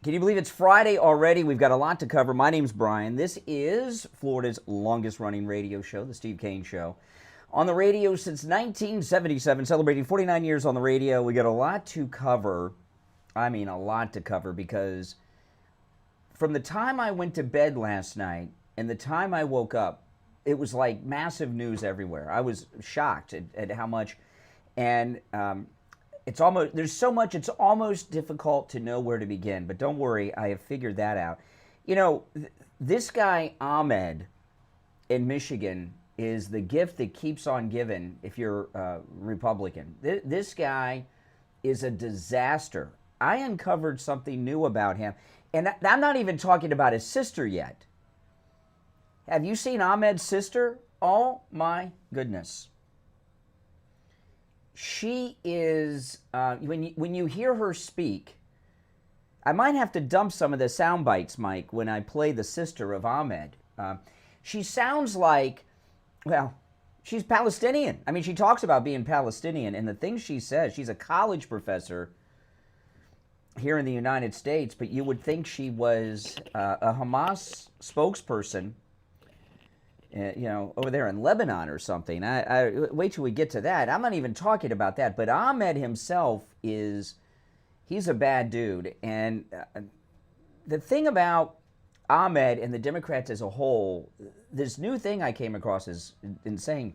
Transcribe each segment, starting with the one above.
Can you believe it's Friday already? We've got a lot to cover. My name's Brian. This is Florida's longest running radio show, The Steve Kane Show. On the radio since 1977, celebrating 49 years on the radio. We got a lot to cover. I mean, a lot to cover, because from the time I went to bed last night and the time I woke up, it was like massive news everywhere. I was shocked at how much, and there's so much, it's almost difficult to know where to begin. But don't worry, I have figured that out. You know, this guy Ahmed in Michigan is the gift that keeps on giving if you're Republican. This guy is a disaster. I uncovered something new about him, and I'm not even talking about his sister yet. Have you seen Ahmed's sister? Oh my goodness. She is, when you hear her speak, I might have to dump some of the sound bites, Mike, when I play the sister of Ahmed. She sounds like, well, she's Palestinian. I mean, she talks about being Palestinian, and the things she says, she's a college professor here in the United States, but you would think she was a Hamas spokesperson, over there in Lebanon or something. I wait till we get to that. I'm not even talking about that. But Ahmed himself he's a bad dude. And the thing about Ahmed and the Democrats as a whole, this new thing I came across is insane.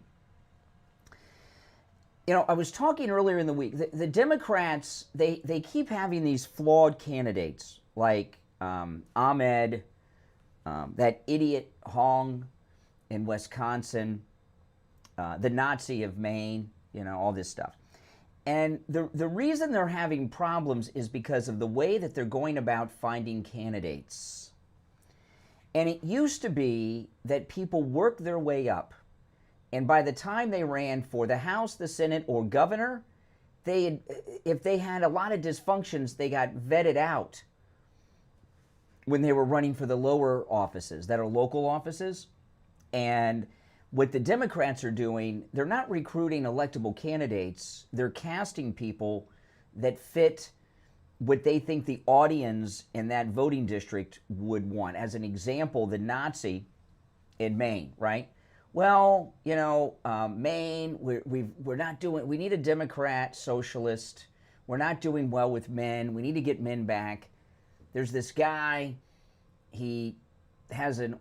I was talking earlier in the week, the Democrats, they keep having these flawed candidates, like Ahmed, that idiot Hong in Wisconsin, the Nazi of Maine, all this stuff. And the reason they're having problems is because of the way that they're going about finding candidates. And it used to be that people worked their way up, and by the time they ran for the House, the Senate, or governor, if they had a lot of dysfunctions, they got vetted out when they were running for the lower offices that are local offices. And what the Democrats are doing, they're not recruiting electable candidates. They're casting people that fit what they think the audience in that voting district would want. As an example, the Nazi in Maine, right? Well, Maine, we're not doing, we need a Democrat, socialist. We're not doing well with men. We need to get men back. There's this guy, he has an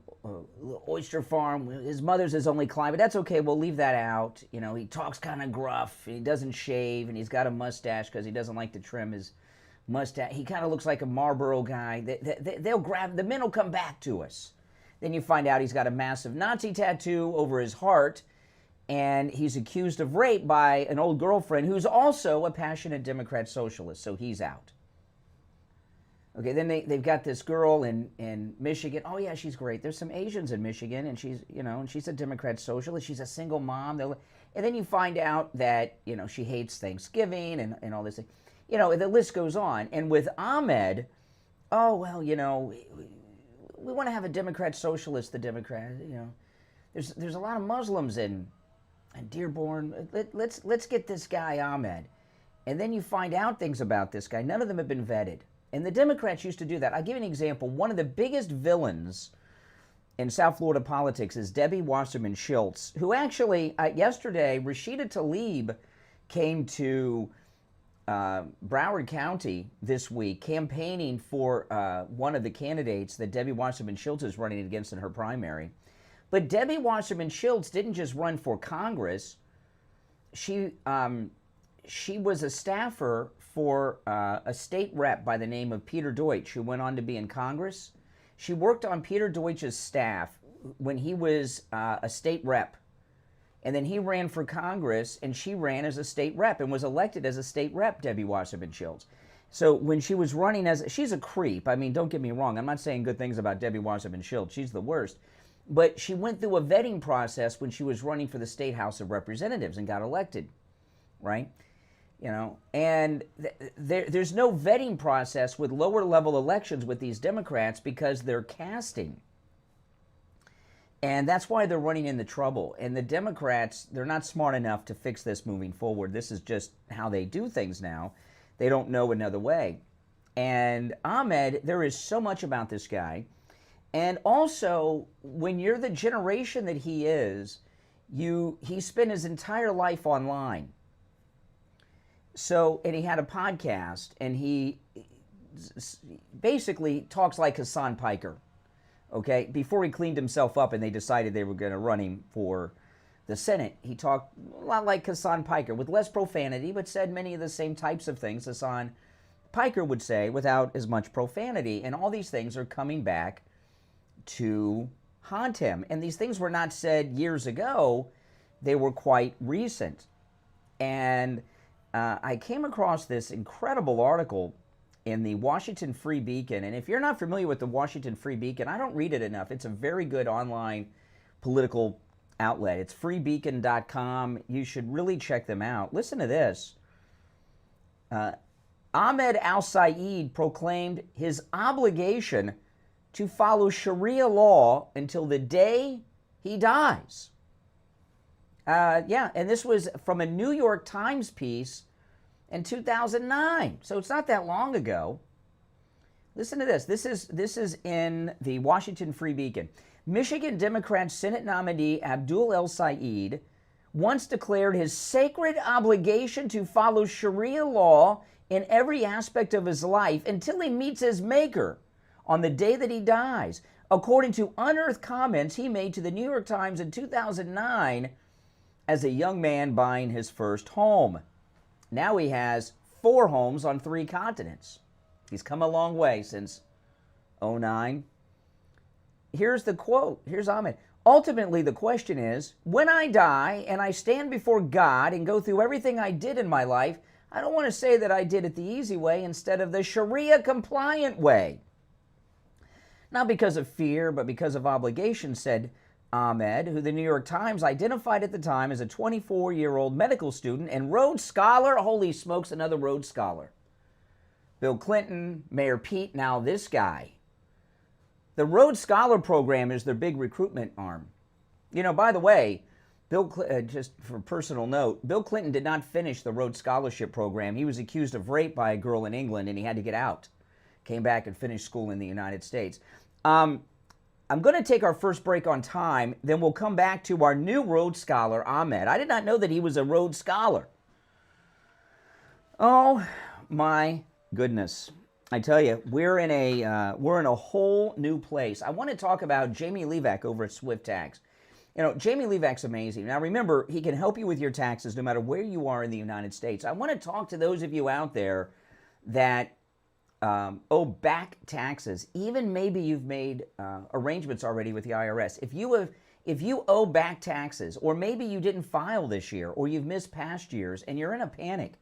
oyster farm. His mother's his only client, but that's okay. We'll leave that out. He talks kind of gruff. He doesn't shave, and he's got a mustache because he doesn't like to trim his mustache. He kind of looks like a Marlboro guy. They'll grab, the men will come back to us. Then you find out he's got a massive Nazi tattoo over his heart, and he's accused of rape by an old girlfriend who's also a passionate Democrat socialist, so he's out. Okay, then they've got this girl in Michigan. Oh yeah, she's great. There's some Asians in Michigan, and she's a Democrat socialist. She's a single mom. And then you find out that, she hates Thanksgiving and all this thing. The list goes on. And with Ahmed, oh, well, we want to have a Democrat socialist, the Democrat, There's a lot of Muslims in Dearborn. Let's get this guy Ahmed. And then you find out things about this guy. None of them have been vetted. And the Democrats used to do that. I'll give you an example. One of the biggest villains in South Florida politics is Debbie Wasserman Schultz, who actually, yesterday, Rashida Tlaib came to Broward County this week campaigning for one of the candidates that Debbie Wasserman Schultz is running against in her primary. But Debbie Wasserman Schultz didn't just run for Congress. She was a staffer for a state rep by the name of Peter Deutsch, who went on to be in Congress. She worked on Peter Deutsch's staff when he was a state rep. And then he ran for Congress, and she ran as a state rep and was elected as a state rep, Debbie Wasserman Schultz. So when she was running she's a creep. I mean, don't get me wrong. I'm not saying good things about Debbie Wasserman Schultz. She's the worst. But she went through a vetting process when she was running for the State House of Representatives and got elected, right? And there's no vetting process with lower level elections with these Democrats because they're casting. And that's why they're running into trouble. And the Democrats, they're not smart enough to fix this moving forward. This is just how they do things now. They don't know another way. And Ahmed, there is so much about this guy. And also, when you're the generation that he is, he spent his entire life online. So, and he had a podcast, and he basically talks like Hassan Piker, okay? Before he cleaned himself up and they decided they were going to run him for the Senate, he talked a lot like Hassan Piker, with less profanity, but said many of the same types of things Hassan Piker would say without as much profanity. And all these things are coming back to haunt him. And these things were not said years ago, they were quite recent. And I came across this incredible article in the Washington Free Beacon. And if you're not familiar with the Washington Free Beacon, I don't read it enough. It's a very good online political outlet. It's freebeacon.com. You should really check them out. Listen to this. Abdul El-Sayed proclaimed his obligation to follow Sharia law until the day he dies. And this was from a New York Times piece in 2009. So it's not that long ago. Listen to this. This is in the Washington Free Beacon. Michigan Democrat Senate nominee Abdul El-Sayed once declared his sacred obligation to follow Sharia law in every aspect of his life until he meets his maker on the day that he dies, according to unearthed comments he made to the New York Times in 2009 as a young man buying his first home. Now he has 4 homes on 3 continents. He's come a long way since 2009. Here's the quote. Here's Ahmed. Ultimately, the question is, when I die and I stand before God and go through everything I did in my life, I don't want to say that I did it the easy way instead of the Sharia compliant way. Not because of fear, but because of obligation, said Ahmed, who the New York Times identified at the time as a 24-year-old medical student and Rhodes Scholar. Holy smokes, another Rhodes Scholar. Bill Clinton, Mayor Pete, now this guy. The Rhodes Scholar program is their big recruitment arm. You know, by the way, just for personal note, Bill Clinton did not finish the Rhodes Scholarship program. He was accused of rape by a girl in England, and he had to get out. Came back and finished school in the United States. I'm going to take our first break on time. Then we'll come back to our new Rhodes Scholar, Ahmed. I did not know that he was a Rhodes Scholar. Oh, my goodness. I tell you, we're in a whole new place. I want to talk about Jamie Levack over at Swift Tax. You know, Jamie Levack's amazing. Now, remember, he can help you with your taxes no matter where you are in the United States. I want to talk to those of you out there that owe back taxes. Even maybe you've made arrangements already with the IRS. If you owe back taxes, or maybe you didn't file this year, or you've missed past years, and you're in a panic.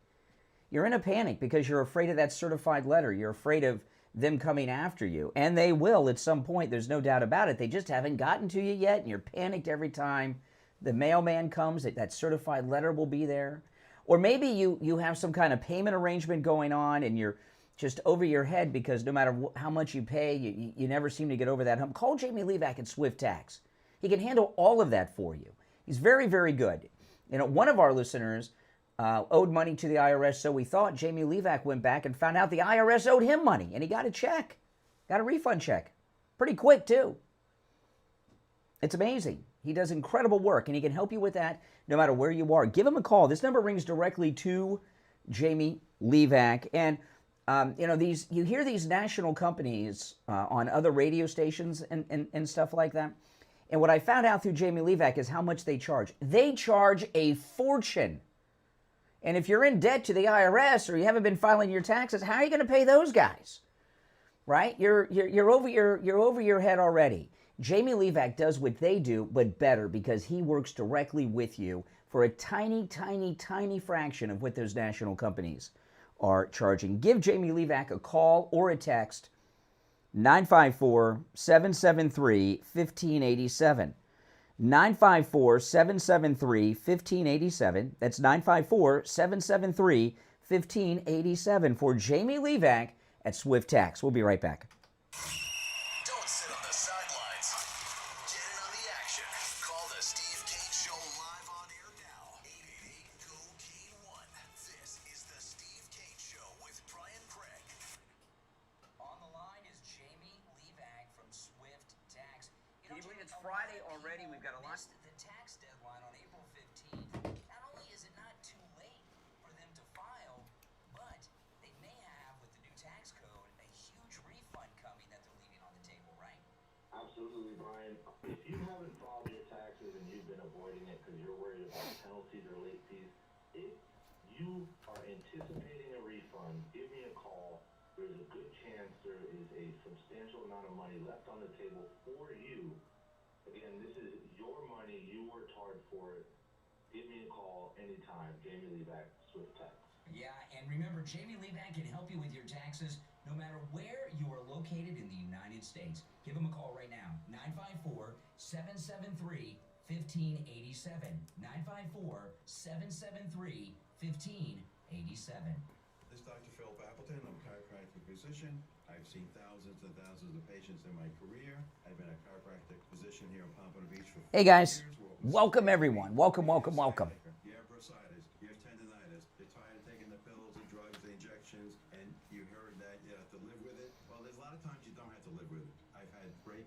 You're in a panic because you're afraid of that certified letter. You're afraid of them coming after you. And they will at some point. There's no doubt about it. They just haven't gotten to you yet, and you're panicked every time the mailman comes. That certified letter will be there. Or maybe you have some kind of payment arrangement going on, and you're just over your head because no matter how much you pay, you never seem to get over that hump. Call Jamie Levack at Swift Tax. He can handle all of that for you. He's very, very good. You know, one of our listeners owed money to the IRS, so we thought. Jamie Levack went back and found out the IRS owed him money, and he got a check, got a refund check. Pretty quick, too. It's amazing. He does incredible work, and he can help you with that no matter where you are. Give him a call. This number rings directly to Jamie Levack. And, you know, you hear these national companies on other radio stations and stuff like that. And what I found out through Jamie Levack is how much they charge. They charge a fortune. And if you're in debt to the IRS or you haven't been filing your taxes, how are you going to pay those guys? Right? You're over your head already. Jamie Levack does what they do, but better, because he works directly with you for a tiny, tiny, tiny fraction of what those national companies are charging. Give Jamie Levack a call or a text, 954-773-1587. 954-773-1587. That's 954-773-1587 for Jamie Levack at Swift Tax. We'll be right back. Don't sit on the sidelines. Get in on the action. Call the Steve Kane Show live on air now. 888-GO-KANE-1. This is the Steve Kane Show with Brian Craig. it's Friday already. We've got a lot. The tax deadline on April 15th. Not only is it not too late for them to file, but they may have, with the new tax code, a huge refund coming that they're leaving on the table, right? Absolutely, Brian. If you haven't filed your taxes and you've been avoiding it because you're worried about penalties or late fees, if you are anticipating a refund, give me a call. There's a good chance there is a substantial amount of money left on the table for you. Again, this is your money. You worked hard for it. Give me a call anytime. Jamie Levac, Swift Tax. Yeah, and remember, Jamie Levac can help you with your taxes no matter where you are located in the United States. Give him a call right now, 954-773-1587. 954-773-1587. This is Dr. Philip Appleton. I'm a chiropractic physician. I've seen thousands and thousands of patients in my career. I've been a chiropractic physician here in Pompano Beach for 4 Hey guys, years. welcome everyone. Welcome. You have bursitis, you have tendonitis, you're tired of taking the pills, the drugs, the injections, and you heard that you have to live with it. Well, there's a lot of times you don't have to live with it. I've had great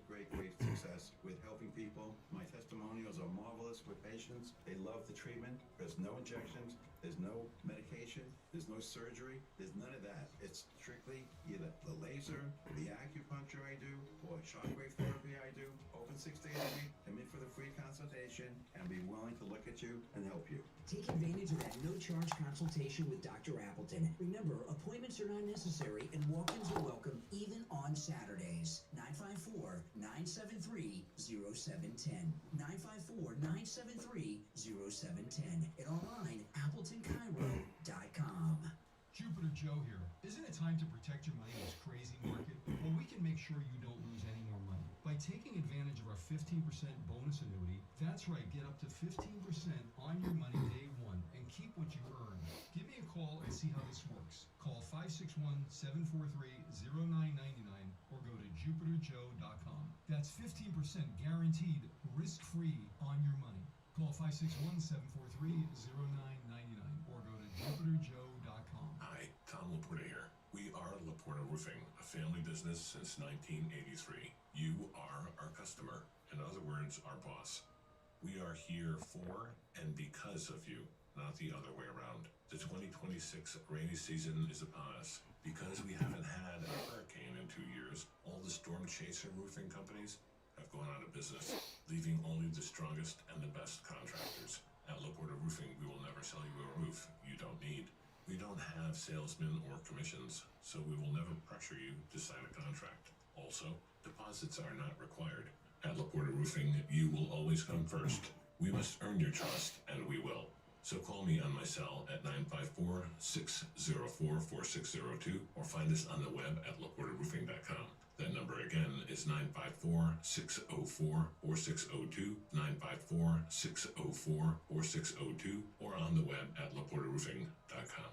success with helping people. My testimonials are marvelous with patients. They love the treatment. There's no injections. There's no medication. There's no surgery. There's none of that. It's strictly either the laser, the acupuncture I do, or shockwave therapy I do. Open 6 days a week. Come in for the free consultation and be willing to look at you and help you. Take advantage of that no-charge consultation with Dr. Appleton. Remember, appointments are not necessary and walk-ins are welcome even on Saturdays. 954-973-0710. 954-973-0710. And online, AppletonChiro.com. Jupiter Joe here. Isn't it time to protect your money in this crazy market? Well, we can make sure you don't lose any more money. By taking advantage of our 15% bonus annuity, that's right, get up to 15% on your money day one and keep what you earn. Give me a call and see how this works. Call 561-743-0999 or go to jupiterjoe.com. That's 15% guaranteed risk-free on your money. Call 561-743-0999 or go to jupiterjoe.com. Hi, Tom Laporta here. We are Laporta Roofing, a family business since 1983. You are our customer. In other words, our boss. We are here for and because of you, not the other way around. The 2026 rainy season is upon us. Because we haven't had a hurricane in 2 years, all the storm chaser roofing companies have gone out of business, leaving only the strongest and the best contractors. At Laporta Roofing, we will never sell you a roof you don't need. We don't have salesmen or commissions, so we will never pressure you to sign a contract. Also, deposits are not required. At Laporta Roofing, you will always come first. We must earn your trust, and we will. So call me on my cell at 954-604-4602 or find us on the web at laportaroofing.com. That number again is 954-604-4602, 954-604-4602, or on the web at laportaroofing.com.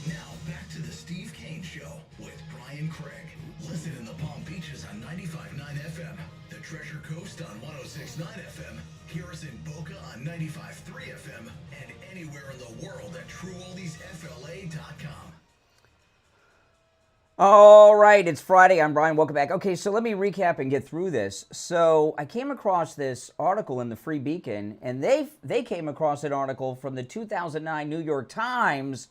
Now back to the Steve Kane Show with Brian Craig. Listen in the Palm Beaches on 95.9 FM, the Treasure Coast on 106.9 FM, hear us in Boca on 95.3 FM, and anywhere in the world at TrueOldiesFLA.com. All right, it's Friday. I'm Brian. Welcome back. Okay, so let me recap and get through this. So I came across this article in the Free Beacon, and they came across an article from the 2009 New York Times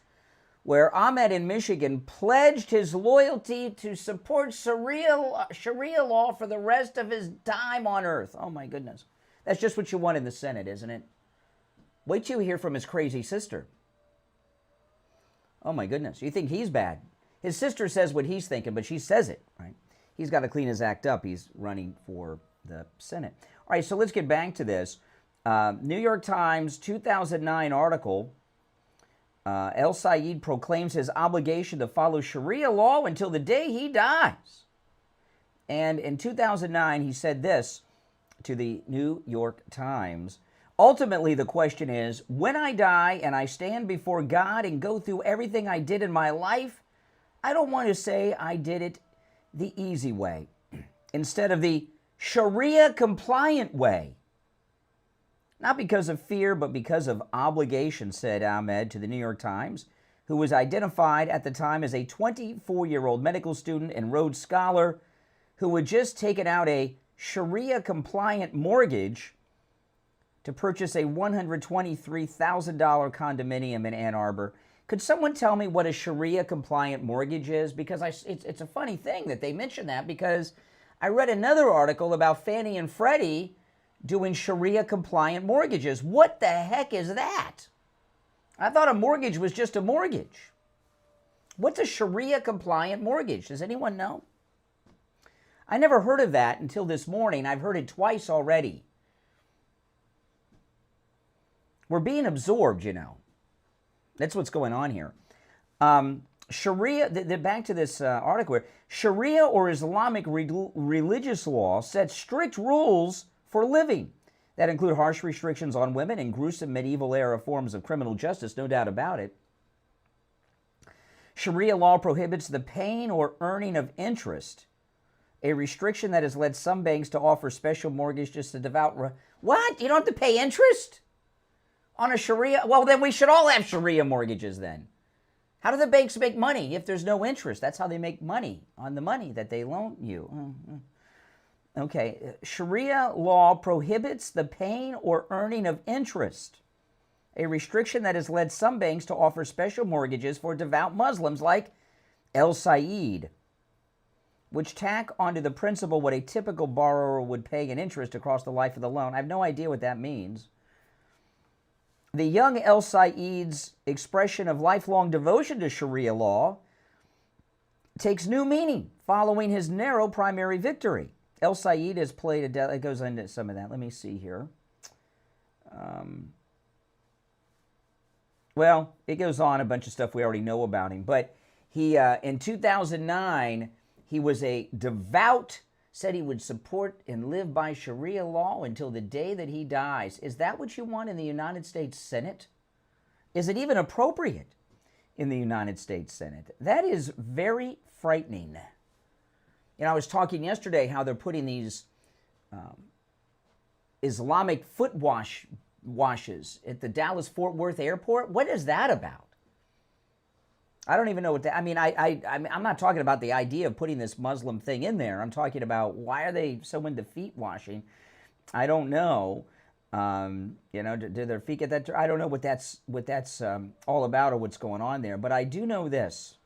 where Ahmed in Michigan pledged his loyalty to support Sharia law for the rest of his time on earth. Oh, my goodness. That's just what you want in the Senate, isn't it? Wait till you hear from his crazy sister. Oh, my goodness. You think he's bad. His sister says what he's thinking, but she says it, right? He's got to clean his act up. He's running for the Senate. All right, so let's get back to this. New York Times 2009 article. El-Sayed proclaims his obligation to follow Sharia law until the day he dies. And in 2009, he said this to the New York Times. Ultimately, the question is, when I die and I stand before God and go through everything I did in my life, I don't want to say I did it the easy way, instead of the Sharia-compliant way. Not because of fear, but because of obligation, said Ahmed to the New York Times, who was identified at the time as a 24-year-old medical student and Rhodes Scholar who had just taken out a Sharia compliant mortgage to purchase a $123,000 condominium in Ann Arbor. Could someone tell me what a Sharia compliant mortgage is? Because it's a funny thing that they mention that, because I read another article about Fannie and Freddie doing Sharia compliant mortgages. What the heck is that? I thought a mortgage was just a mortgage. What's a Sharia compliant mortgage? Does anyone know? I never heard of that until this morning. I've heard it twice already. We're being absorbed, you know. That's what's going on here. Sharia, back to this article, Sharia or Islamic religious law sets strict rules for living that include harsh restrictions on women and gruesome medieval era forms of criminal justice, no doubt about it. Sharia law prohibits the paying or earning of interest, a restriction that has led some banks to offer special mortgages to devout... What? You don't have to pay interest on a Sharia? Well, then we should all have Sharia mortgages then. How do the banks make money if there's no interest? That's how they make money, on the money that they loan you. Okay, Sharia law prohibits the paying or earning of interest, a restriction that has led some banks to offer special mortgages for devout Muslims like El-Sayed, which tack onto the principal what a typical borrower would pay in interest across the life of the loan. I have no idea what that means. The young El-Sayed's expression of lifelong devotion to Sharia law takes new meaning following his narrow primary victory. El-Sayed has played it goes into some of that. Let me see here. Well, it goes on a bunch of stuff we already know about him. But he, in 2009, he was a devout, said he would support and live by Sharia law until the day that he dies. Is that what you want in the United States Senate? Is it even appropriate in the United States Senate? That is very frightening. You know, I was talking yesterday how they're putting these Islamic foot washes at the Dallas-Fort Worth airport. What is that about? I don't even know what that... I mean, I'm not talking about the idea of putting this Muslim thing in there. I'm talking about why are they so into feet washing? I don't know. You know, do their feet get that... I don't know what that's all about or what's going on there. But I do know this,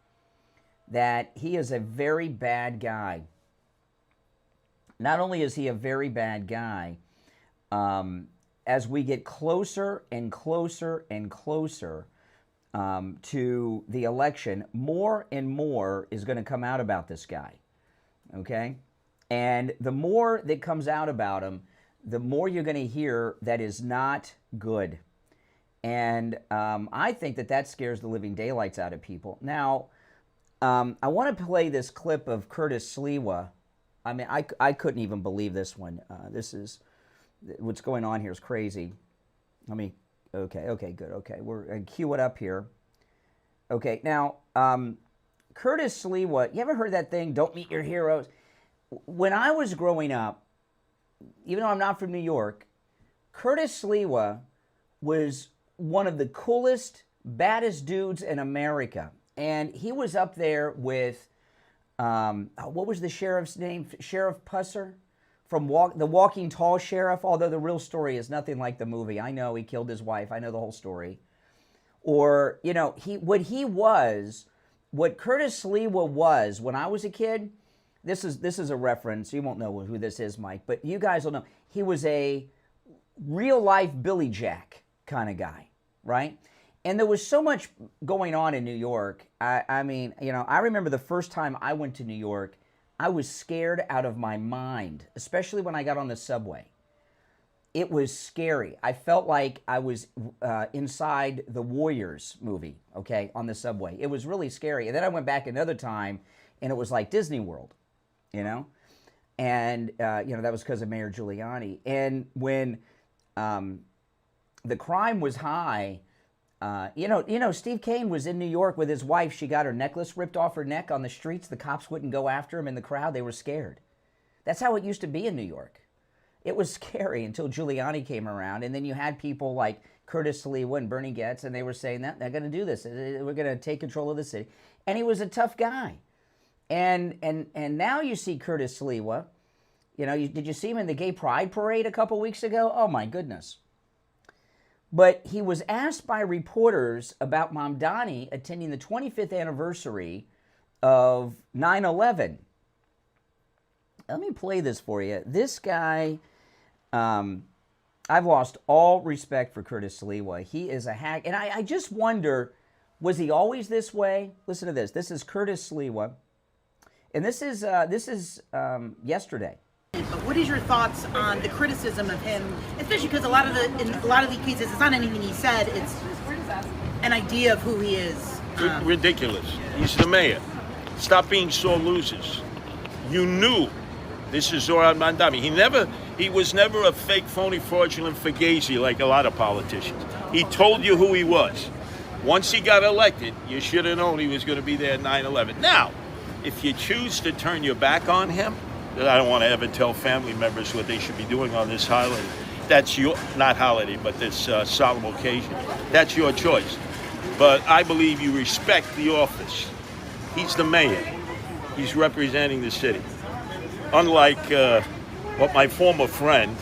that he is a very bad guy. Not only is he a very bad guy, as we get closer and closer and closer to the election, more and more is going to come out about this guy, okay? And the more that comes out about him, the more you're going to hear that is not good. And I think that scares the living daylights out of people. Now, I want to play this clip of Curtis Sliwa. I mean, I couldn't even believe this one. This is, what's going on here is crazy. Let me, okay, good, okay. We're going to cue it up here. Okay, now, Curtis Sliwa, you ever heard that thing, don't meet your heroes? When I was growing up, even though I'm not from New York, Curtis Sliwa was one of the coolest, baddest dudes in America. And he was up there with, what was the sheriff's name? Sheriff Pusser from the Walking Tall Sheriff, although the real story is nothing like the movie. I know he killed his wife. I know the whole story. Or, you know, what Curtis Sliwa was when I was a kid, this is a reference. You won't know who this is, Mike, but you guys will know. He was a real-life Billy Jack kind of guy, right? And there was so much going on in New York. I mean, you know, I remember the first time I went to New York, I was scared out of my mind, especially when I got on the subway. It was scary. I felt like I was inside the Warriors movie, okay, on the subway. It was really scary. And then I went back another time, and it was like Disney World, you know? And, you know, that was because of Mayor Giuliani. And when the crime was high, you know, Steve Kane was in New York with his wife. She got her necklace ripped off her neck on the streets. The cops wouldn't go after him in the crowd. They were scared. That's how it used to be in New York. It was scary until Giuliani came around. And then you had people like Curtis Sliwa and Bernie Goetz, and they were saying that they're going to do this. We're going to take control of the city. And he was a tough guy. And now you see Curtis Sliwa, You know, did you see him in the gay pride parade a couple weeks ago? Oh my goodness. But he was asked by reporters about Mamdani attending the 25th anniversary of 9/11. Let me play this for you. This guy, I've lost all respect for Curtis Sliwa. He is a hack. And I just wonder, was he always this way? Listen to this. This is Curtis Sliwa. And this is yesterday. But what is your thoughts on the criticism of him, especially because in a lot of these cases, it's not anything he said, it's an idea of who he is. Ridiculous. He's the mayor. Stop being sore losers. You knew this is Zoran Mandami. He was never a fake, phony, fraudulent fugazi like a lot of politicians. He told you who he was. Once he got elected, you should have known he was going to be there at 9/11. Now, if you choose to turn your back on him, I don't want to ever tell family members what they should be doing on this holiday. That's your, not holiday, but this solemn occasion. That's your choice. But I believe you respect the office. He's the mayor. He's representing the city. Unlike what my former friend,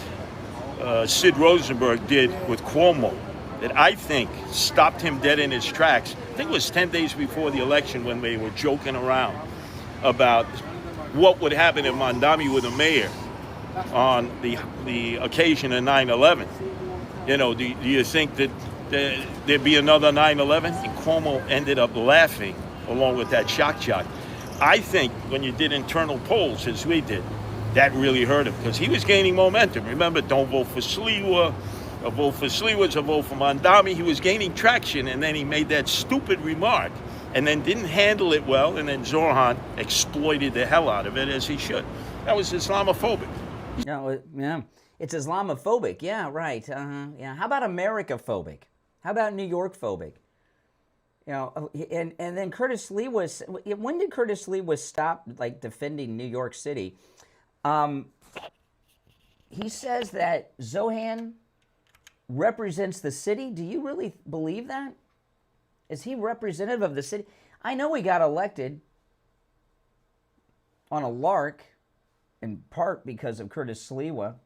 Sid Rosenberg, did with Cuomo, that I think stopped him dead in his tracks. I think it was 10 days before the election when they were joking around about what would happen if Mandami were the mayor on the occasion of 9/11. You know, do you think that there'd be another 9/11? And Cuomo ended up laughing along with that shock jock. I think when you did internal polls, as we did, that really hurt him because he was gaining momentum. Remember, don't vote for Sliwa. A vote for Sliwa is a vote for Mandami. He was gaining traction, and then he made that stupid remark and then didn't handle it well, and then Zoran exploited the hell out of it, as he should. That was Islamophobic. No, yeah, it's Islamophobic. Yeah, right. Yeah. How about America-phobic? How about New York-phobic? You know, and then Curtis Lee was. When did Curtis Lee stop like defending New York City? He says that Zohan represents the city. Do you really believe that? Is he representative of the city? I know he got elected on a lark, in part because of Curtis Sliwa,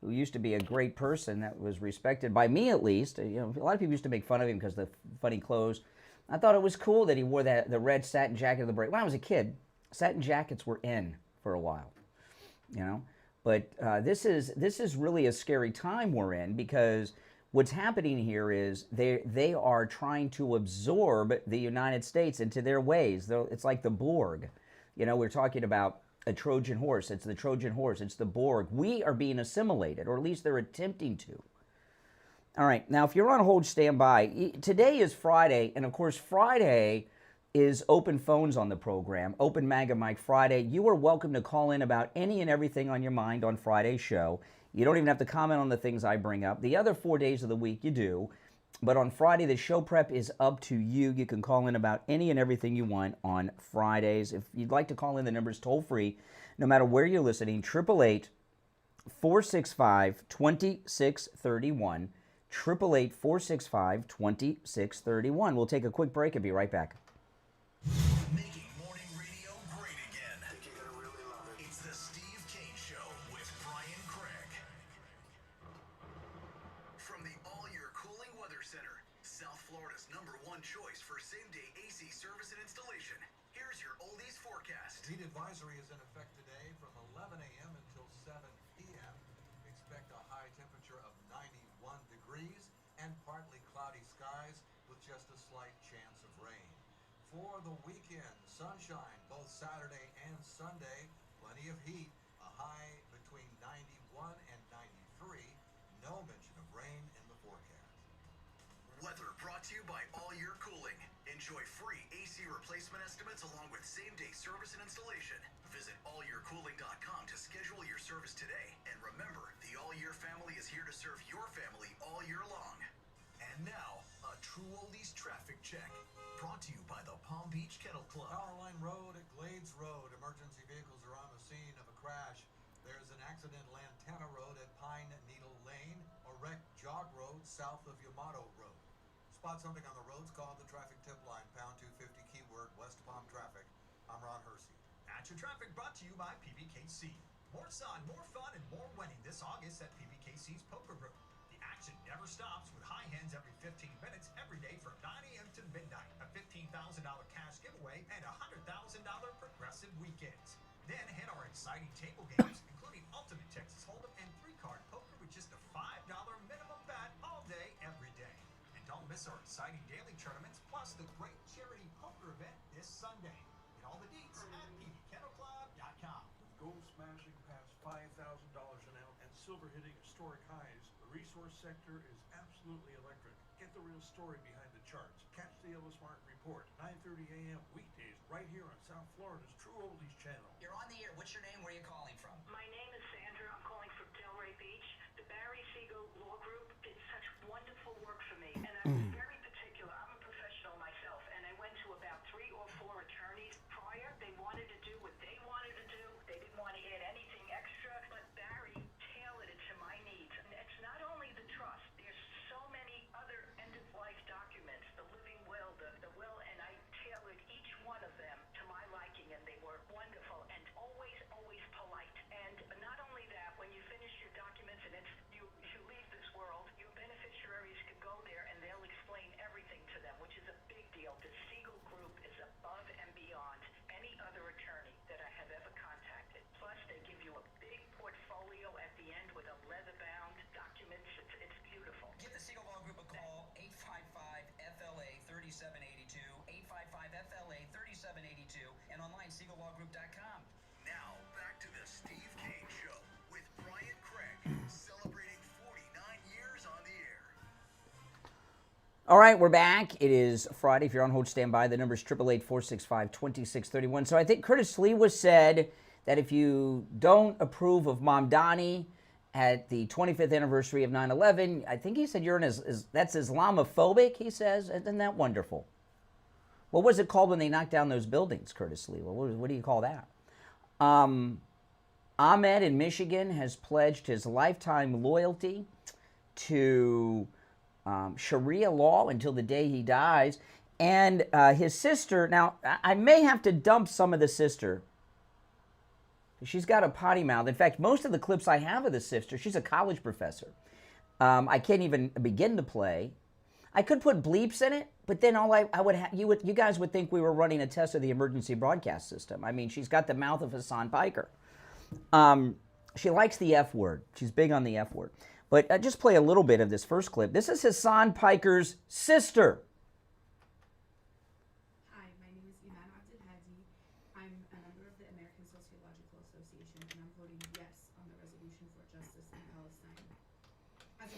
who used to be a great person that was respected by me at least. You know, a lot of people used to make fun of him because of the funny clothes. I thought it was cool that he wore the red satin jacket of the break. When I was a kid, satin jackets were in for a while, you know. But this is really a scary time we're in because what's happening here is they are trying to absorb the United States into their ways. It's like the Borg. You know, we're talking about a Trojan horse. It's the Trojan horse. It's the Borg. We are being assimilated, or at least they're attempting to. All right. Now, if you're on hold, stand by. Today is Friday, and of course, Friday is open phones on the program, Open MAGA Mike Friday. You are welcome to call in about any and everything on your mind on Friday's show. You don't even have to comment on the things I bring up. The other 4 days of the week you do. But on Friday, the show prep is up to you. You can call in about any and everything you want on Fridays. If you'd like to call in, the number's toll free, no matter where you're listening, 888-465-2631. 888-465-2631. We'll take a quick break and be right back. Making morning radio great again. It's the Steve Kane Show with Brian Craig. From the All-Year Cooling Weather Center, South Florida's #1 choice for same-day AC service and installation. Here's your oldies forecast. Heat advisory is in effect today from 11 a.m. until 7 p.m. Expect a high temperature of 91 degrees and partly cloudy skies with just a slight chance of rain. For the weekend, sunshine both Saturday and Sunday, plenty of heat, a high between 91 and 93, no mention of rain in the forecast. Weather brought to you by All Year Cooling. Enjoy free AC replacement estimates along with same-day service and installation. Visit allyearcooling.com to schedule your service today. And remember, the All Year family is here to serve your family all year long. And now, a True Oldies traffic check. Brought to you by the Palm Beach Kennel Club. Powerline Road at Glades Road. Emergency vehicles are on the scene of a crash. There's an accident Lantana Road at Pine Needle Lane. A wreck Jog Road south of Yamato Road. Spot something on the roads, call the traffic tip line, pound 250 keyword West Palm traffic. I'm Ron Hersey. At your traffic brought to you by PBKC. More sun, more fun, and more winning this August at PBKC's Poker Room. The action never stops with high hands every 15 minutes, every day from 9 a.m. to midnight. A $15,000 cash giveaway and $100,000 progressive weekends. Then hit our exciting table games, including Ultimate Texas Hold'em and 3-card poker with just a $5 minimum bet all day, every day. And don't miss our exciting daily tournaments, plus the great charity poker event this Sunday. Get all the deets at pbkennelclub.com. With gold smashing past $5,000 an ounce and silver hitting historic highs, the resource sector is absolutely electric. Get the real story behind the charts. Catch the Ellis Martin Report, 9:30 a.m. weekdays, right here on South Florida's True Oldies channel. You're on the air. What's your name? Where are you calling from? My name is Sandra. I'm calling from Delray Beach. The Barry Siegel Law Group did such wonderful work for me, and I was very particular. I'm a professional myself, and I went to about 3 or 4 attorneys prior. They wanted to do what they wanted to do. They didn't want to add anything extra, but Barry tailored it to my needs. And it's not only the trust. There's so many other end-of-life documents, the living will, the will, and I tailored each one of them to my liking, and they were wonderful and always, always polite. And not only that, when you finish your documents and you leave this world, your beneficiaries can go there and they'll explain everything to them, which is a big deal. The Siegel Group is above and beyond any other attorney that I have ever contacted. Plus, they give you a big portfolio at the end with a leather-bound documents. It's beautiful. Give the Siegel Law Group a call, 855-FLA-3782, 855-FLA-3782, and online, SiegelLawGroup.com. Now, back to the Steve Kane Show with Brian Craig, celebrating 49 years on the air. All right, we're back. It is Friday. If you're on hold, stand by. The number is 888-465-2631. So I think Curtis Lee was said that if you don't approve of Mamdani at the 25th anniversary of 9/11, I think he said that's Islamophobic, he says. Isn't that wonderful? What was it called when they knocked down those buildings, Curtis Lee? What do you call that? Ahmed in Michigan has pledged his lifetime loyalty to Sharia law until the day he dies. And his sister, now I may have to dump some of the sister. She's got a potty mouth. In fact, most of the clips I have of the sister, she's a college professor. I can't even begin to play. I could put bleeps in it, but then all I would you guys would think we were running a test of the emergency broadcast system. I mean, she's got the mouth of Hassan Piker. She likes the F word. She's big on the F word. But just play a little bit of this first clip. This is Hassan Piker's sister. Hi, my name is Iman Abdul El-Sayed. I'm a member of the American Sociological Association, and I'm voting yes on the resolution for justice in Palestine. As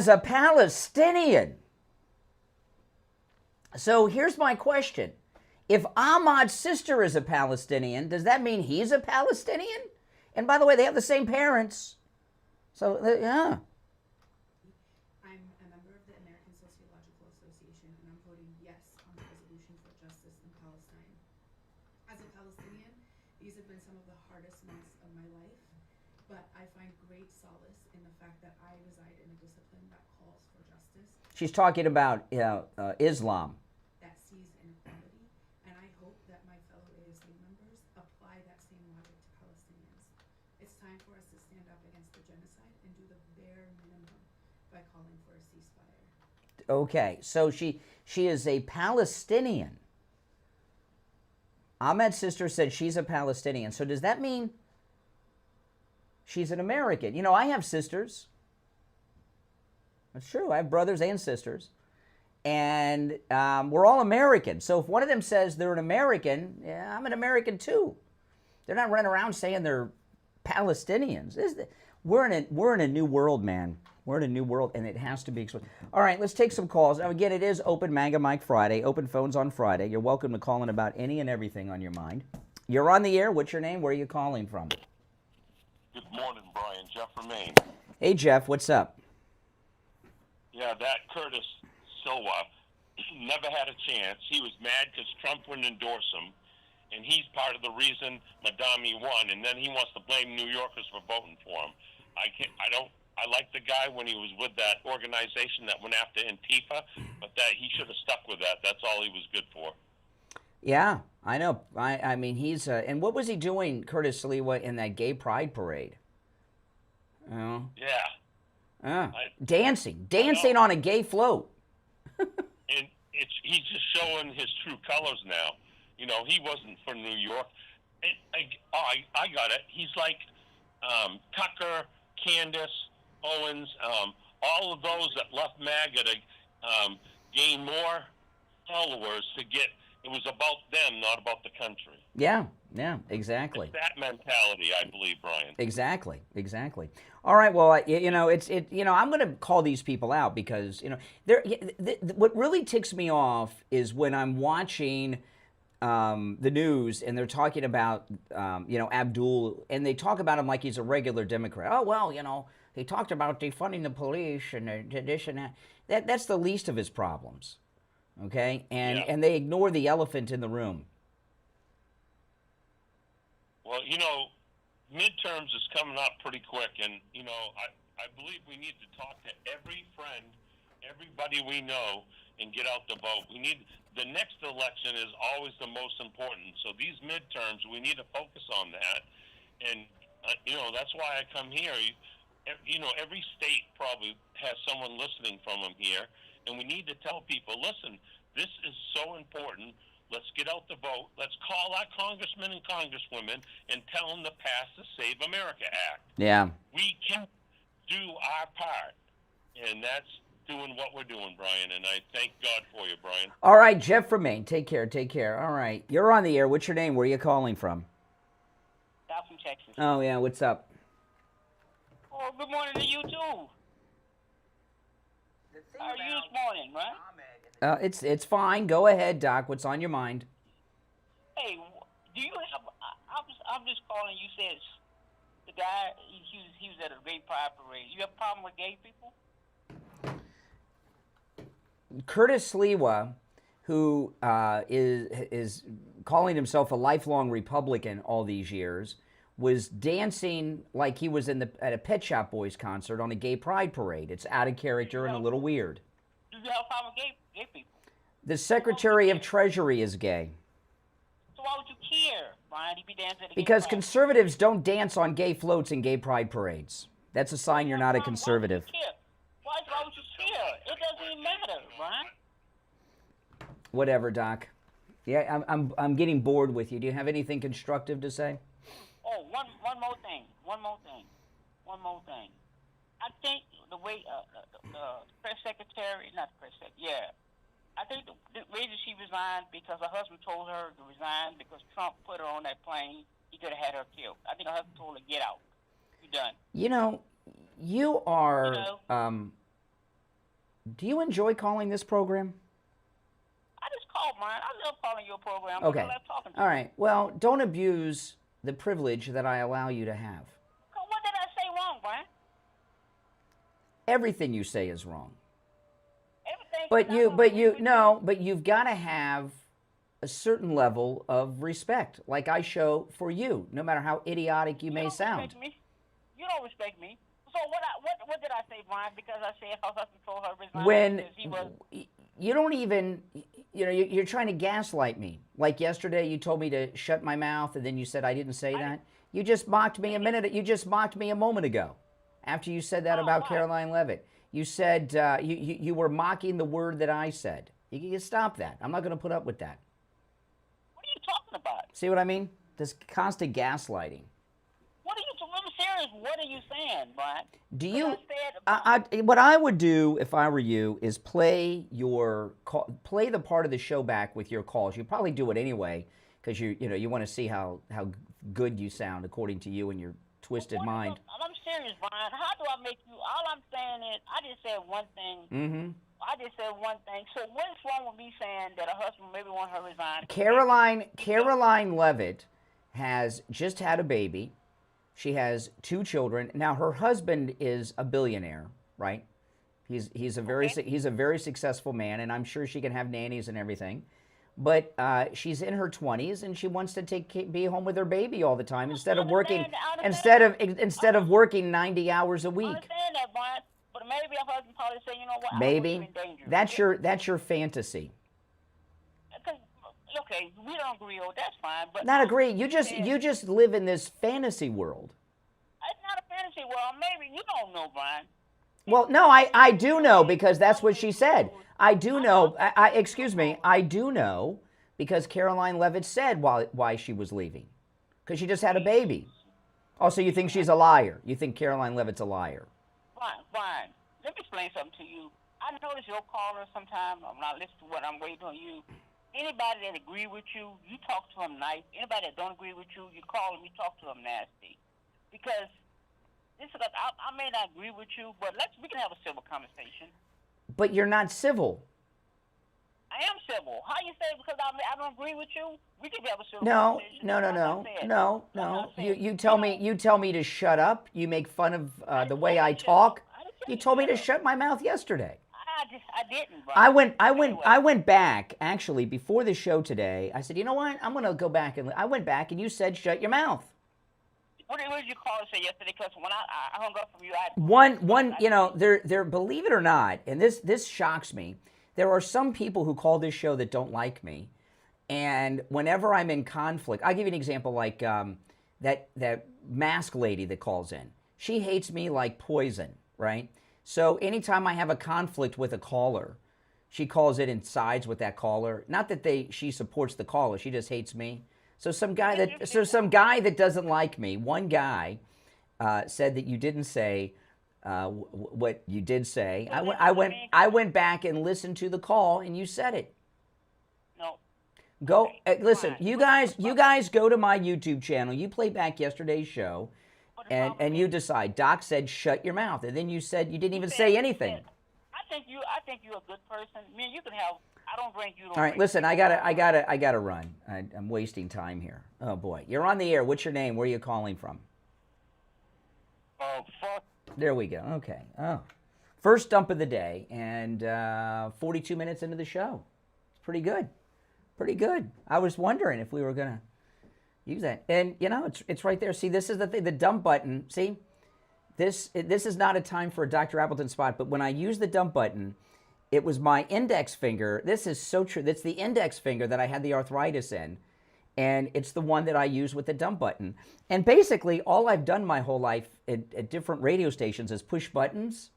a Palestinian. So here's my question. If Ahmad's sister is a Palestinian, does that mean he's a Palestinian? And by the way, they have the same parents. So, yeah. I'm a member of the American Sociological Association, and I'm voting yes on the resolution for justice in Palestine. As a Palestinian, these have been some of the hardest months of my life, but I find great solace in the fact that I reside in a discipline that calls for justice. She's talking about Islam. That sees inequality, and I hope that my fellow ASA members apply that same logic to Palestinians. It's time for us to stand up against the genocide and do the bare minimum by calling for a ceasefire. Okay, so she is a Palestinian. Ahmed's sister said she's a Palestinian. So does that mean she's an American? You know, I have sisters. That's true. I have brothers and sisters. And we're all American. So if one of them says they're an American, yeah, I'm an American too. They're not running around saying they're Palestinians. We're in a new world, man. We're in a new world, and it has to be exposed. All right, let's take some calls. Now, again, it is Open MAGA Mike Friday, open phones on Friday. You're welcome to call in about any and everything on your mind. You're on the air. What's your name? Where are you calling from? Good morning, Brian. Jeff from Maine. Hey, Jeff. What's up? Yeah, that Curtis Silva never had a chance. He was mad because Trump wouldn't endorse him, and he's part of the reason Madami won, and then he wants to blame New Yorkers for voting for him. I like the guy when he was with that organization that went after Antifa, but that he should have stuck with that. That's all he was good for. Yeah, I know. I mean, he's and what was he doing, Curtis Sliwa, in that gay pride parade? Oh, Yeah. dancing on a gay float. And he's just showing his true colors now. You know, he wasn't from New York. I got it. He's like Tucker, Candace, Owens, all of those that left MAGA to gain more followers to get. It was about them, not about the country. Yeah, exactly. It's that mentality, I believe, Brian. Exactly. All right. Well, I'm going to call these people out because what really ticks me off is when I'm watching the news and they're talking about Abdul, and they talk about him like he's a regular Democrat. Oh well, he talked about defunding the police and this and that. That's the least of his problems. Okay, and they ignore the elephant in the room. Well, midterms is coming up pretty quick, and I believe we need to talk to every friend, everybody we know, and get out the vote. The next election is always the most important. So these midterms, we need to focus on that, and that's why I come here. Every state probably has someone listening from them here. And we need to tell people, listen, this is so important. Let's get out the vote. Let's call our congressmen and congresswomen and tell them to pass the Save America Act. Yeah. We can do our part. And that's doing what we're doing, Brian. And I thank God for you, Brian. All right, Jeff from Maine. Take care. All right. You're on the air. What's your name? Where are you calling from? South from Texas. Oh, yeah. What's up? Oh, good morning to you, too. How are you this morning, right? It's fine. Go ahead, Doc. What's on your mind? Hey, do you have? I'm just calling. You said the guy he was at a gay pride parade. You have a problem with gay people? Curtis Sliwa, who is calling himself a lifelong Republican all these years, was dancing like he was at a Pet Shop Boys concert on a gay pride parade. It's out of character and a little weird. Do you have a problem with gay people? The Secretary of Treasury is gay. So why would you care, Brian? He'd be dancing at a Because gay pride. conservatives don't dance on gay floats and gay pride parades. That's a sign you're not a conservative. Why would you care? It doesn't even matter, Brian. Whatever, Doc. Yeah, I'm getting bored with you. Do you have anything constructive to say? Oh, one more thing. I think the way the press secretary, not the press secretary, I think the reason she resigned because her husband told her to resign because Trump put her on that plane. He could have had her killed. I think her husband told her, get out. You're done. You are, do you enjoy calling this program? I just called mine. I love calling your program. Okay. I love talking to All you. right. Well, don't abuse the privilege that I allow you to have. What did I say wrong, Brian? Everything you say is wrong. Everything. But you've got to have a certain level of respect, like I show for you, no matter how idiotic you may sound. Respect me. You don't respect me. So what did I say, Brian? Because I said her husband told her to resign When because he was. You don't even, you're trying to gaslight me. Like yesterday, you told me to shut my mouth, and then you said I didn't say that. You just mocked me a moment ago, after you said that about Caroline Levitt. You said you were mocking the word that I said. You stop that. I'm not going to put up with that. What are you talking about? See what I mean? This constant gaslighting. I'm serious. What are you saying, Brian? Do you? What I would do if I were you is play the part of the show back with your calls. You probably do it anyway because you want to see how good you sound according to you and your twisted mind. I'm serious, Brian. How do I make you? All I'm saying is I just said one thing. Mm-hmm. I just said one thing. So what's wrong with me saying that her husband maybe want her to resign? Caroline Levitt has just had a baby. She has 2 children. Now her husband is a billionaire, right? He's a very successful man, and I'm sure she can have nannies and everything. But she's in her 20s, and she wants to be home with her baby all the time instead of working 90 hours a week. I understand that, Brian. But maybe her husband probably say, you know what? Maybe that's your fantasy. Okay, Okay, we don't agree. Oh, that's fine. But Not agree. You just live in this fantasy world. It's not a fantasy world. Maybe you don't know, Brian. Well, no, I do know because that's what she said. I do know. Excuse me. I do know because Caroline Levitt said why she was leaving, because she just had a baby. Oh, so you think she's a liar? You think Caroline Levitt's a liar? Brian, let me explain something to you. I notice your callers sometimes. I'm not listening to what I'm waiting on you. Anybody that agree with you, you talk to them nice. Anybody that don't agree with you, you call them, you talk to them nasty. Because this is like, I may not agree with you, but we can have a civil conversation. But you're not civil. I am civil. How you say because I don't agree with you? We can have a civil No, conversation. no. You tell me to shut up. You make fun of the way I talk. You told me to shut my mouth yesterday. I didn't, Brian. I went back actually before the show today. I said, you know what? I'm gonna go back and I went back and you said shut your mouth. What did you call and say yesterday? Because when I hung up from you, One, you know, there. Believe it or not, and this shocks me. There are some people who call this show that don't like me, and whenever I'm in conflict, I'll give you an example. Like that mask lady that calls in, she hates me like poison, right? So anytime I have a conflict with a caller, she calls in and sides with that caller. Not that she supports the caller, she just hates me. So some guy that doesn't like me, one guy said that you didn't say what you did say. I went back and listened to the call, and you said it. No. Go listen. You guys go to my YouTube channel. You play back yesterday's show, and you decide. Doc said shut your mouth, and then you said you didn't even say anything. I think you're a good person. I mean, you can have. I don't bring you. All right, listen. I gotta run. I'm wasting time here. Oh boy, you're on the air. What's your name? Where are you calling from? There we go. Okay. Oh, first dump of the day, and 42 minutes into the show. It's pretty good. Pretty good. I was wondering if we were gonna use that, and you know, it's right there. See, this is the thing. The dump button. See, this is not a time for a Dr. Appleton spot, but when I use the dump button, it was my index finger. This is so true. That's the index finger that I had the arthritis in. And it's the one that I use with the dump button. And basically, all I've done my whole life at different radio stations is push buttons.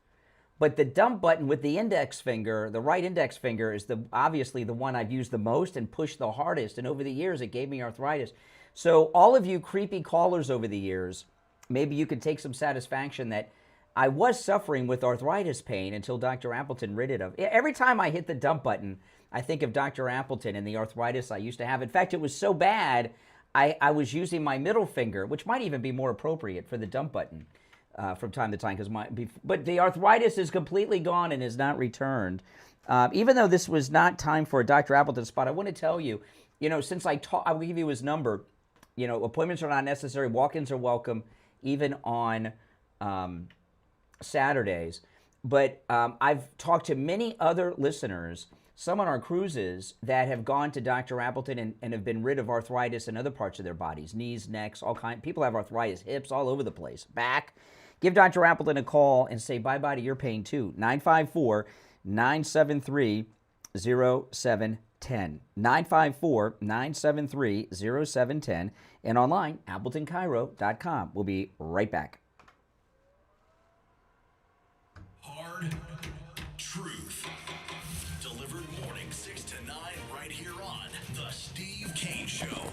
But the dump button with the index finger, the right index finger, is obviously the one I've used the most and pushed the hardest. And over the years, it gave me arthritis. So all of you creepy callers over the years, maybe you could take some satisfaction that I was suffering with arthritis pain until Dr. Appleton rid it of. Every time I hit the dump button, I think of Dr. Appleton and the arthritis I used to have. In fact, it was so bad, I was using my middle finger, which might even be more appropriate for the dump button from time to time. But the arthritis is completely gone and is not returned. Even though this was not time for a Dr. Appleton spot, I want to tell you, since I will give you his number. Appointments are not necessary. Walk-ins are welcome, even on Saturdays. But I've talked to many other listeners, some on our cruises, that have gone to Dr. Appleton and have been rid of arthritis in other parts of their bodies, knees, necks, all kinds. People have arthritis, hips, all over the place, back. Give Dr. Appleton a call and say bye-bye to your pain, too. 954-973-0710. 954-973-0710. And online, AppletonCairo.com. We'll be right back. Hard truth. Delivered morning 6 to 9 right here on The Steve Kane Show.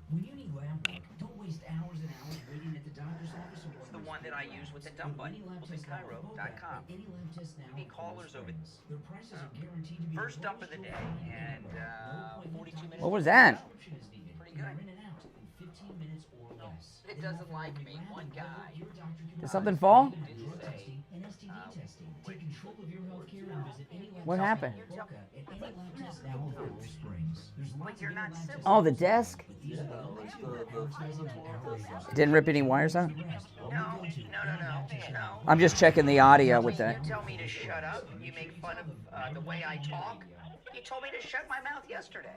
When you need lab work, don't waste hours and hours waiting at the doctor's office. It's the one that I use with the dump button. AppletonCairo.com. We need callers over. Their prices are guaranteed to be first dump of the day, and 42 minutes. What was that? Pretty good. It doesn't like me. One guy. Did something fall? What happened? Oh, the desk? Didn't rip any wires out? No. I'm just checking the audio with that. You tell me to shut up. You make fun of the way I talk. You told me to shut my mouth yesterday.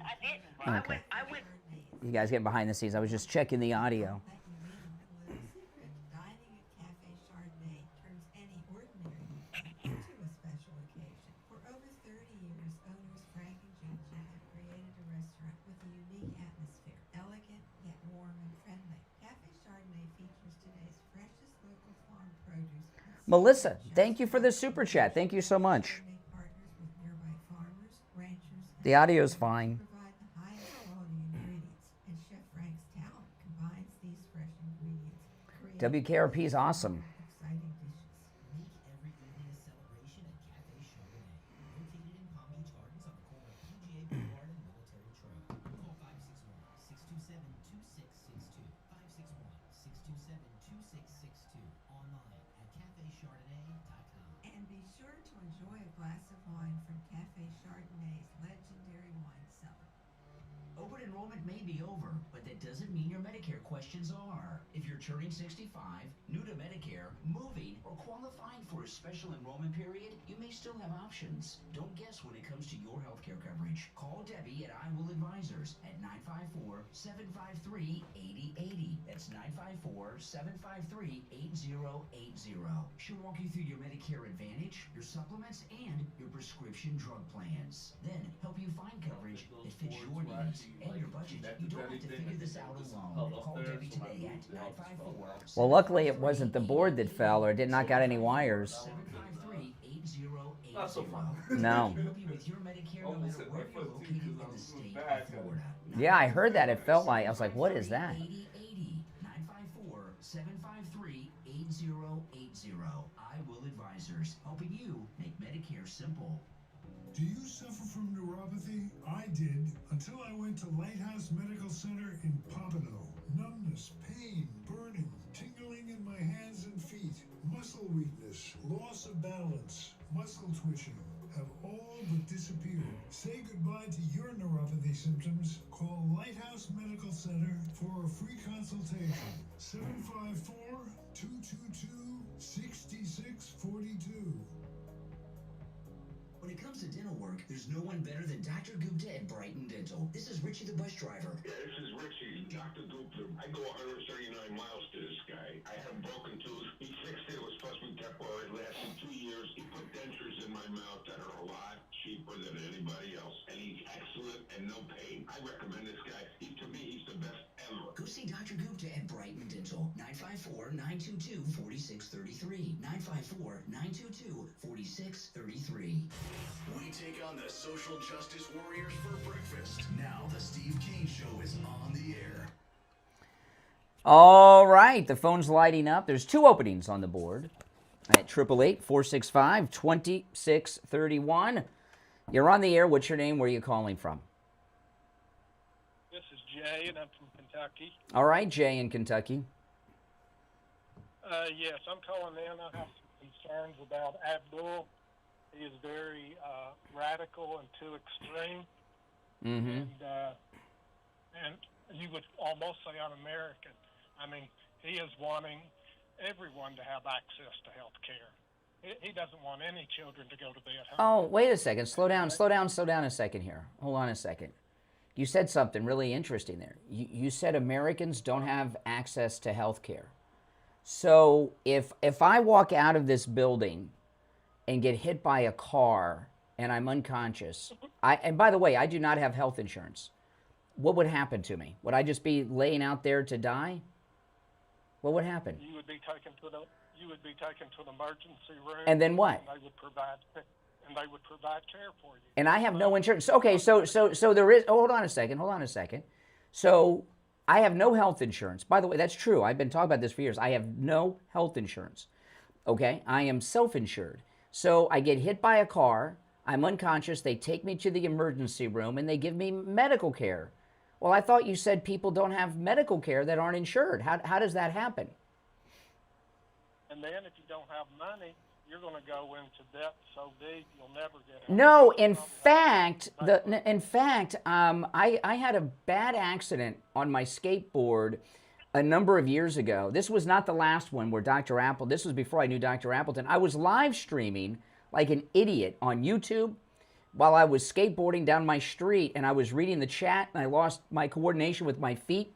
I didn't. Okay. You guys get behind the scenes. I was just checking the audio. Melissa, thank you for the super chat. Thank you so much. The audio's fine. Provide the highest quality ingredients, and Chef Frank's talent combines these fresh ingredients. WKRP is awesome. Exciting dishes. Make every evening a celebration at Cafe Chardonnay, located in Palm Beach Gardens on the corner of PGA Boulevard and Military Trail. Call 561-627-2662, 561-627-2662, online at cafechardonnay.com. And be sure to enjoy a glass of wine from Cafe Chardonnay's legendary wine cellar. Open enrollment may be over, but that doesn't mean your Medicare questions are. If you're turning 65, new to Medicare, moving, or qualifying for a special enrollment period, you may still have options. Don't guess when it comes to your healthcare coverage. Call Debbie at I Will Advisors at 954-753-8080. That's 954-753-8080. She'll walk you through your Medicare Advantage, your supplements, and your prescription drug plans. Then help you find coverage that fits your needs and your budget. You don't have to figure this out alone. Call Debbie today at 954. Well, luckily it wasn't the board that fell, or it did not got any wires. 753-8080. Not so fun. No. Help you with your Medicare no matter where you're located in the state of Florida. Yeah, I heard that. It felt like, I was like, what is that? 8080. 954-753-8080. I Will Advisors, helping you make Medicare simple. Do you suffer from neuropathy? I did, until I went to Lighthouse Medical Center in Pompano. Numbness, pain, burning, tingling in my hands and feet, muscle weakness, loss of balance, muscle twitching have all but disappeared. Say goodbye to your neuropathy symptoms. Call Lighthouse Medical Center for a free consultation. 754-222-6642. When it comes to dental work, there's no one better than Dr. Gupta at Brighton Dental. This is Richie the bus driver. Yeah, this is Richie, Dr. Gupta. I go 139 miles to this guy. I had a broken tooth. He fixed it. It was supposed to be temporary. It lasted 2 years. He put dentures in my mouth that are a lot cheaper than anybody else. And he's excellent and no pain. I recommend this guy. To me, he's the best ever. Go see Dr. Gupta at Brighton Dental. 954-922-4633. 954-922-4633. We take on the social justice warriors for breakfast. Now the Steve Kane Show is on the air. All right, the phone's lighting up. There's 2 openings on the board at 888-465-2631. You're on the air. What's your name? Where are you calling from? This is Jay, and I'm from Kentucky. All right, Jay in Kentucky. Yes, I'm calling in. I have some concerns about Abdul. He is very radical and too extreme. Mm-hmm. And you would almost say un-American. I mean, he is wanting everyone to have access to health care. He doesn't want any children to go to bed hungry. Oh, wait a second. Slow down a second here. Hold on a second. You said something really interesting there. You said Americans don't have access to health care. So if I walk out of this building and get hit by a car and I'm unconscious, and by the way, I do not have health insurance, what would happen to me? Would I just be laying out there to die? What would happen? You would be taken to the emergency room. And then what? And they would provide care for you. And I have no insurance. Okay, so there is. Oh, hold on a second. So I have no health insurance. By the way, that's true. I've been talking about this for years. I have no health insurance. Okay, I am self-insured. So I get hit by a car. I'm unconscious. They take me to the emergency room and they give me medical care. Well, I thought you said people don't have medical care that aren't insured. How does that happen? And then if you don't have money, you're going to go into debt so deep you'll never get out. No, in fact, I had a bad accident on my skateboard a number of years ago. This was not the last one where this was before I knew Dr. Appleton. I was live streaming like an idiot on YouTube while I was skateboarding down my street, and I was reading the chat, and I lost my coordination with my feet.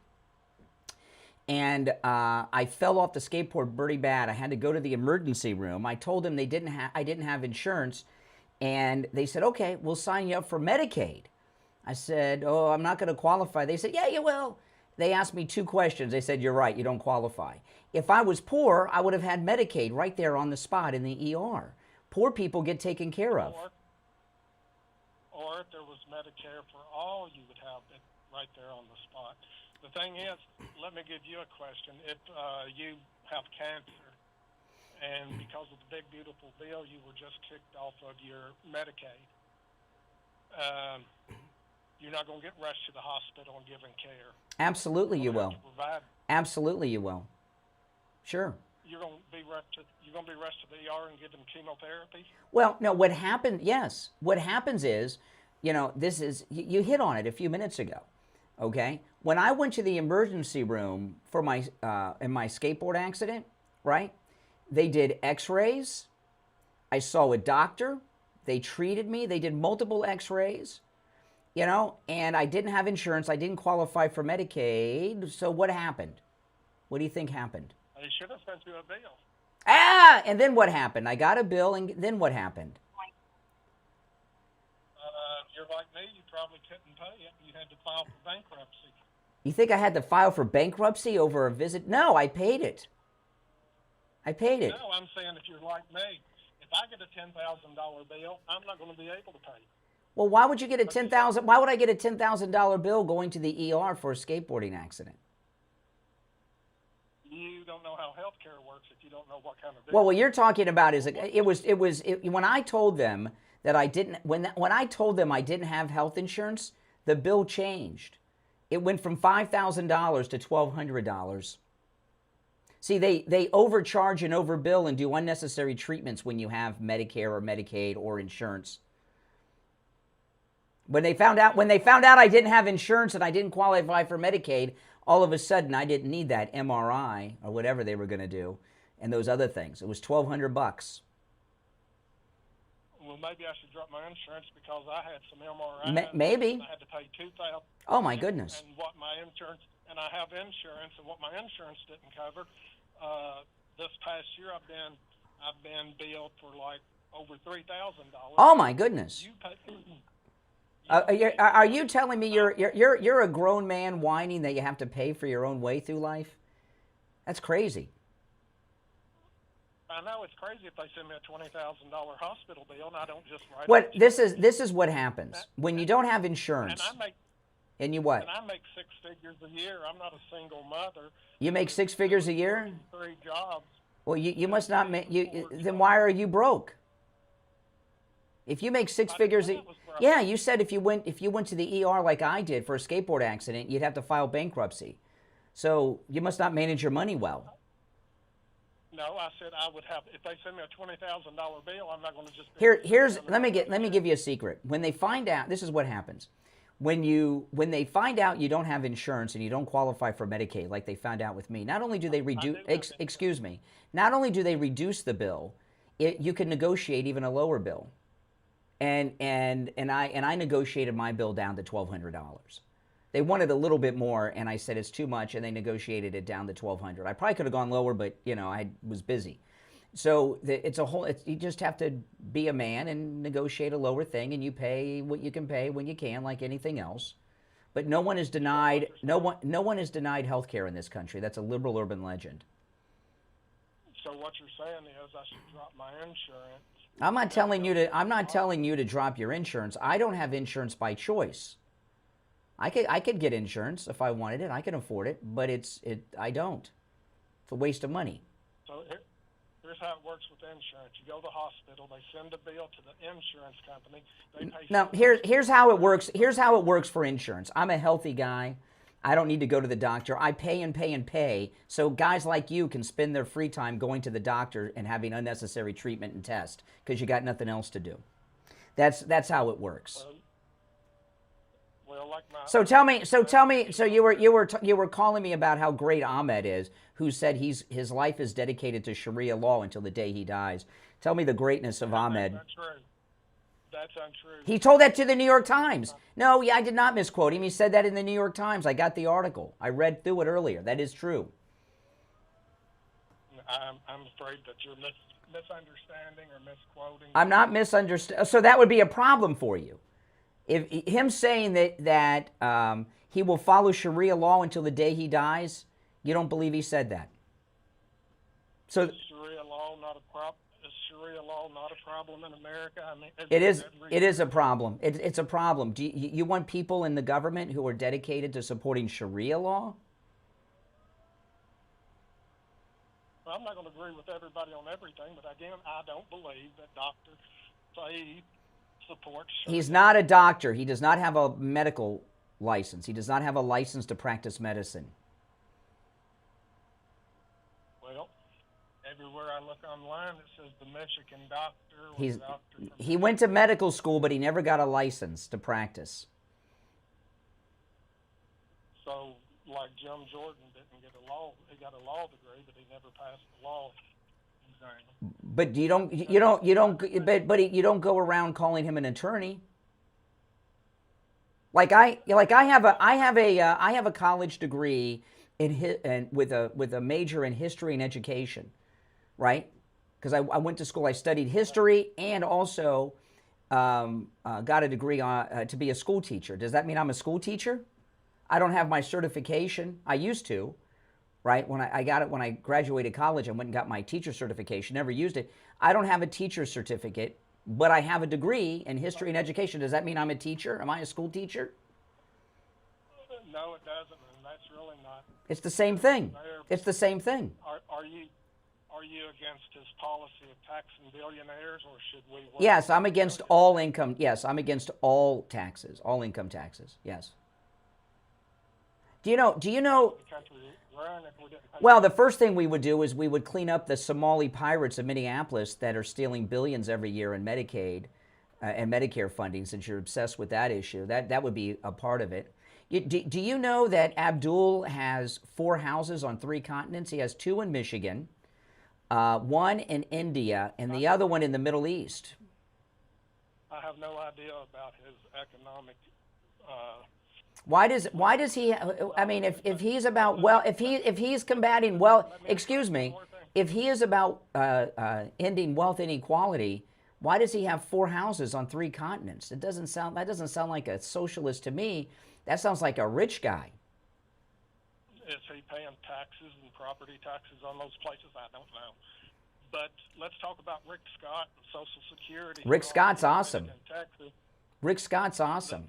And I fell off the skateboard pretty bad. I had to go to the emergency room. I told them I didn't have insurance, and they said, okay, we'll sign you up for Medicaid. I said, oh, I'm not going to qualify. They said, yeah, you will. they asked me 2 questions. They said, you're right, you don't qualify. If I was poor, I would have had Medicaid right there on the spot in the ER. Poor people get taken care of. Or if there was Medicare for all, you would have it right there on the spot. The thing is, let me give you a question. If you have cancer, and because of the big, beautiful bill, you were just kicked off of your Medicaid, you're not going to get rushed to the hospital and given care. Absolutely you will. Absolutely you will. Sure. You're going to be rushed to the ER and give them chemotherapy? Well, no, what happened, yes. What happens is, you know, this is, you hit on it a few minutes ago, okay? When I went to the emergency room for my, in my skateboard accident, right? They did x-rays. I saw a doctor. They treated me. They did multiple x-rays, you know, and I didn't have insurance. I didn't qualify for Medicaid. So what happened? What do you think happened? They should have sent you a bill. Ah, and then what happened? I got a bill, and then what happened? If you're like me, you probably couldn't pay it. You had to file for bankruptcy. You think I had to file for bankruptcy over a visit? No, I paid it. I paid it. No, I'm saying if you're like me, if I get a $10,000 bill, I'm not going to be able to pay it. Well, why would you get a $10,000? Why would I get a $10,000 bill going to the ER for a skateboarding accident? You don't know how healthcare works if you don't know what kind of bill. Well, what you're talking about is when I told them that I didn't when I told them I didn't have health insurance, the bill changed. It went from $5,000 to $1,200. See, they overcharge and overbill and do unnecessary treatments when you have Medicare or Medicaid or insurance. When they found out I didn't have insurance and I didn't qualify for Medicaid, all of a sudden I didn't need that MRI or whatever they were going to do and those other things. It was $1,200. Well, maybe I should drop my insurance because I had some MRI. Maybe. I had to pay $2,000. Oh my goodness. And what my insurance, and I have insurance, and what my insurance didn't cover. This past year, I've been billed for like over $3,000. Oh my goodness. You pay. Are you telling me you're a grown man whining that you have to pay for your own way through life? That's crazy. I know it's crazy if they send me a $20,000 hospital bill and I don't just write. What this is what happens when you don't have insurance. And you what? And I make 6 figures a year. I'm not a single mother. You make 6 figures a year? 3 jobs. Well, you must not make then why are you broke? If you make 6 figures, yeah, you said if you went to the ER like I did for a skateboard accident, you'd have to file bankruptcy. So you must not manage your money well. No, I said I would have. If they send me a $20,000 bill, I'm not going to just. Here's let me give you a secret. When they find out, this is what happens. When they find out you don't have insurance and you don't qualify for Medicaid, like they found out with me, not only do they reduce. Excuse me. Not only do they reduce the bill, you can negotiate even a lower bill. And I negotiated my bill down to $1,200. They wanted a little bit more, and I said it's too much, and they negotiated it down to $1,200. I probably could have gone lower, but I was busy. So you just have to be a man and negotiate a lower thing, and you pay what you can pay when you can, like anything else. But no one is denied health care in this country. That's a liberal urban legend. So what you're saying is I should drop my insurance. I'm not telling you to drop your insurance. I don't have insurance by choice. I could get insurance if I wanted it. I can afford it, but I don't. It's a waste of money. So here's how it works with insurance. You go to the hospital, they send a bill to the insurance company. They pay. Now here's how it works. Here's how it works for insurance. I'm a healthy guy. I don't need to go to the doctor. I pay and pay and pay. So guys like you can spend their free time going to the doctor and having unnecessary treatment and test because you got nothing else to do. That's how it works. So tell me. So you were calling me about how great Ahmed is, who said his life is dedicated to Sharia law until the day he dies. Tell me the greatness of Ahmed. That's true. That's untrue. He told that to the New York Times. No, I did not misquote him. He said that in the New York Times. I got the article. I read through it earlier. That is true. I'm afraid that you're misunderstanding or misquoting. I'm not misunderstanding. So that would be a problem for you. If him saying that he will follow Sharia law until the day he dies, you don't believe he said that. So Is Sharia law not a problem? Is Sharia law not a problem in America? I mean, it is. It is a problem. It's a problem. Do you want people in the government who are dedicated to supporting Sharia law? Well, I'm not going to agree with everybody on everything, but again, I don't believe that Dr. Sayed supports Sharia. He's not a doctor. He does not have a medical license. He does not have a license to practice medicine. Well, everywhere I look online, it says the Michigan doctor was He went to medical school, but he never got a license to practice. So, like Jim Jordan didn't get a law, he got a law degree, but he never passed the law exam. But you don't go around calling him an attorney. I have a college degree with a major in history and education, right? Because I went to school, I studied history and also got a degree to be a school teacher. Does that mean I'm a school teacher? I don't have my certification. I used to, right? When I got it when I graduated college, I went and got my teacher certification. Never used it. I don't have a teacher's certificate, but I have a degree in history and education. Does that mean I'm a teacher? Am I a school teacher? No, it doesn't, and that's really not. It's the same thing. It's the same thing. Are you against his policy of taxing billionaires, or should we? Yes, I'm against all income. Yes, I'm against all taxes, all income taxes. Yes. Do you know? Well, the first thing we would do is we would clean up the Somali pirates of Minneapolis that are stealing billions every year in Medicaid and Medicare funding, since you're obsessed with that issue. That would be a part of it. Do you know that Abdul has 4 houses on 3 continents? He has 2 in Michigan, 1 in India, and the other one in the Middle East. I have no idea about his economic. Why does he? I mean, if he's about if he's combating if he is about ending wealth inequality, why does he have 4 houses on 3 continents? That doesn't sound like a socialist to me. That sounds like a rich guy. Is he paying taxes and property taxes on those places? I don't know. But let's talk about Rick Scott and Social Security. Rick Scott's awesome. Texas. Rick Scott's awesome.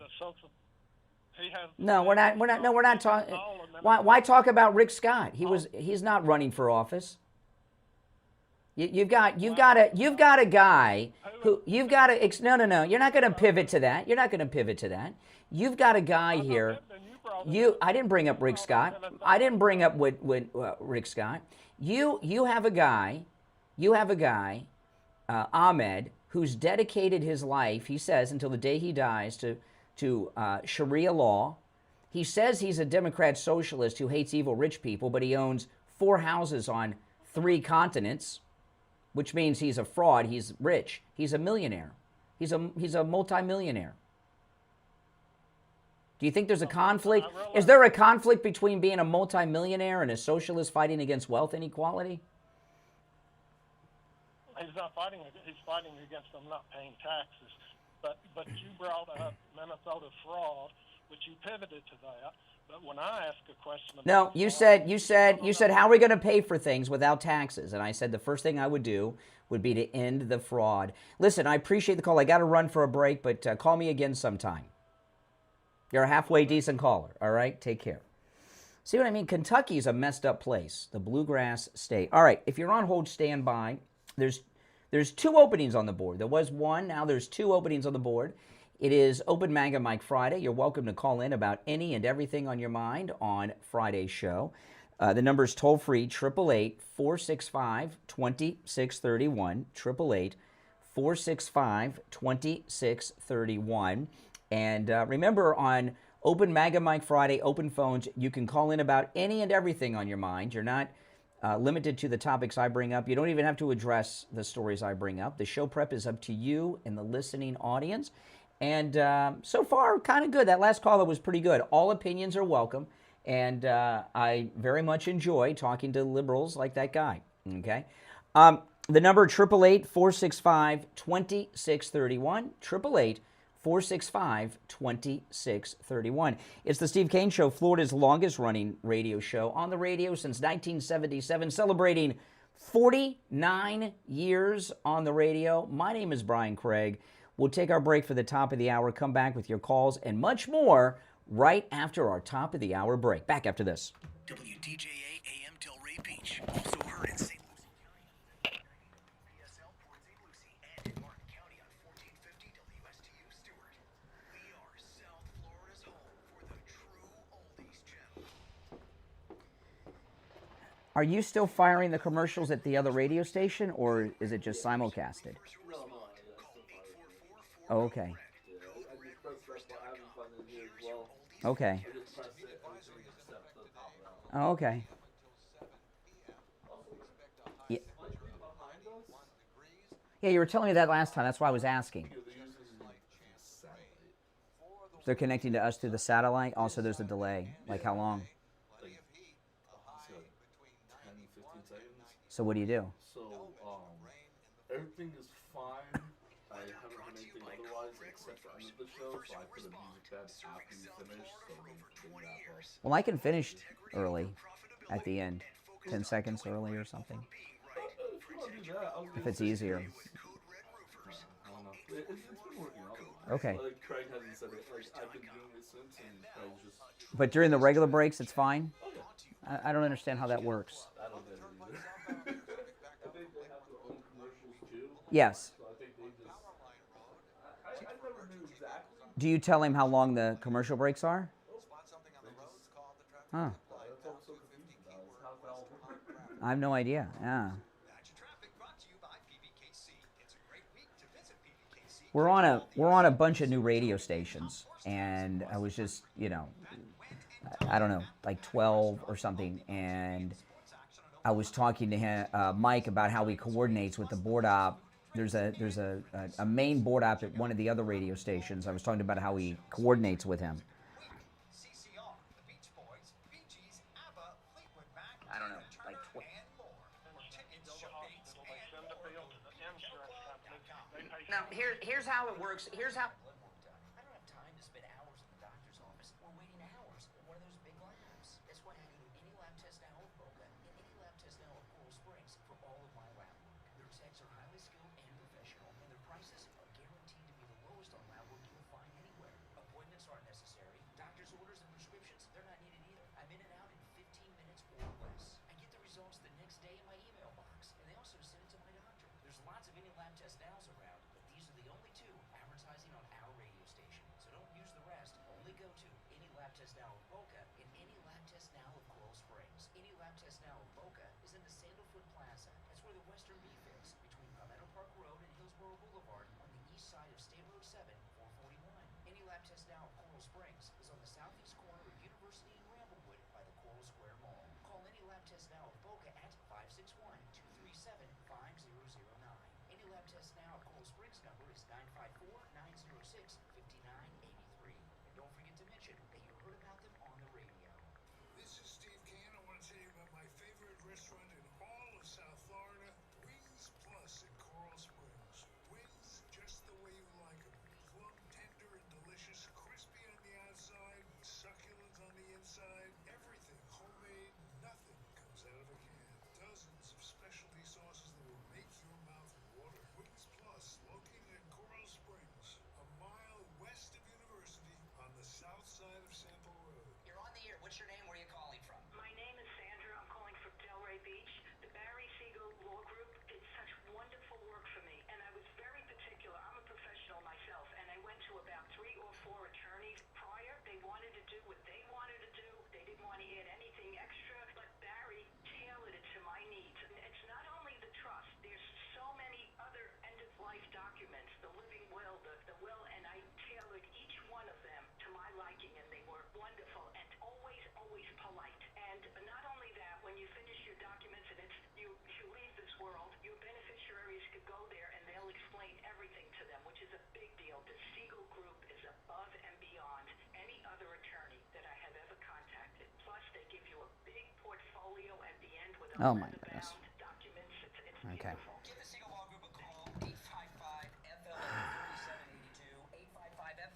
No, we're not talking. Why talk about Rick Scott? He's not running for office. You've got a guy who no. You're not going to pivot to that. You're not going to pivot to that. You've got a guy here. I didn't bring up Rick Scott. I didn't bring up Rick Scott. You have a guy. Ahmed, who's dedicated his life. He says until the day he dies to Sharia law. He says he's a Democrat socialist who hates evil rich people, but he owns 4 houses on 3 continents, which means he's a fraud. He's rich. He's a millionaire. He's a multimillionaire. Do you think there's a conflict? Is there a conflict between being a multimillionaire and a socialist fighting against wealth inequality? He's not fighting. He's fighting against them not paying taxes. But you brought up Minnesota fraud, which you pivoted to that. But when I ask a question, no, you said how are we going to pay for things without taxes? And I said the first thing I would do would be to end the fraud. Listen, I appreciate the call. I got to run for a break, but call me again sometime. You're a halfway decent caller. All right, take care. See what I mean? Kentucky's a messed up place, the bluegrass state. All right, if you're on hold, stand by. There's 2 openings on the board. There was 1, now there's 2 openings on the board. It is Open MAGA Mike Friday. You're welcome to call in about any and everything on your mind on Friday's show. The number is toll-free, 888-465-2631, 888-465-2631. And remember, on Open MAGA Mike Friday, open phones, you can call in about any and everything on your mind. You're not limited to the topics I bring up. You don't even have to address the stories I bring up. The show prep is up to you and the listening audience. And so far, kind of good. That last caller was pretty good. All opinions are welcome. And I very much enjoy talking to liberals like that guy. Okay? The number 888-465-2631, 465-2631. It's the Steve Kane Show, Florida's longest running radio show, on the radio since 1977, celebrating 49 years on the radio. My name is Brian Craig. We'll take our break for the top of the hour, come back with your calls and much more right after our top of the hour break. Back after this. WDJA AM Delray Beach, also heard in St. Lucie County, PSL Port St. Lucie, and in Martin County on 1450 WSTU Stewart. We are South Florida's home for the true oldies channel. Are you still firing the commercials at the other radio station, or is it just simulcasted? Oh, okay. Okay. Oh, okay. Yeah. Yeah, you were telling me that last time. That's why I was asking. They're connecting to us through the satellite. Also, there's a delay. Like how long? So what do you do? So, everything is fine. I haven't heard anything otherwise except the end of the show, so I put a music bed after you finish, so they wrap up. Well, I can finish early at the end. 10 seconds early or something. If it's easier. I don't know. It's been working out. Okay. Like Craig hasn't said it. Like, I've been doing it since, and Craig's just... But during the regular breaks, it's fine? I don't understand how that works. I don't get it either. I think they have their own commercials too. Yes. So I think they just... I never knew exactly. Do you tell him how long the commercial breaks are? Huh. That's what I'm so confused about. Is how's that all work? I have no idea. Yeah. We're on a bunch of new radio stations, and I was just, I don't know, like 12 or something, and I was talking to him, Mike, about how he coordinates with the board op. There's a main board op at one of the other radio stations. I was talking about how he coordinates with him. I don't know, like 12. Now, here's how it works. Here's how. I don't have time to spend hours in the doctor's office or waiting hours at one of those big labs. That's why I do any lab test now of Boca and any lab test now of Coral Springs for all of my lab work. Their techs are highly skilled and professional, and their prices are guaranteed to be the lowest on lab work you'll find anywhere. Appointments aren't necessary. Doctor's orders and prescriptions, they're not needed either. I'm in and out in 15 minutes or less. I get the results the next day in my email box, and they also send it to my doctor. There's lots of any lab test nows around. These are the only two advertising on our radio station, so don't use the rest. Only go to any lab test now of Boca and any lab test now of Coral Springs. Any lab test now of Boca is in the Sandalfoot Plaza. That's where the Western Beef is, between Palmetto Park Road and Hillsborough Boulevard on the east side of State Road 7, 441. Any lab test now of Coral Springs is on the southeast corner of University and Ramblewood by the Coral Square Mall. Call any lab test now of Boca at 561-237-5009. Any lab test now of Coral Springs number is 954-906-5983. And don't forget to mention that you heard about them on the radio. This is Steve Kane. I want to tell you about my favorite restaurant in all of South Florida, Wings Plus in Coral Springs. Wings just the way you like them. Plump, tender, and delicious, crispy on the outside, succulent on the inside. Everything homemade, nothing comes out of a can. Dozens of specialty sauces that will make your mouth water. Wings Plus, located in Coral Springs, a mile west of University on the south side of Sample Road. You're on the air. What's your name? Where are you calling from? My name is Sandra. I'm calling from Delray Beach. The Barry Siegel Law Group did such wonderful work for me, and I was very particular. I'm a professional myself, and I went to about 3 or 4 attorneys prior. They wanted to do what they wanted to do. They didn't want to add anything extra, but Barry tailored it to my needs. And it's not only the trust. There's so many other end-of-life documents, the living will, the will, and I tailored each one of them to my liking, and they were wonderful and always, always polite. And not only that, when you finish your documents and you leave this world, your beneficiaries could go there and they'll explain everything to them, which is a big deal. The Siegel Group is above and beyond any other attorney that I have ever contacted. Plus, they give you a big portfolio at the end with Oh my goodness. documents. It's Okay. Give the Siegel Law Group a call, 855-FLA-3782,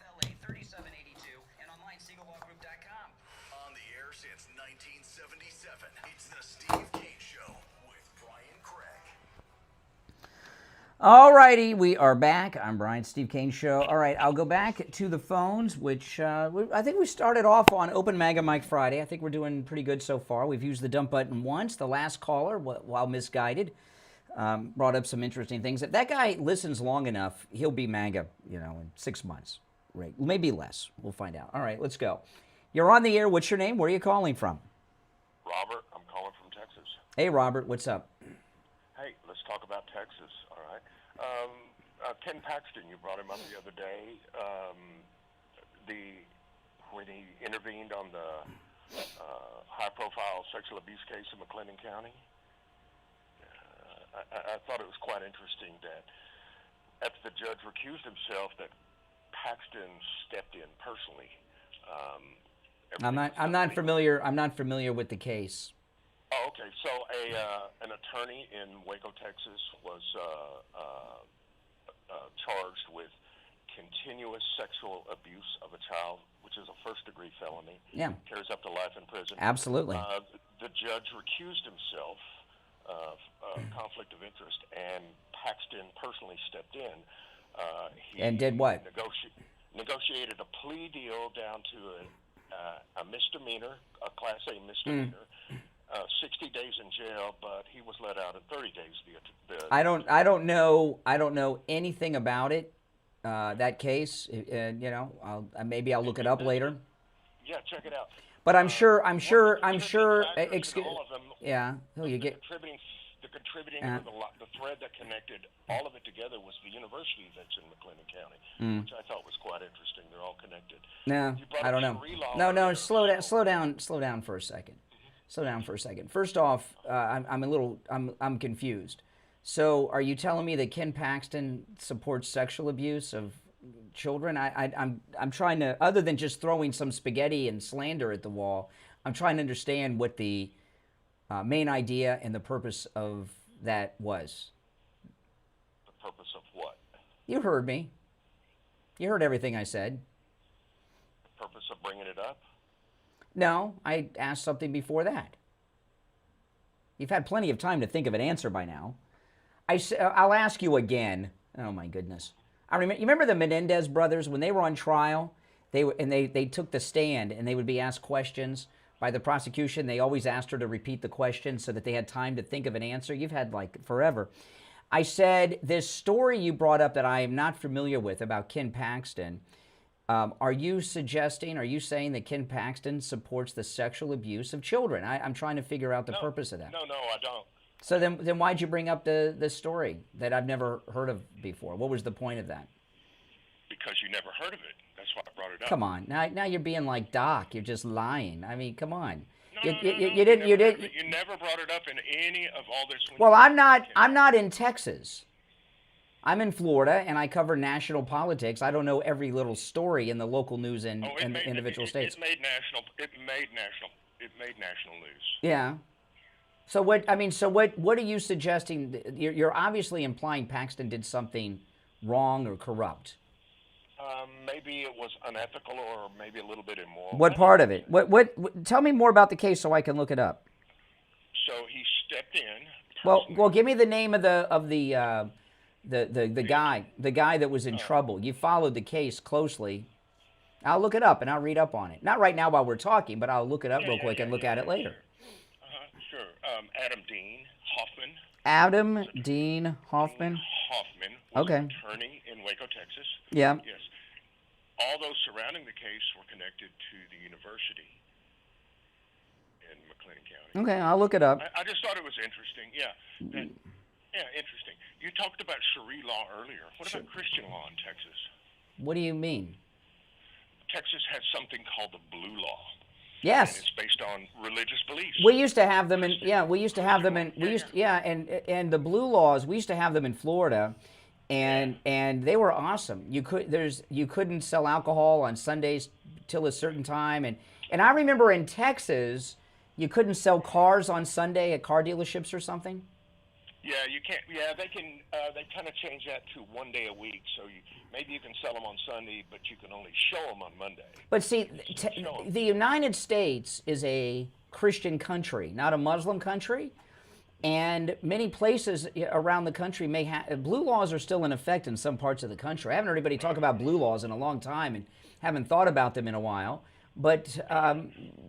All righty, we are back. I'm Brian, Steve Kane Show. All right, I'll go back to the phones, which I think we started off on Open MAGA Mike Friday. I think we're doing pretty good so far. We've used the dump button once. The last caller, while misguided, brought up some interesting things. If that guy listens long enough, he'll be MAGA, in 6 months. Right, maybe less. We'll find out. All right, let's go. You're on the air. What's your name? Where are you calling from? Robert, I'm calling from Texas. Hey, Robert, what's up? Hey, let's talk about Texas, all right? Ken Paxton, you brought him up the other day. When he intervened on the high-profile sexual abuse case in McLennan County, I thought it was quite interesting that after the judge recused himself, that Paxton stepped in personally. I'm not familiar with the case. Oh, okay. So an attorney in Waco, Texas, was charged with continuous sexual abuse of a child, which is a first-degree felony. Yeah. Carries up to life in prison. Absolutely. The judge recused himself of conflict of interest, and Paxton personally stepped in. And did what? Negotiated a plea deal down to a misdemeanor, a Class A misdemeanor. 60 days in jail, but he was let out in 30 days. I don't know anything about it. That case, maybe I'll look it up later. Yeah, check it out. But I'm sure. Excuse. Yeah. Oh, you get. The contributing or the thread that connected all of it together was the university that's in McLennan County, which I thought was quite interesting. They're all connected. No, I don't know. No, slow down for a second. Slow down for a second. First off, I'm confused. So, are you telling me that Ken Paxton supports sexual abuse of children? I'm trying to, other than just throwing some spaghetti and slander at the wall, I'm trying to understand what the main idea and the purpose of that was. The purpose of what? You heard me. You heard everything I said. The purpose of bringing it up? No, I asked something before that. You've had plenty of time to think of an answer by now. I'll ask you again. Oh my goodness! You remember the Menendez brothers when they were on trial? They took the stand and they would be asked questions by the prosecution. They always asked her to repeat the question so that they had time to think of an answer. You've had like forever. I said this story you brought up that I am not familiar with about Ken Paxton. Are you saying that Ken Paxton supports the sexual abuse of children? I'm trying to figure out the purpose of that. No, I don't. So then why'd you bring up the story that I've never heard of before? What was the point of that? Because you never heard of it. That's why I brought it up. Come on. Now you're being like Doc. You're just lying. I mean, come on. You never brought it up in any of all this. Well, I'm not in Texas. I'm in Florida, and I cover national politics. I don't know every little story in the local news in individual states. It made national news. Yeah. So what are you suggesting? You're obviously implying Paxton did something wrong or corrupt. Maybe it was unethical, or maybe a little bit immoral. What part of it? What? Tell me more about the case so I can look it up. So he stepped in. Well, give me the name of the guy that was in trouble. You followed the case closely. I'll look it up and I'll read up on it. Not right now while we're talking, but I'll look it up real quick and look at it later. Sure. Adam Dean Hoffman. Adam Dean Hoffman. Hoffman was okay. an attorney in Waco, Texas. Yeah. Yes. All those surrounding the case were connected to the university in McLennan County. Okay, I'll look it up. I just thought it was interesting. Yeah. Interesting. You talked about Sharia law earlier. What about Christian law in Texas? What do you mean? Texas has something called the Blue Law. Yes. And it's based on religious beliefs. We used to have them and the blue laws, we used to have them in Florida, and they were awesome. You couldn't sell alcohol on Sundays till a certain time, and I remember in Texas you couldn't sell cars on Sunday at car dealerships or something. Yeah, you can't. Yeah, they can. They kind of change that to 1 day a week. So maybe you can sell them on Sunday, but you can only show them on Monday. But see, the United States is a Christian country, not a Muslim country. And many places around the country may have blue laws are still in effect in some parts of the country. I haven't heard anybody talk about blue laws in a long time, and haven't thought about them in a while. But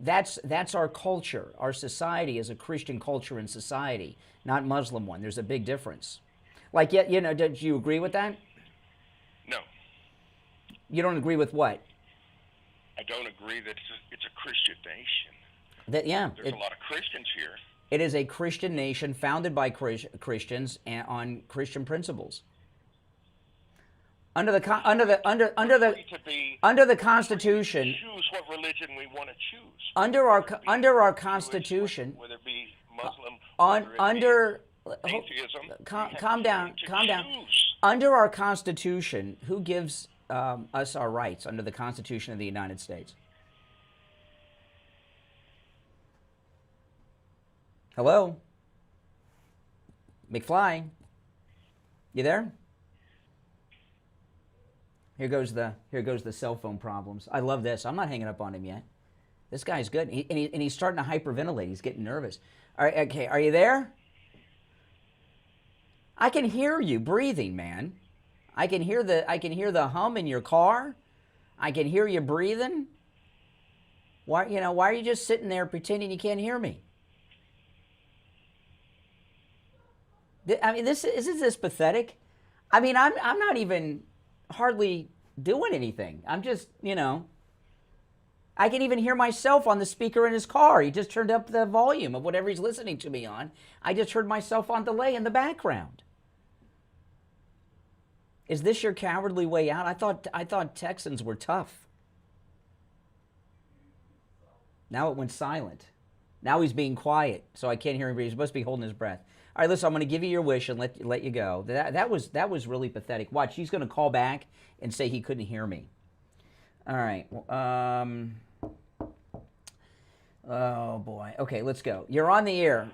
that's our culture. Our society is a Christian culture and society, not Muslim one. There's a big difference. Like, do you agree with that? No. You don't agree with what? I don't agree that it's a Christian nation. There's a lot of Christians here. It is a Christian nation founded by Christians and on Christian principles. Under the Constitution. Choose what religion we want to choose. Under our Constitution. Whether it be Muslim. Calm down. Under our Constitution, who gives us our rights under the Constitution of the United States? Hello? McFly? You there? Here goes the cell phone problems. I love this. I'm not hanging up on him yet. This guy's good. And he's starting to hyperventilate. He's getting nervous. All right, okay, are you there? I can hear you breathing, man. I can hear the hum in your car. I can hear you breathing. Why are you just sitting there pretending you can't hear me? I mean, isn't this pathetic? I mean, I'm not even hardly doing anything. I'm just, I can even hear myself on the speaker in his car. He just turned up the volume of whatever he's listening to me on. I just heard myself on delay in the background. Is this your cowardly way out? I thought Texans were tough. Now it went silent. Now he's being quiet, so I can't hear him. He's supposed to be holding his breath. All right, listen, I'm going to give you your wish and let you go. That was really pathetic. Watch, he's going to call back and say he couldn't hear me. All right. Oh, boy. Okay, let's go. You're on the air.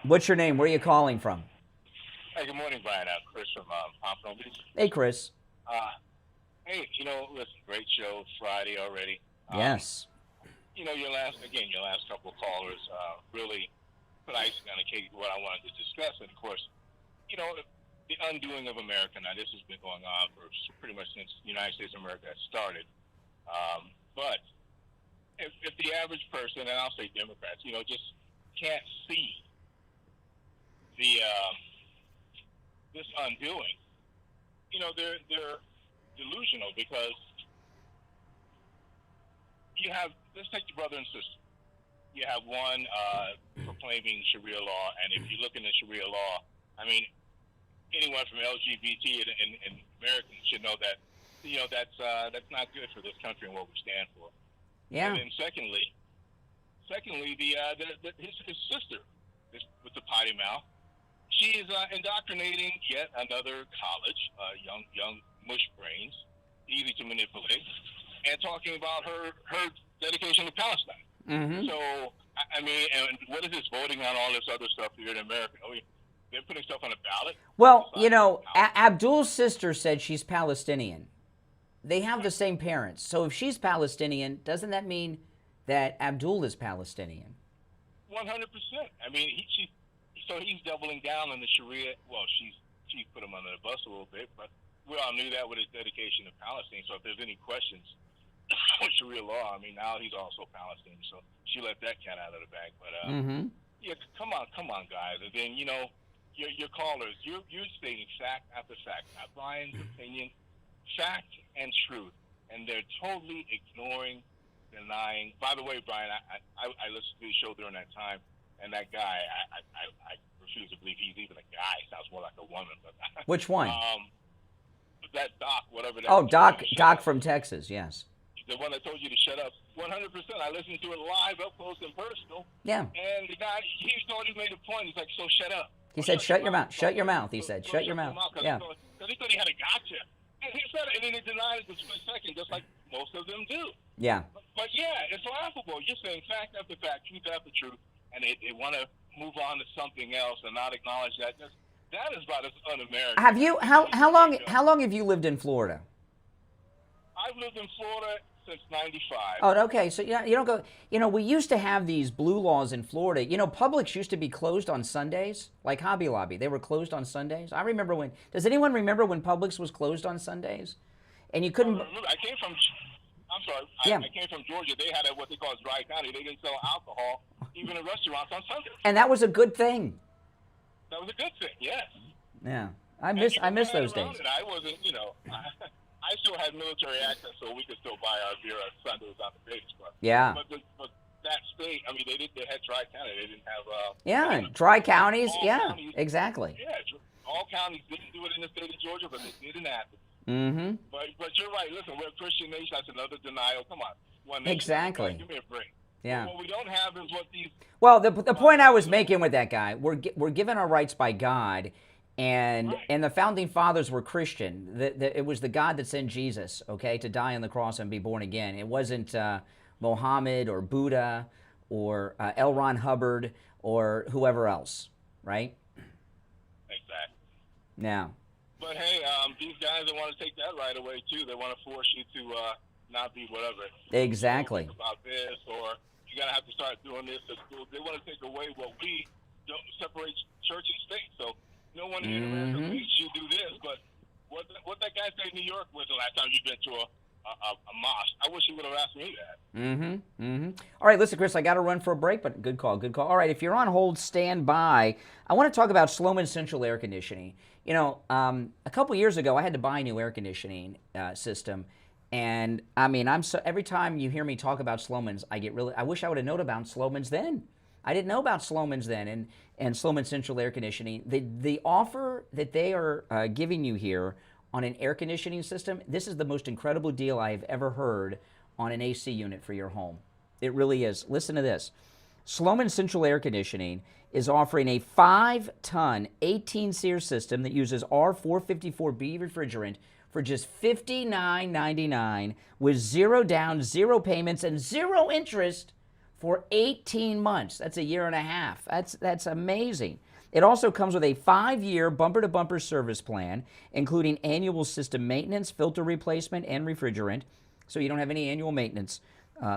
What's your name? Where are you calling from? Hey, good morning, Brian. Chris from Pompano Beach. Hey, Chris. Hey, listen, great show Friday already. Yes. Your last couple of callers really put icing on the cake what I wanted to discuss. And, of course, the undoing of America. Now, this has been going on for pretty much since the United States of America has started. But if the average person, and I'll say Democrats, just can't see this undoing, they're delusional because you have, let's take the brother and sister. You have one proclaiming Sharia law, and if you look in the Sharia law, I mean, anyone from LGBT and Americans should know that, that's not good for this country and what we stand for. Yeah. And then secondly, his sister, with the potty mouth, she is indoctrinating yet another college, young mush brains, easy to manipulate, and talking about her dedication to Palestine. Mm-hmm. So, I mean, and what is this voting on all this other stuff here in America? I mean, they're putting stuff on a ballot? Well, Abdul's sister said she's Palestinian. They have the same parents. So if she's Palestinian, doesn't that mean that Abdul is Palestinian? 100%. I mean, he's doubling down on the Sharia. Well, she put him under the bus a little bit, but we all knew that with his dedication to Palestine. So if there's any questions with Sharia law, I mean, now he's also Palestinian. So she let that cat out of the bag. But yeah, come on, guys. And then your callers, you're stating fact after fact, not Brian's opinion, fact and truth, and they're totally ignoring, denying. By the way, Brian, I listened to the show during that time, and that guy, I refuse to believe he's even a guy. Sounds more like a woman. But which one? That Doc, whatever that. Oh, Doc from Texas, yes. The one that told you to shut up. 100%. I listened to it live, up close and personal. Yeah. And the guy, he thought he made a point. He's like, so shut up. He said, shut your mouth. Shut your mouth, he said. Shut your mouth. Yeah. Because he thought he had a gotcha. And he said it, and then he denied it for a split second, just like most of them do. Yeah. But yeah, it's laughable. You're saying fact after fact, truth after truth, and they want to move on to something else and not acknowledge that. That is about as un-American. Have you? How long have you lived in Florida? I've lived in Florida since '95. Oh, okay. So you don't go. We used to have these blue laws in Florida. Publix used to be closed on Sundays, like Hobby Lobby. They were closed on Sundays. I remember when. Does anyone remember when Publix was closed on Sundays? And you couldn't. I came from. I'm sorry. Yeah. I came from Georgia. They had what they call dry county. They didn't sell alcohol even in restaurants on Sundays. And that was a good thing. That was a good thing. Yes. Yeah. I miss those days. I wasn't. I still had military access, so we could still buy our beer on Sundays on the base. But Yeah. But that state, I mean, they had dry county. They didn't have. Yeah, dry counties. Yeah, counties, exactly. Yeah, all counties didn't do it in the state of Georgia, but they did in Athens. Mm-hmm. But you're right. Listen, we're a Christian nation. That's another denial. Come on, one nation. Exactly. Give me a break. Yeah. What we don't have is what these. Well, the point I was making with that guy, we're given our rights by God, and the founding fathers were Christian. It was the God that sent Jesus, okay, to die on the cross and be born again. It wasn't Mohammed or Buddha or L. Ron Hubbard or whoever else, right? Exactly. Yeah. But hey, these guys, they want to take that right away too. They want to force you to not be whatever. Exactly. About this, or you're gonna have to start doing this at school. They want to take away what we don't separate church and state. So no one in America makes you do this. But what that guy said in New York was the last time you've been to a mosque. I wish he would have asked me that. All right, listen, Chris, I got to run for a break, but good call. All right, if you're on hold, stand by. I want to talk about Sloman Central Air Conditioning. A couple years ago, I had to buy a new air conditioning system, and I mean, every time you hear me talk about Sloman's, I wish I would have known about Sloman's then. I didn't know about Sloman's then, and Sloman Central Air Conditioning. The offer that they are giving you here on an air conditioning system, this is the most incredible deal I have ever heard on an AC unit for your home. It really is. Listen to this. Sloman Central Air Conditioning is offering a 5-ton 18-SEER system that uses R454B refrigerant for just $59.99 with zero down, zero payments, and zero interest for 18 months. That's a year and a half. That's amazing. It also comes with a 5-year bumper-to-bumper service plan, including annual system maintenance, filter replacement, and refrigerant, so you don't have any annual maintenance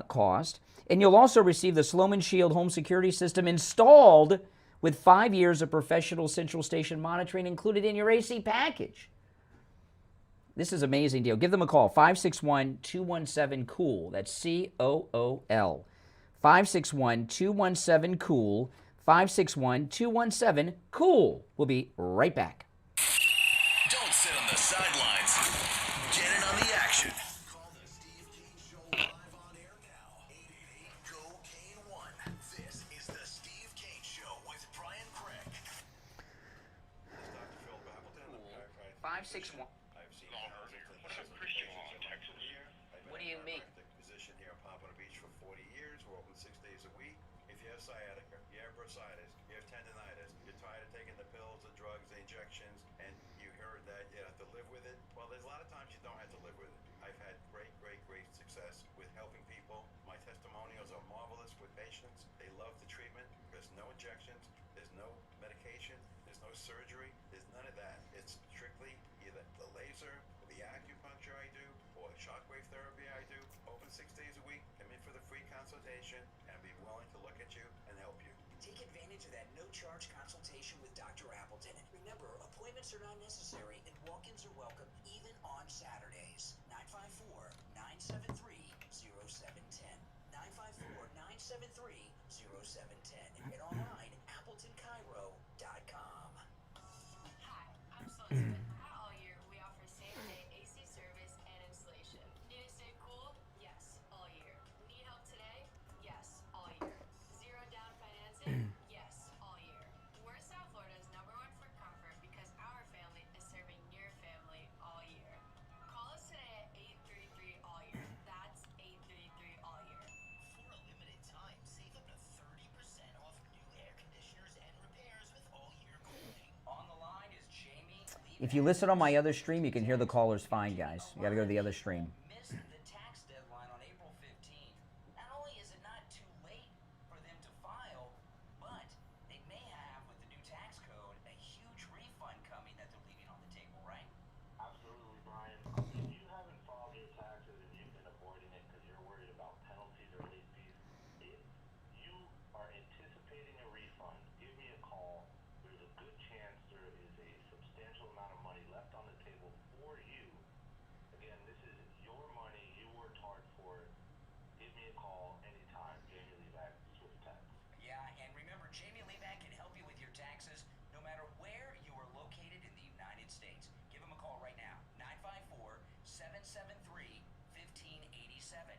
cost. And you'll also receive the Sloman Shield home security system installed with 5 years of professional central station monitoring included in your AC package. This is an amazing deal. Give them a call, 561-217-COOL. That's COOL. 561-217-COOL. 561-217-COOL. We'll be right back. Don't sit on the sidelines. Get in on the action. Call the Steve Kane Show live on air now. 888-GO-KANE-1. This is the Steve Kane Show with Brian Craig. 561. What do you mean? Physician here in Pompano Beach for 40 years. We're open 6 days a week. If you have sciatica, you have bursitis, you have tendinitis, you're tired of taking the pills, the drugs, the injections, and you heard that you have to live with it, well, there's a lot of times you don't have to live with it. I've had great success with helping people. My testimonials are marvelous with patients. They love the treatment. There's no injections. There's no medication. There's no surgery. There's none of that. It's strictly either the laser, the acupuncture I do, or shockwave therapy I do. Open 6 days a week. Come in for the free consultation and be willing to look at you and help you. Take advantage of that no-charge consultation with Dr. Appleton. Remember, appointments are not necessary and walk-ins are welcome even on Saturdays. 954-973-0710. 954-973-0710. And online, AppletonCairo.com. Hi, I'm Celeste. All year, we offer same-day AC service and installation. Need to stay cool? Yes, all year. Need help today? Yes, all year. Zero down financing? Yes, all year. We're South Florida's #1 for comfort because our family is serving your family all year. Call us today at 833-ALL-YEAR. That's 833-ALL-YEAR. For a limited time, save up to 30% off new air conditioners and repairs with all-year cooling. On the line is Jamie. If you listen on my other stream, you can hear the callers fine, guys. You got to go to the other stream. Missed the tax deadline on April 15th. Not only is it not too late for them to file, but they may have, with the new tax code, a huge refund coming that they're leaving on the table, right? Absolutely, Brian. If you haven't filed your taxes and you've been avoiding it because 773-1587.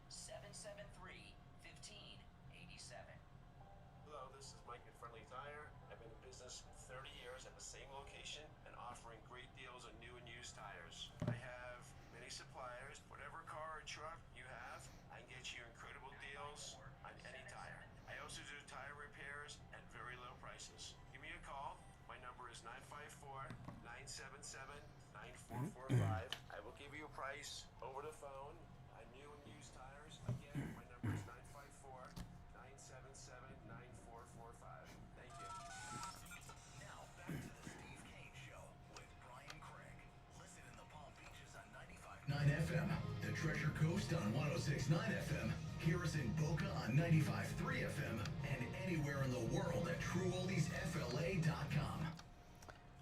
954-773-1587. Hello, this is Mike at Friendly Tire. I've been in business 30 years at the same location and offering great deals on new and used tires. I have many suppliers. Whatever car or truck you have, I can get you incredible deals on any tire. I also do tire repairs at very low prices. Give me a call. My number is 954-977-9445. I will give you a price over the phone on new and used tires. Again, my number is 954-977-9445. Thank you. Now back to the Steve Kane Show with Brian Craig. Listen in the Palm Beaches on 95.9 FM, the Treasure Coast on 106.9 FM, hear us in Boca on 95.3 FM, and anywhere in the world at TrueOldiesFLA.com.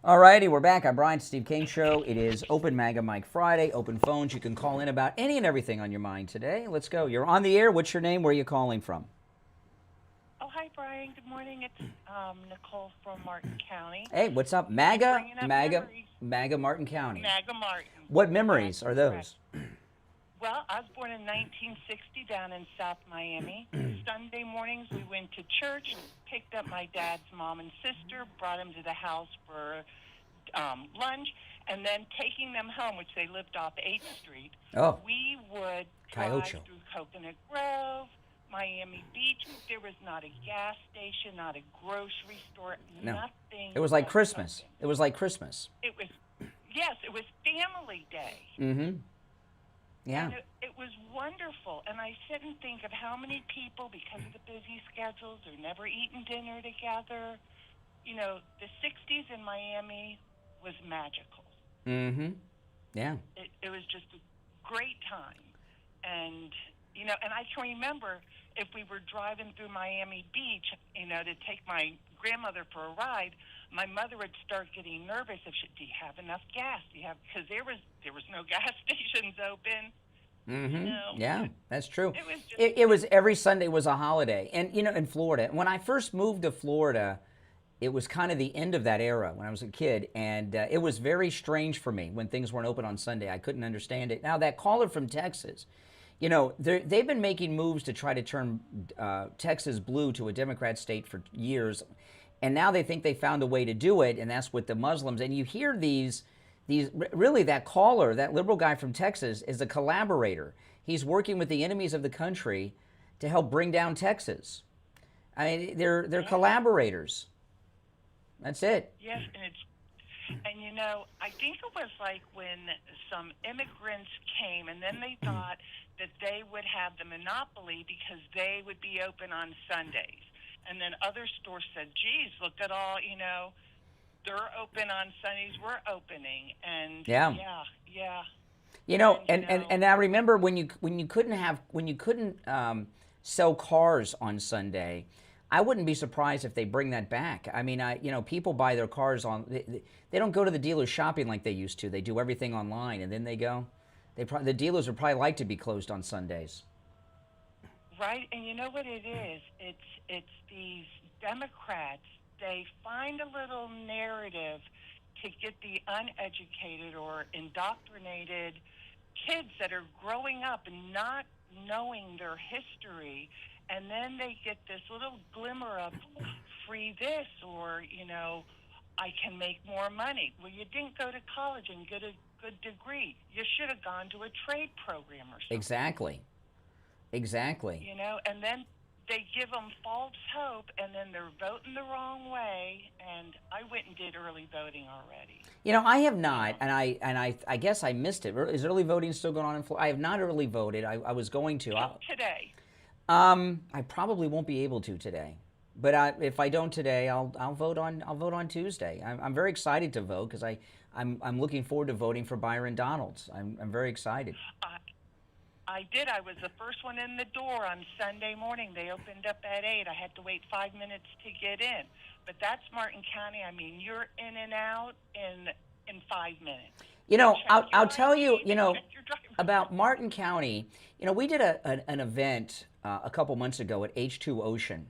All righty, we're back. I'm Brian, Steve Kane Show. It is Open MAGA Mike Friday, open phones. You can call in about any and everything on your mind today. Let's go. You're on the air. What's your name? Where are you calling from? Oh, hi, Brian. Good morning. It's Nicole from Martin County. Hey, what's up? MAGA? Bringing up MAGA? memories. MAGA Martin County. MAGA Martin. What memories are those? Well, I was born in 1960 down in South Miami. Sunday mornings, we went to church, picked up my dad's mom and sister, brought them to the house for lunch, and then taking them home, which they lived off 8th Street, we would drive through Coconut Grove, Miami Beach. There was not a gas station, not a grocery store, nothing. It was like Christmas. open. It was like Christmas. It was, yes, it was family day. Mm-hmm. Yeah. And it was wonderful. And I sit and think of how many people, because of the busy schedules, are never eating dinner together. You know, the 60s in Miami was magical. Mm-hmm. Yeah. It was just a great time. And, you know, and I can remember if we were driving through Miami Beach, you know, to take my grandmother for a ride, my mother would start getting nervous. Do you have enough gas? Because there was no gas stations open. Mm-hmm. You know? Yeah, that's true. It was just It was every Sunday was a holiday. And, you know, in Florida, when I first moved to Florida, it was kind of the end of that era when I was a kid. And it was very strange for me when things weren't open on Sunday. I couldn't understand it. Now, that caller from Texas, you know, they've been making moves to try to turn Texas blue to a Democrat state for years. And now they think they found a way to do it, and that's with the Muslims. And you hear these really, that caller, that liberal guy from Texas, is a collaborator. He's working with the enemies of the country to help bring down Texas. I mean, they're collaborators. That's it. Yes, and you know, I think it was like when some immigrants came, and then they thought that they would have the monopoly because they would be open on Sundays. And then other stores said, geez, look at all, you know, they're open on Sundays, we're opening. And yeah. You know, and I remember when you couldn't sell cars on Sunday, I wouldn't be surprised if they bring that back. I mean, you know, people buy their cars they don't go to the dealers shopping like they used to. They do everything online, and then they go. The dealers would probably like to be closed on Sundays. Right, and you know what it is? It's these Democrats. They find a little narrative to get the uneducated or indoctrinated kids that are growing up and not knowing their history, and then they get this little glimmer of free this, or, you know, I can make more money. Well, you didn't go to college and get a good degree. You should have gone to a trade program or something. Exactly. You know, and then they give them false hope, and then they're voting the wrong way. And I went and did early voting already. You know, I have not, and I guess I missed it. Is early voting still going on in Florida? I have not early voted. I was going to. Today. I probably won't be able to today, but if I don't today, I'll vote on Tuesday. I'm very excited to vote because I'm looking forward to voting for Byron Donalds. I'm very excited. I did. I was the first one in the door on Sunday morning. They opened up at 8. I had to wait 5 minutes to get in. But that's Martin County. I mean, you're in and out in 5 minutes. You know, I'll tell you, you know, about Martin County. You know, we did an event a couple months ago at H2 Ocean.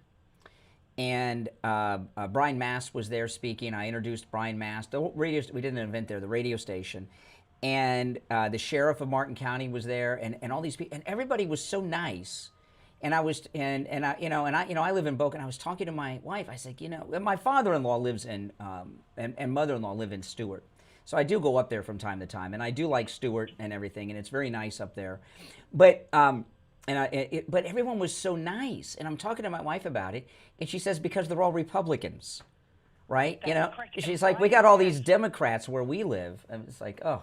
And Brian Mast was there speaking. I introduced Brian Mast. We did an event there, the radio station. and the sheriff of Martin County was there, and all these people, and everybody was so nice. And I was, and I live in Boca, and I was talking to my wife. I said, my father-in-law lives in, and mother-in-law live in Stewart. So I do go up there from time to time, and I do like Stewart and everything, and it's very nice up there. But but everyone was so nice, and I'm talking to my wife about it, and she says because they're all Republicans, right? She's like, we got all these Democrats where we live, and it's like, oh.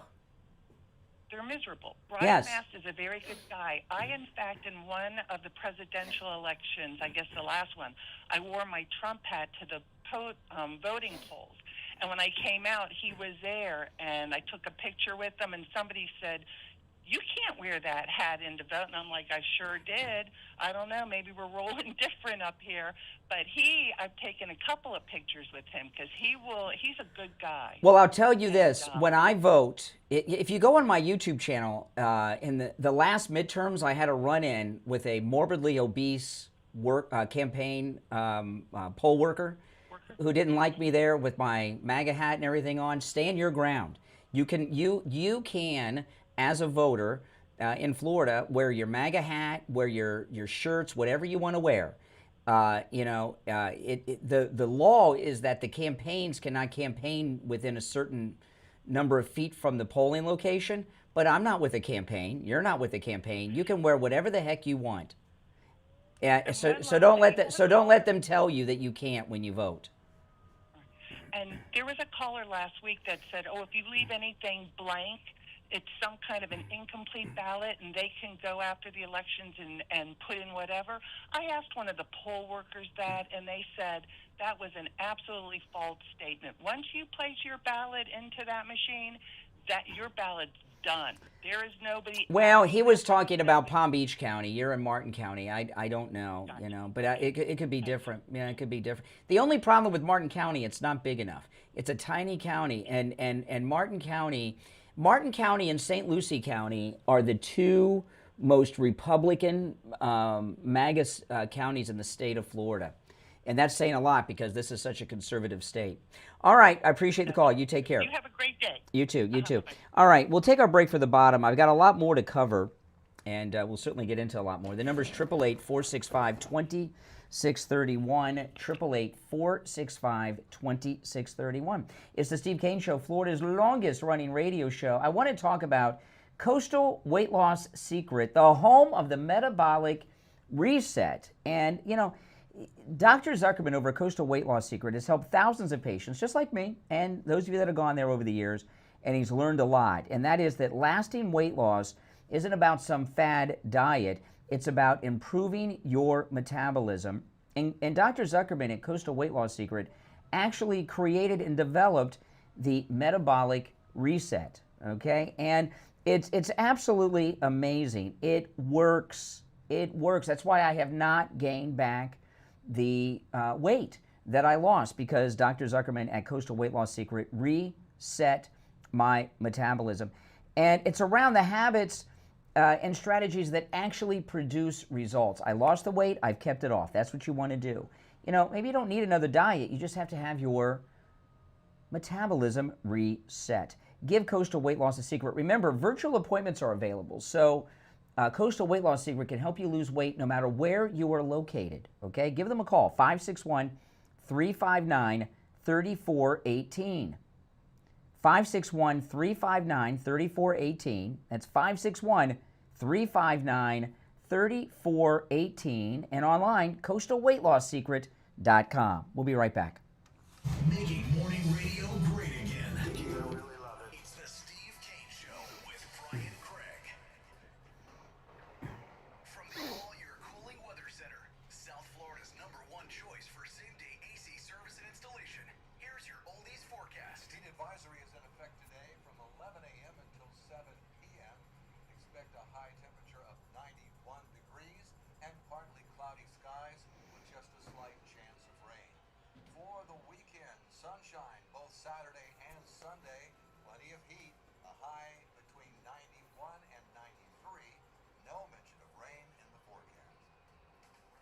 They're miserable. Brian Yes. Mast is a very good guy. I, in fact, in one of the presidential elections, I guess the last one, I wore my Trump hat to the voting polls. And when I came out, he was there, and I took a picture with him, and somebody said, you can't wear that hat in to vote. And I'm like, I sure did. I don't know. Maybe we're rolling different up here. But I've taken a couple of pictures with him because he's a good guy. Well, I'll tell you this. When I vote, if you go on my YouTube channel, in the last midterms, I had a run-in with a morbidly obese campaign poll worker who didn't like me there with my MAGA hat and everything on. Stand your ground. You can, as a voter in Florida, wear your MAGA hat, wear your shirts, whatever you want to wear. The law is that the campaigns cannot campaign within a certain number of feet from the polling location, but I'm not with a campaign. You're not with a campaign. You can wear whatever the heck you want. So don't let them tell you that you can't when you vote. And there was a caller last week that said, if you leave anything blank, it's some kind of an incomplete ballot, and they can go after the elections and put in whatever. I asked one of the poll workers that, and they said that was an absolutely false statement. Once you place your ballot into that machine, that your ballot's done. There is nobody. Well, he was talking about Palm Beach County. You're in Martin County. I don't know, but it could be different. Yeah, it could be different. The only problem with Martin County, it's not big enough. It's a tiny county, and Martin County and St. Lucie County are the two most Republican MAGA counties in the state of Florida. And that's saying a lot because this is such a conservative state. All right, I appreciate the call. You take care. You have a great day. You too, you too. All right, we'll take our break for the bottom. I've got a lot more to cover, and we'll certainly get into a lot more. The number is 888-465-2631, 888-465-2631. It's the Steve Kane Show, Florida's longest-running radio show. I want to talk about Coastal Weight Loss Secret, the home of the metabolic reset. And, Dr. Zuckerman over at Coastal Weight Loss Secret has helped thousands of patients, just like me, and those of you that have gone there over the years, and he's learned a lot. And that is that lasting weight loss isn't about some fad diet. It's about improving your metabolism. And Dr. Zuckerman at Coastal Weight Loss Secret actually created and developed the metabolic reset, okay? And it's absolutely amazing. It works. It works. That's why I have not gained back the weight that I lost, because Dr. Zuckerman at Coastal Weight Loss Secret reset my metabolism. And it's around the habits and strategies that actually produce results. I lost the weight, I've kept it off. That's what you want to do. Maybe you don't need another diet. You just have to have your metabolism reset. Give Coastal Weight Loss a secret. Remember, virtual appointments are available. So Coastal Weight Loss Secret can help you lose weight no matter where you are located. Okay? Give them a call, 561-359-3418. 561-359-3418. That's 561-359-3418. And online, coastalweightlossecret.com. We'll be right back. Making morning radio great again. It's the Steve Kane Show with Brian Craig. From the All-Year Cooling Weather Center, South Florida's #1 choice for same-day AC service and installation. Here's your oldies forecast. Heat advisory is in effect today from 11 a.m. until 7 p.m. Expect a high temperature of 91 degrees and partly cloudy skies with just a slight chance of rain. For the weekend, sunshine both Saturday and Sunday, plenty of heat, a high between 91 and 93, no mention of rain in the forecast.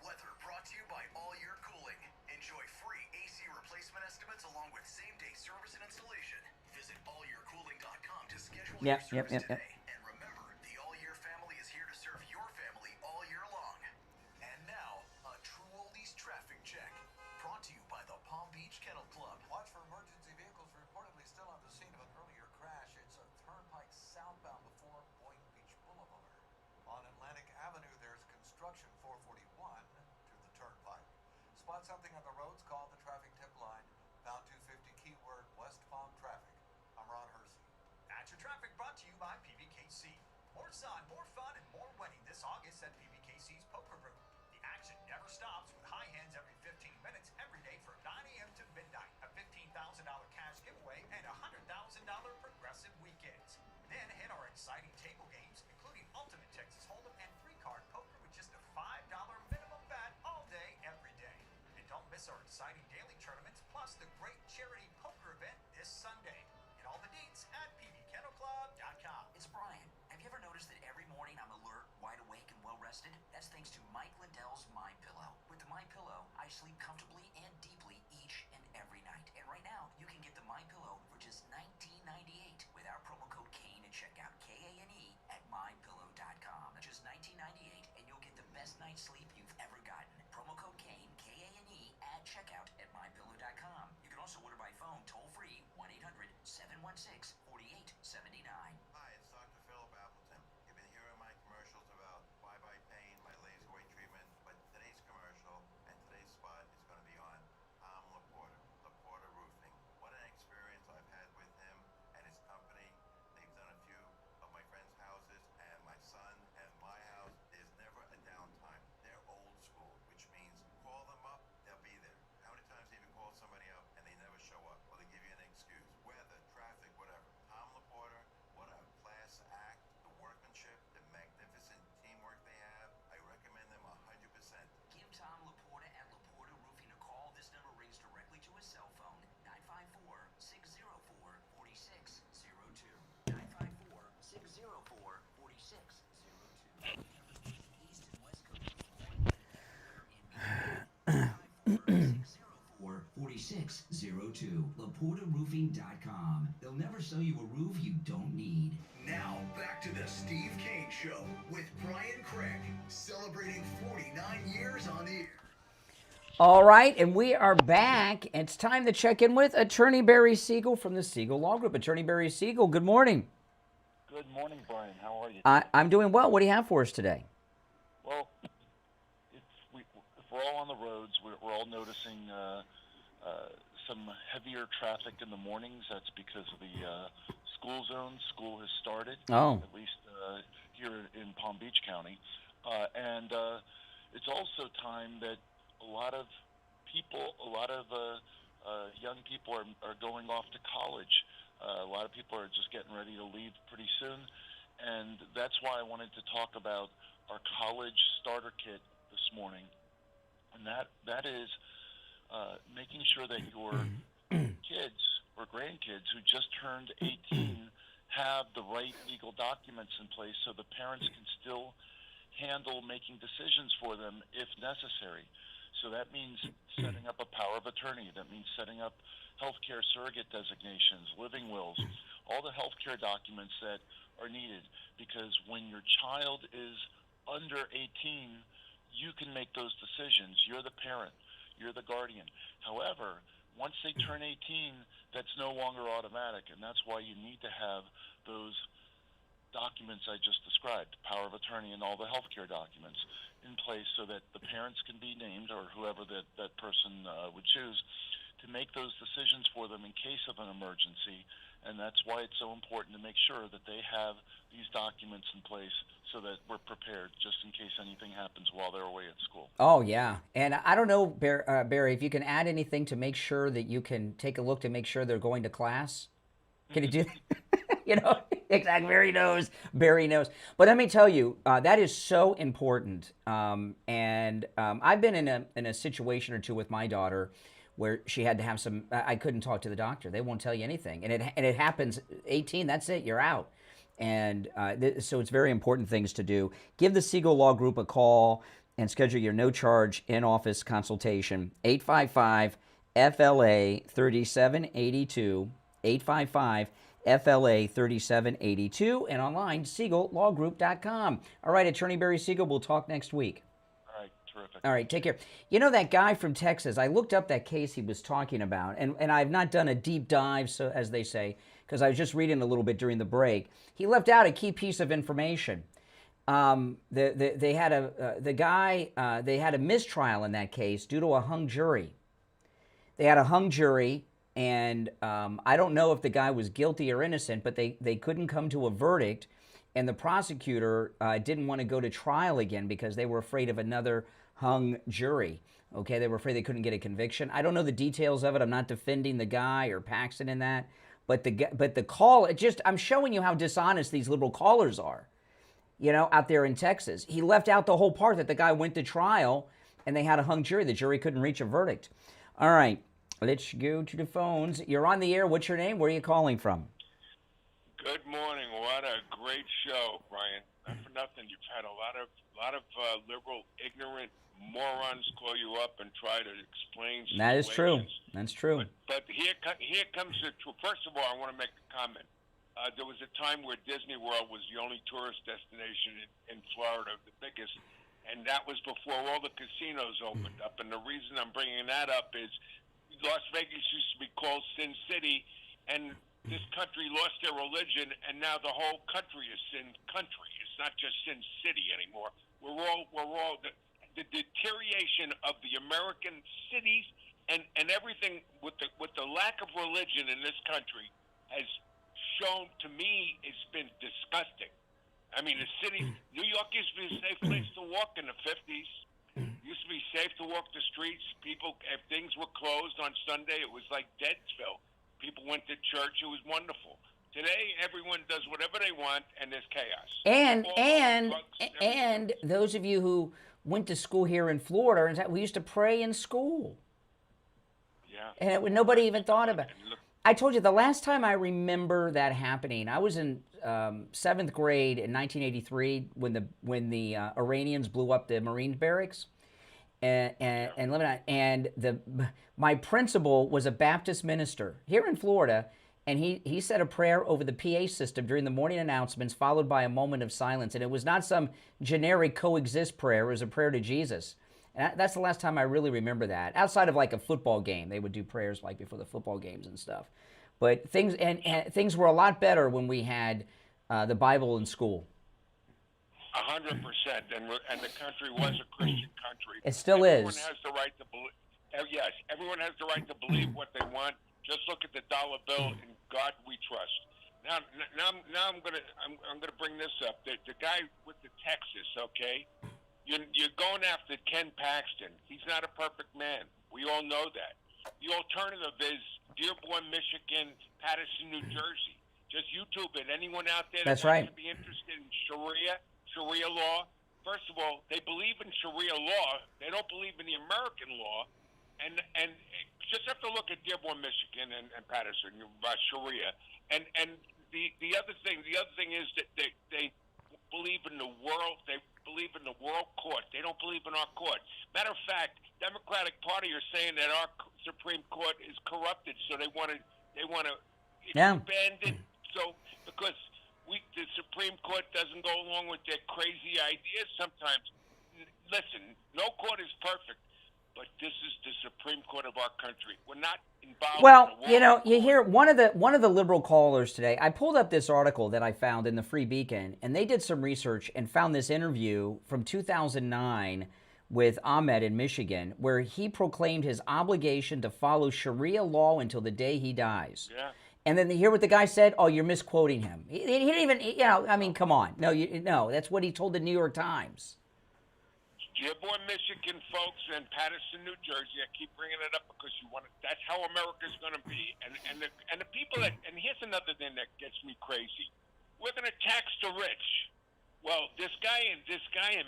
Weather brought to you by All Year Cooling. Enjoy free AC replacement estimates along with same-day service and installation. Visit allyearcooling.com to schedule Yep. And remember, the All-Year family is here to serve your family all year long. And now, a true oldies traffic check. Brought to you by the Palm Beach Kennel Club. Watch for emergency vehicles reportedly still on the scene of an earlier crash. It's a turnpike southbound before Boynton Beach Boulevard. On Atlantic Avenue, there's construction 441 to the turnpike. Spot something on the roads, call the traffic tip line. Pound 250 keyword West Palm traffic. I'm Ron Hersey. That's your traffic brought to you by PBKC. More sun, more fun, and more winning this August at PBKC's Poker Room. The action never stops with high hands every 15 minutes, every day from 9 a.m. to midnight. A $15,000 cash giveaway and $100,000 progressive weekends. Then hit our exciting table games, including Ultimate Texas Hold'em and 3-card poker with just a $5 minimum bet all day, every day. And don't miss our exciting daily tournaments, plus the great charity poker event this Sunday. Get all the deets at pbkennelclub.com. It's Brian. Have you ever noticed that every morning I'm alert, wide awake, and well-rested? That's thanks to Mike Lindell's My Pillow. With the My Pillow, I sleep comfortably and deeply each and every night. And right now, you can get the My Pillow for just $19.98 with our promo code KANE at checkout, KANE, at mypillow.com. Just $19.98, and you'll get the best night's sleep you've ever gotten. Promo code KANE, KANE, at checkout at mypillow.com. You can also order by phone toll-free, 1-800-716-4879. Hi, it's Dr. Philip Appleton. You've been hearing my commercials about bye-bye pain, my laser weight treatment, but today's commercial and today's spot is going to be on Tom Laporta Roofing. What an experience I've had with him and his company. They've done a few of my friends' houses and my son and my house. There's never a downtime. They're old school, which means call them up, they'll be there. How many times have you called somebody up and they never show up, or they give you an excuse? Weather, traffic, whatever. Tom Laporta, what a class act. The workmanship, the magnificent teamwork they have. I recommend them 100%. Give Tom Laporta at Laporta Roofing a call. This number rings directly to his cell phone, 954-604-4602. 954-604-4602. East and West Coast. 4602. LaportaRoofing.com. They'll never sell you a roof you don't need. Now, back to the Steve Kane Show with Brian Craig, celebrating 49 years on the air. All right, and we are back. It's time to check in with Attorney Barry Siegel from the Siegel Law Group. Attorney Barry Siegel, good morning. Good morning, Brian. How are you? I'm doing well. What do you have for us today? Well, if we're all on the roads, we're all noticing some heavier traffic in the mornings. That's because of the school zone. School has started, at least here in Palm Beach County. And it's also time that a lot of people, young people are going off to college. A lot of people are just getting ready to leave pretty soon. And that's why I wanted to talk about our college starter kit this morning. And that is making sure that your kids or grandkids who just turned 18 have the right legal documents in place so the parents can still handle making decisions for them if necessary. So that means setting up a power of attorney. That means setting up healthcare surrogate designations, living wills, all the healthcare documents that are needed. Because when your child is under 18, you can make those decisions. You're the parent. You're the guardian. However, once they turn 18, that's no longer automatic, and that's why you need to have those documents I just described, power of attorney and all the healthcare documents in place so that the parents can be named, or whoever that person would choose, to make those decisions for them in case of an emergency. And that's why it's so important to make sure that they have these documents in place so that we're prepared just in case anything happens while they're away at school. Oh, yeah. And I don't know, Barry, if you can add anything to make sure that you can take a look to make sure they're going to class. Can you do that? You know, exactly. Barry knows. But let me tell you, that is so important. And I've been in a situation or two with my daughter where she had to have some, I couldn't talk to the doctor. They won't tell you anything. And it happens, 18, that's it, you're out. And so it's very important things to do. Give the Siegel Law Group a call and schedule your no-charge in-office consultation. 855-FLA-3782, FLA 3782, and online, SiegelLawGroup.com. All right, Attorney Barry Siegel, we'll talk next week. All right, terrific. All right, take care. You know that guy from Texas, I looked up that case he was talking about, and I've not done a deep dive, so as they say, because I was just reading a little bit during the break. He left out a key piece of information. They had a mistrial in that case due to a hung jury. They had a hung jury, and I don't know if the guy was guilty or innocent, but they couldn't come to a verdict, and the prosecutor didn't want to go to trial again because they were afraid of another hung jury. Okay, they were afraid they couldn't get a conviction. I don't know the details of it. I'm not defending the guy or Paxton in that, but the call, I'm showing you how dishonest these liberal callers are. You know, out there in Texas. He left out the whole part that the guy went to trial and they had a hung jury. The jury couldn't reach a verdict. All right, let's go to the phones. You're on the air. What's your name? Where are you calling from? Good morning. What a great show, Brian. Not for nothing. You've had a lot of liberal, ignorant morons call you up and try to explain situations. That is true. That's true. But here comes the truth. First of all, I want to make a comment. There was a time where Disney World was the only tourist destination in Florida, the biggest, and that was before all the casinos opened up. And the reason I'm bringing that up is Las Vegas used to be called Sin City, and this country lost their religion, and now the whole country is Sin Country. It's not just Sin City anymore. We're all the deterioration of the American cities and everything with the lack of religion in this country has shown to me it's been disgusting. I mean, the city, New York used to be a safe place to walk in the 50s. Used to be safe to walk the streets. People, if things were closed on Sunday, it was like Deadsville. People went to church. It was wonderful. Today, everyone does whatever they want, and there's chaos. And those of you who went to school here in Florida, we used to pray in school. Yeah. And nobody even thought about it. I told you the last time I remember that happening, I was in 7th grade in 1983 when the Iranians blew up the Marine barracks in Lebanon, and my principal was a Baptist minister here in Florida, and he said a prayer over the PA system during the morning announcements, followed by a moment of silence, and it was not some generic coexist prayer; it was a prayer to Jesus. And that's the last time I really remember that. Outside of like a football game, they would do prayers like before the football games and stuff. But things things were a lot better when we had the Bible in school. 100%, and the country was a Christian country. It still everyone is. Has the right to believe. Yes, everyone has the right to believe what they want. Just look at the dollar bill. In God we trust. Now I'm gonna bring this up. The guy with the Texas, okay. You're going after Ken Paxton. He's not a perfect man. We all know that. The alternative is Dearborn, Michigan, Paterson, New Jersey. Just YouTube it. Anyone out there that wants to be interested in Sharia law, first of all, they believe in Sharia law. They don't believe in the American law. And just have to look at Dearborn, Michigan and Paterson about Sharia. And the other thing is that they believe in the world. They believe in the world court. They don't believe in our court. Matter of fact, Democratic Party are saying that our Supreme Court is corrupted, so they want to expand it. So because the Supreme Court doesn't go along with their crazy ideas sometimes. Listen, no court is perfect, but this is the Supreme Court of our country. We're not involved. Well, in the world you hear one of the liberal callers today. I pulled up this article that I found in the Free Beacon, and they did some research and found this interview from 2009 with Ahmed in Michigan, where he proclaimed his obligation to follow Sharia law until the day he dies. Yeah. And then you hear what the guy said? Oh, you're misquoting him. He didn't even, I mean, come on. No, that's what he told the New York Times. Dearborn, Michigan, folks, and Paterson, New Jersey. I keep bringing it up because that's how America's going to be. And the people that, and here's another thing that gets me crazy. We're going to tax the rich. Well, this guy in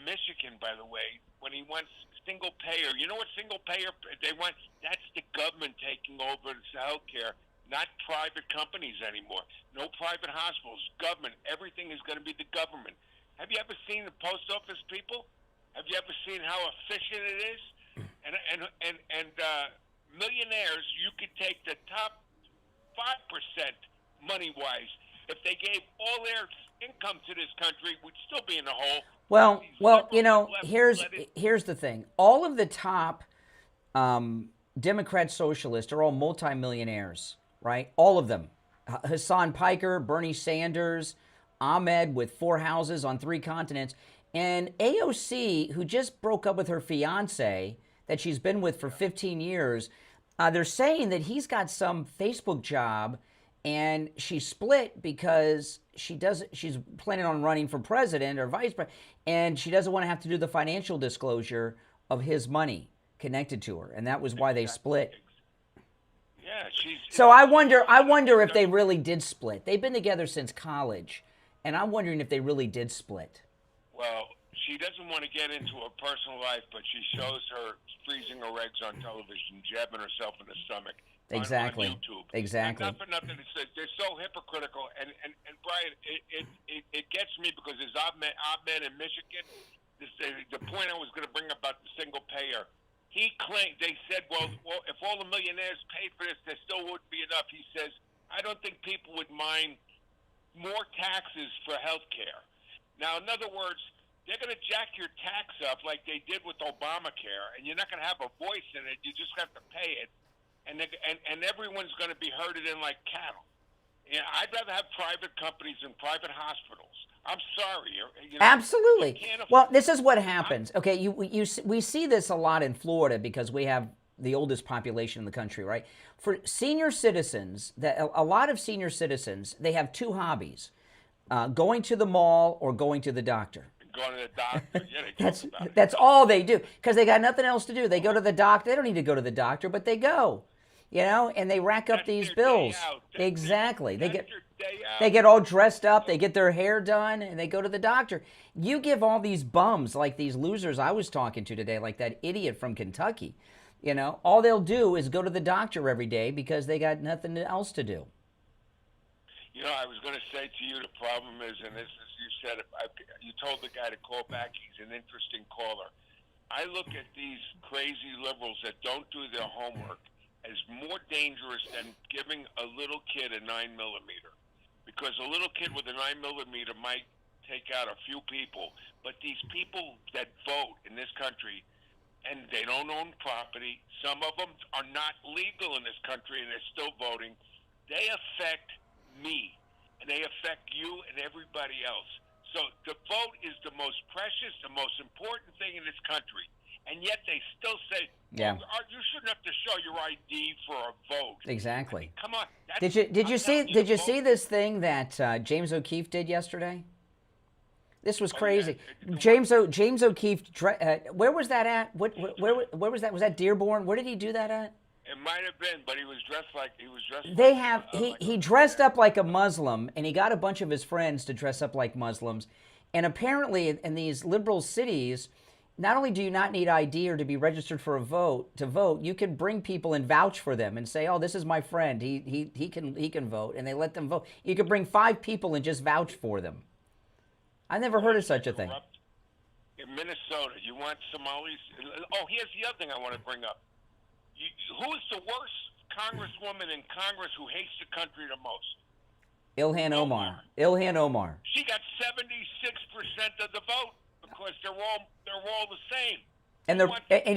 Michigan, by the way, when he wants single payer, you know what single payer they want? That's the government taking over the health care, not private companies anymore. No private hospitals, government. Everything is going to be the government. Have you ever seen the post office people? Have you ever seen how efficient it is? And millionaires, you could take the top 5% money-wise. If they gave all their income to this country, we'd still be in the hole. Well, here's the thing. All of the top Democrat socialists are all multimillionaires, right? All of them. Hassan Piker, Bernie Sanders, Ahmed with 4 houses on 3 continents, and AOC, who just broke up with her fiance that she's been with for 15 years, they're saying that he's got some Facebook job and she split because she's planning on running for president or vice president, and she doesn't want to have to do the financial disclosure of his money connected to her, and that was why they split. Yeah, So I wonder if they really did split. They've been together since college, and I'm wondering if they really did split. Well, she doesn't want to get into her personal life, but she shows her freezing her eggs on television, jabbing herself in the stomach. Exactly. On YouTube. Exactly. Not for nothing. They're so hypocritical. And Brian, it gets me because there's Ahmed in Michigan. The point I was going to bring about the single payer. He claimed, they said, well, if all the millionaires paid for this, there still wouldn't be enough. He says, I don't think people would mind more taxes for health care. Now, in other words, they're going to jack your tax up like they did with Obamacare, and you're not going to have a voice in it. You just have to pay it, and everyone's going to be herded in like cattle. Yeah, I'd rather have private companies and private hospitals. I'm sorry. Absolutely. Well, this is what happens. Okay, we see this a lot in Florida because we have the oldest population in the country, right? For senior citizens, a lot of senior citizens, they have 2 hobbies: going to the mall or going to the doctor. Going to the doctor. Yeah, that's all they do because they got nothing else to do. They go to the doctor. They don't need to go to the doctor, but they go. And they rack up these bills. Exactly. They get all dressed up, they get their hair done, and they go to the doctor. You give all these bums, like these losers I was talking to today, like that idiot from Kentucky, all they'll do is go to the doctor every day because they got nothing else to do. I was going to say to you, the problem is, and this is, you said, you told the guy to call back. He's an interesting caller. I look at these crazy liberals that don't do their homework as more dangerous than giving a little kid a 9mm, because a little kid with a 9mm might take out a few people, but these people that vote in this country, and they don't own property, some of them are not legal in this country and they're still voting, they affect me, and they affect you and everybody else. So the vote is the most precious, the most important thing in this country. And yet they still say, yeah, you shouldn't have to show your ID for a vote. Exactly. I mean, come on. Did you see this thing that James O'Keefe did yesterday? This was crazy. Yeah. James O'Keefe. Where was that at? Where was that? Was that Dearborn? Where did he do that at? It might have been, but he was dressed like he dressed up like a Muslim, and he got a bunch of his friends to dress up like Muslims, and apparently in these liberal cities, not only do you not need ID or to be registered for to vote, you can bring people and vouch for them and say, "Oh, this is my friend. He can vote," and they let them vote. You could bring 5 people and just vouch for them. I never heard of such a thing. In Minnesota, you want Somalis? Oh, here's the other thing I want to bring up. Who is the worst congresswoman in Congress who hates the country the most? Ilhan Omar. Ilhan Omar. She got 76% of the vote. Because they're all the same. And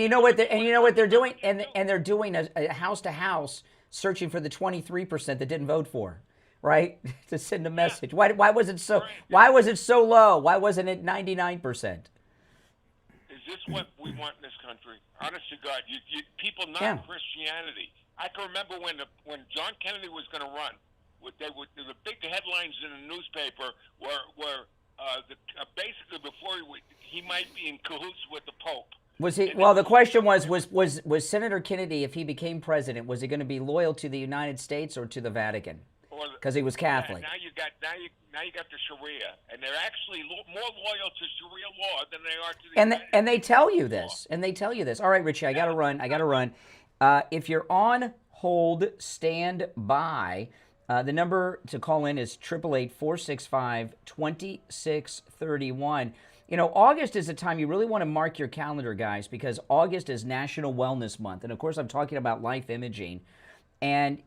you know what they're doing, and they're doing a house to house searching for the 23% that didn't vote for, right? To send a message. Why was it so low? Why wasn't it 99%? Is this what we want in this country? Honest to God, people not Christianity. I can remember when John Kennedy was going to run, the big headlines in the newspaper were basically before he might be in cahoots with the Pope. Was he? Well, the question was Senator Kennedy, if he became president, was he going to be loyal to the United States or to the Vatican? Because he was Catholic. Now you got the Sharia, and they're actually more loyal to Sharia law than they are to the and they tell you this. And they tell you this. All right, Richie, I got to run. If you're on hold, stand by. The number to call in is 888-465-2631. August is a time you really want to mark your calendar, guys, because August is National Wellness Month. And, of course, I'm talking about life imaging. And,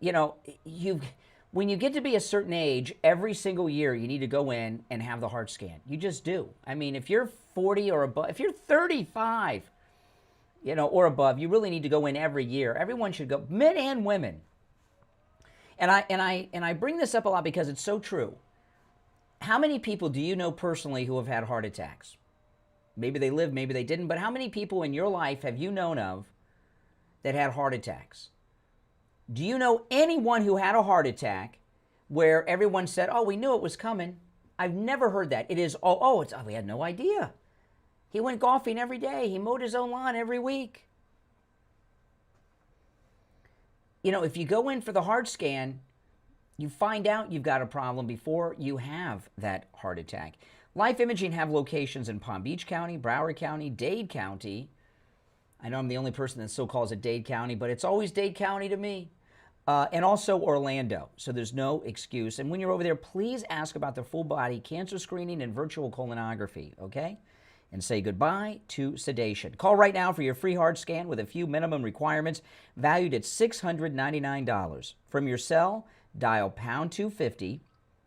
when you get to be a certain age, every single year you need to go in and have the heart scan. You just do. I mean, if you're 40 or above, if you're 35, or above, you really need to go in every year. Everyone should go, men and women. And I bring this up a lot because it's so true. How many people do you know personally who have had heart attacks? Maybe they lived, maybe they didn't, but how many people in your life have you known of that had heart attacks? Do you know anyone who had a heart attack where everyone said, oh, we knew it was coming? I've never heard that. It is, we had no idea. He went golfing every day. He mowed his own lawn every week. If you go in for the heart scan, you find out you've got a problem before you have that heart attack. Life Imaging have locations in Palm Beach County, Broward County, Dade County. I know I'm the only person that still calls it Dade County, but it's always Dade County to me. And also Orlando, so there's no excuse. And when you're over there, please ask about the full body cancer screening and virtual colonography, okay? And say goodbye to sedation. Call right now for your free heart scan with a few minimum requirements valued at $699. From your cell, dial pound 250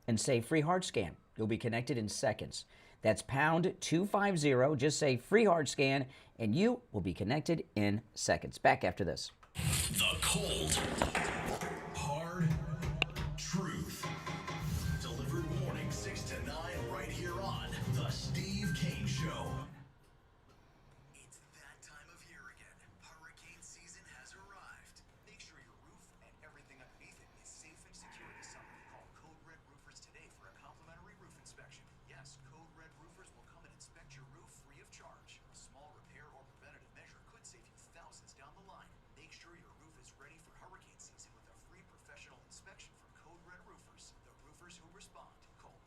and say free heart scan. You'll be connected in seconds. That's pound 250. Just say free heart scan and you will be connected in seconds. Back after this. The cold, hard truth. Delivered morning 6 to 9 right here on The Steve Kane Show. It's that time of year again. Hurricane season has arrived. Make sure your roof and everything underneath it is safe and secure this summer. Call Code Red Roofers today for a complimentary roof inspection. Yes, Code Red Roofers will come and inspect your roof free of charge. A small repair or preventative measure could save you thousands down the line. Make sure your roof is ready for hurricane season with a free professional inspection from Code Red Roofers, the roofers who respond. Call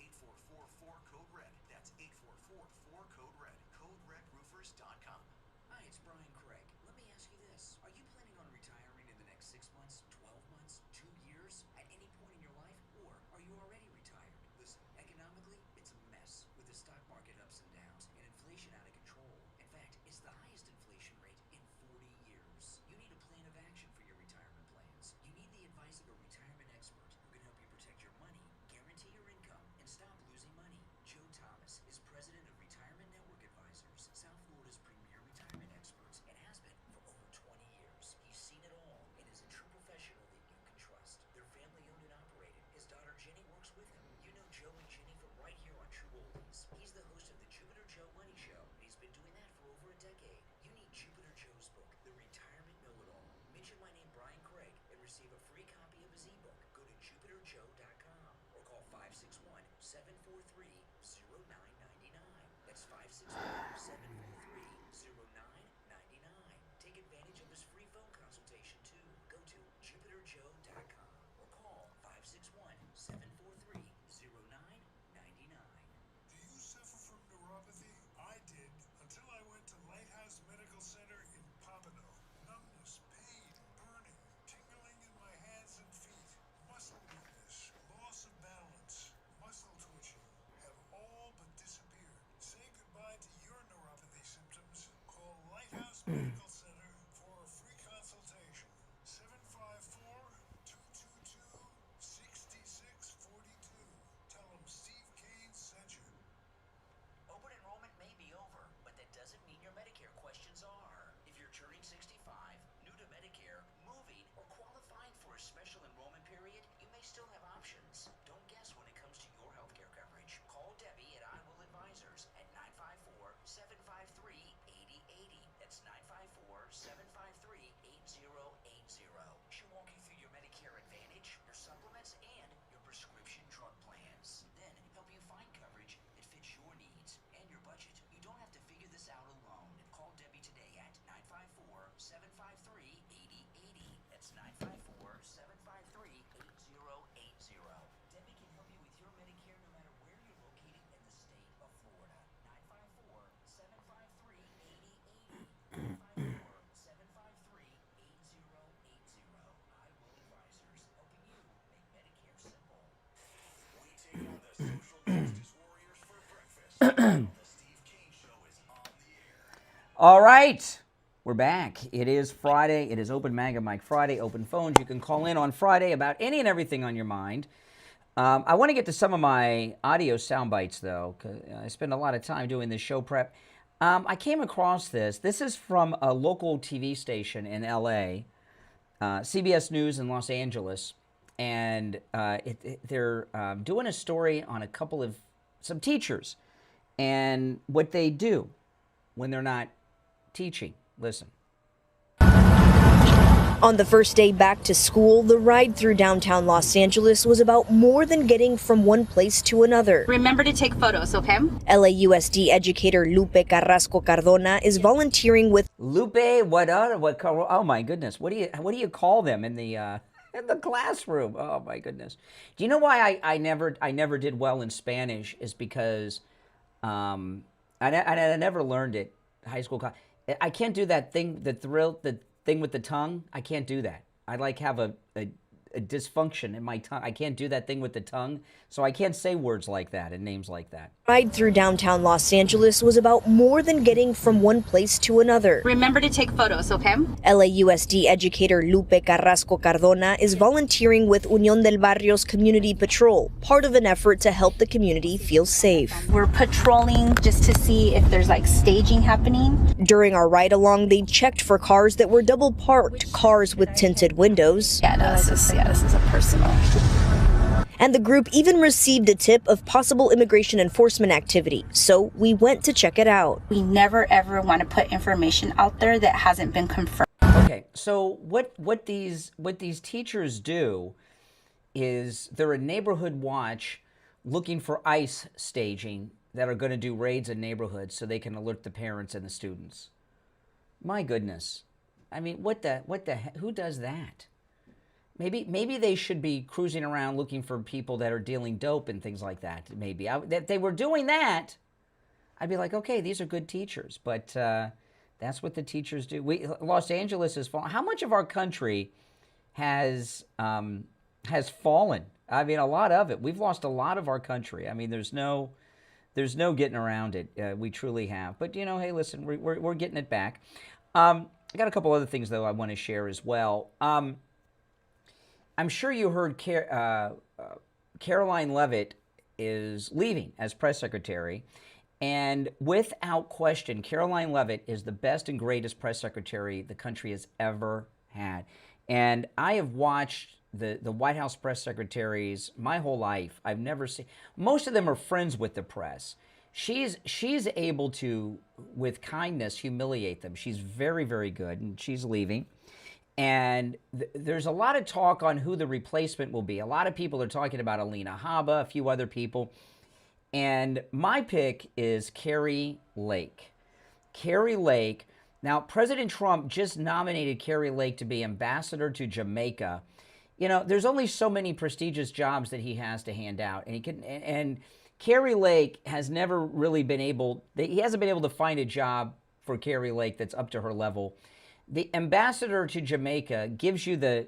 844-4-CODE-RED. That's 844-4-CODE-RED. CodeRedRoofers.com. Hi, it's Brian Craig. Let me ask you this. Are you planning on retiring in the next 6 months, 12 months, 2 years, at any point in your life? Or are you already retired? Listen, economically, it's a mess with the stock market ups and downs and inflation out of control. In fact, it's the highest inflation rate in 40 years. You need a plan of action for your retirement plans. You need the advice of a retirement expert who can help you protect your money, guarantee your income, and stop losing money. Joe Thomas is president of Retirement Network Advisors, South Florida's premier retirement experts, and has been for over 20 years. He's seen it all and is a true professional that you can trust. They're family owned and operated. His daughter Jenny works with him. You know Joe and Jenny from right here on True Oldies. He's the host of the Jupiter Joe Money Show, and he's been doing that for over a decade. You need Jupiter Joe's book, The Retirement Know-It-All. Mention my name, Brian Craig, and receive a free copy of his ebook. Go to jupiterjoe.com or call 561-743-0999. That's 561-743-0999. Take advantage of his free phone consultation too. Go to jupiterjoe.com or call 561-743-0999. Do you suffer from neuropathy? I did until I went to Lighthouse Medical Center in Pompano. Numbness, pain, burning, tingling in my hands and feet, muscle weakness, loss of balance, muscle twitching have all but disappeared. Say goodbye to your neuropathy symptoms. Call Lighthouse Medical Center for a free consultation. 754-222-6642. Tell them Steve Kane sent you. Open enrollment may be over, but that doesn't mean your Medicare questions are. If you're turning 65, new to Medicare, moving, or qualifying for a special enrollment period, you may still have options. Don't guess when it comes to your healthcare coverage. Call Debbie at I Will Advisors at 954-753-8080. That's 954-753-8080. She'll walk you through your Medicare Advantage, your supplements, and your prescription drug plans. Then help you find coverage that fits your needs and your budget. You don't have to figure this out alone. Call Debbie today at 954-753-8080. That's 954-753-8080. Debbie can help you with your Medicare no matter where you're located in the state of Florida. 954-753-8080. 954-753-8080. I Will Advisors, helping you make Medicare simple. We take on the social justice warriors for breakfast. The Steve Kane Show is on the air. All right. We're back. It is Friday. It is Open MAGA Mike Friday. Open phones. You can call in on Friday about any and everything on your mind. I want to get to some of my audio sound bites, though, because I spend a lot of time doing this show prep. I came across this. This is from a local TV station in L.A., CBS News in Los Angeles, and they're doing a story on some teachers and what they do when they're not teaching. Listen. On the first day back to school, the ride through downtown Los Angeles was about more than getting from one place to another. Remember to take photos, okay? LAUSD educator Lupe Carrasco Cardona is volunteering with Lupe. Oh my goodness! What do you call them in the classroom? Oh my goodness! Do you know why I never did well in Spanish? Is because I never learned it. High school. I can't do that thing. The thing with the tongue. I can't do that. I have a dysfunction in my tongue. I can't do that thing with the tongue, so I can't say words like that and names like that. Ride through downtown Los Angeles was about more than getting from one place to another. Remember to take photos, okay? LAUSD educator Lupe Carrasco Cardona is volunteering with Unión del Barrio's Community Patrol, part of an effort to help the community feel safe. We're patrolling just to see if there's staging happening. During our ride along, they checked for cars that were double parked, cars with tinted windows. This is a personal. And the group even received a tip of possible immigration enforcement activity, so we went to check it out. We never ever want to put information out there that hasn't been confirmed. Okay, so what these teachers do is they're a neighborhood watch looking for ICE staging that are going to do raids in neighborhoods so they can alert the parents and the students. My goodness. I mean, who does that? Maybe they should be cruising around looking for people that are dealing dope and things like that. Maybe if they were doing that, I'd be like, okay, these are good teachers. But that's what the teachers do. Los Angeles has fallen. How much of our country has fallen? I mean, a lot of it. We've lost a lot of our country. I mean, there's no getting around it. We truly have. But hey, listen, we're getting it back. I got a couple other things though I want to share as well. I'm sure you heard Caroline Leavitt is leaving as press secretary. And without question, Caroline Leavitt is the best and greatest press secretary the country has ever had. And I have watched the White House press secretaries my whole life. I've never seen, most of them are friends with the press. She's able to, with kindness, humiliate them. She's very, very good, and she's leaving. And there's a lot of talk on who the replacement will be. A lot of people are talking about Alina Habba, a few other people. And my pick is Kari Lake. Kari Lake. Now, President Trump just nominated Kari Lake to be ambassador to Jamaica. There's only so many prestigious jobs that he has to hand out. And Kari Lake has never really he hasn't been able to find a job for Kari Lake that's up to her level. The ambassador to Jamaica gives you the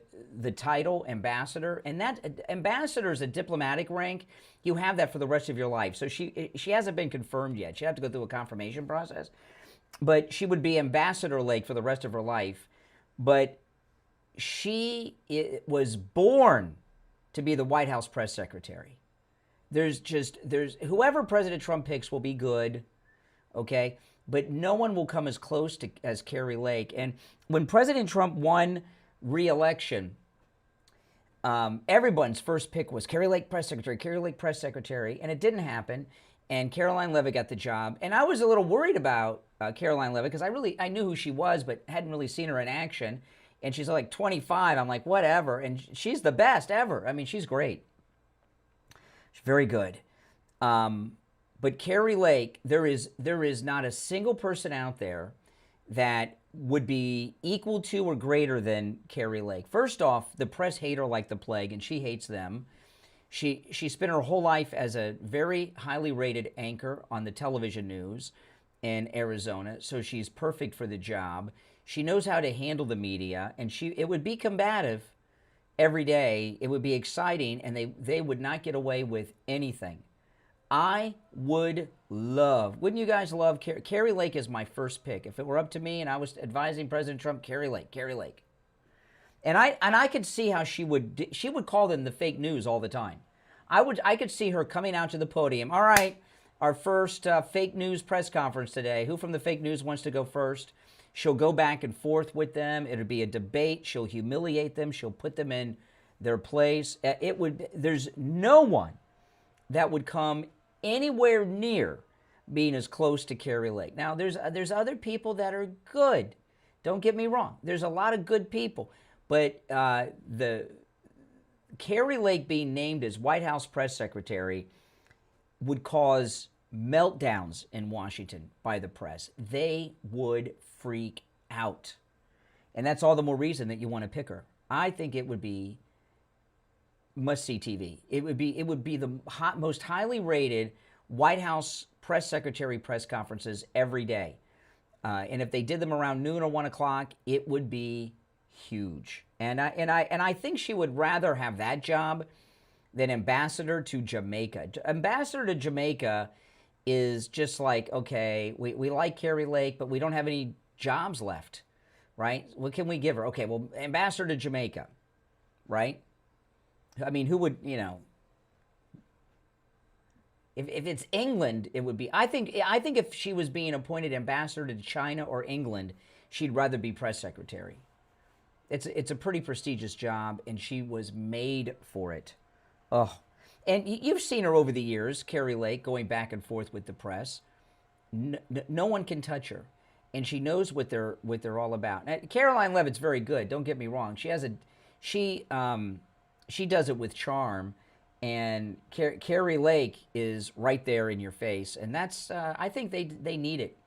title ambassador, and that ambassador is a diplomatic rank. You have that for the rest of your life. So she hasn't been confirmed yet. She'd have to go through a confirmation process. But she would be Ambassador Lake for the rest of her life. But she was born to be the White House press secretary. There's whoever President Trump picks will be good, okay? But no one will come as close as Kari Lake. And when President Trump won re-election, everyone's first pick was Kari Lake press secretary, Kari Lake press secretary, and it didn't happen. And Caroline Leavitt got the job. And I was a little worried about Caroline Leavitt because I knew who she was, but hadn't really seen her in action. And she's like 25. I'm like, whatever. And she's the best ever. I mean, she's great. She's very good. But Kari Lake, there is not a single person out there that would be equal to or greater than Kari Lake. First off, the press hate her like the plague, and she hates them. She spent her whole life as a very highly rated anchor on the television news in Arizona, so she's perfect for the job. She knows how to handle the media, and it would be combative every day. It would be exciting, and they would not get away with anything. I would Wouldn't you guys love Carrie Lake is my first pick. If it were up to me and I was advising President Trump, Carrie Lake. And I could see how she would call them the fake news all the time. I could see her coming out to the podium. All right, our first fake news press conference today. Who from the fake news wants to go first? She'll go back and forth with them. It'll be a debate. She'll humiliate them. She'll put them in their place. There's no one that would come anywhere near being as close to Carrie Lake. Now, there's other people that are good. Don't get me wrong. There's a lot of good people. But the Carrie Lake being named as White House press secretary would cause meltdowns in Washington by the press. They would freak out. And that's all the more reason that you want to pick her. I think it would be must-see TV. It would be the most highly rated White House press secretary press conferences every day. And if they did them around noon or 1 o'clock, it would be huge. And I think she would rather have that job than ambassador to Jamaica. Ambassador to Jamaica is just like, okay, we like Carrie Lake, but we don't have any jobs left, right? What can we give her? Okay, well, ambassador to Jamaica, right? I mean, who would, if it's England, it would be, I think if she was being appointed ambassador to China or England, she'd rather be press secretary. It's a pretty prestigious job, and she was made for it. Oh, and you've seen her over the years, Carrie Lake, going back and forth with the press. No one can touch her, and she knows what they're all about. Now, Caroline Leavitt's very good. Don't get me wrong. She does it with charm, and Carrie Lake is right there in your face, and that's I think they need it.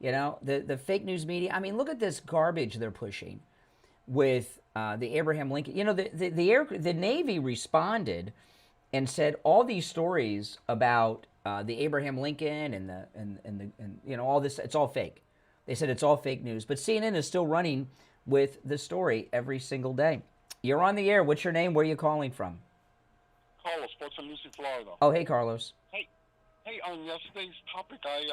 The fake news media. I mean, look at this garbage they're pushing with the Abraham Lincoln. The Navy responded and said all these stories about the Abraham Lincoln and all this, it's all fake. They said it's all fake news, but CNN is still running with the story every single day. You're on the air. What's your name? Where are you calling from? Carlos, Port St. Lucie, Florida. Oh, hey, Carlos. Hey, on yesterday's topic, I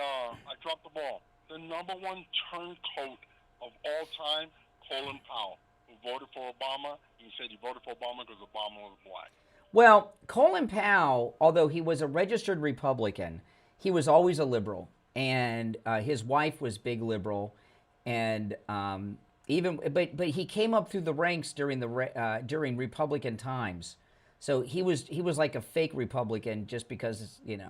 dropped the ball. The number one turncoat of all time, Colin Powell, who voted for Obama. He said he voted for Obama because Obama was black. Well, Colin Powell, although he was a registered Republican, he was always a liberal, and his wife was big liberal, and but he came up through the ranks during Republican times, so he was like a fake Republican just because the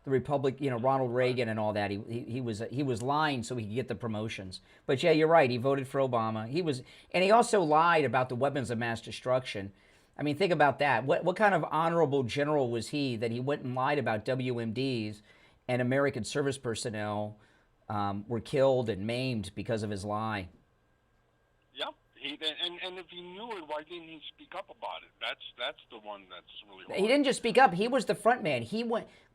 Ronald Reagan and all that. He was lying so he could get the promotions. But yeah, you're right. He voted for Obama. And he also lied about the weapons of mass destruction. I mean, think about that. What kind of honorable general was he that he went and lied about WMDs and American service personnel were killed and maimed because of his lie? Yep. And if he knew it, why didn't he speak up about it? That's the one that's really hard. He didn't just speak up. He was the front man.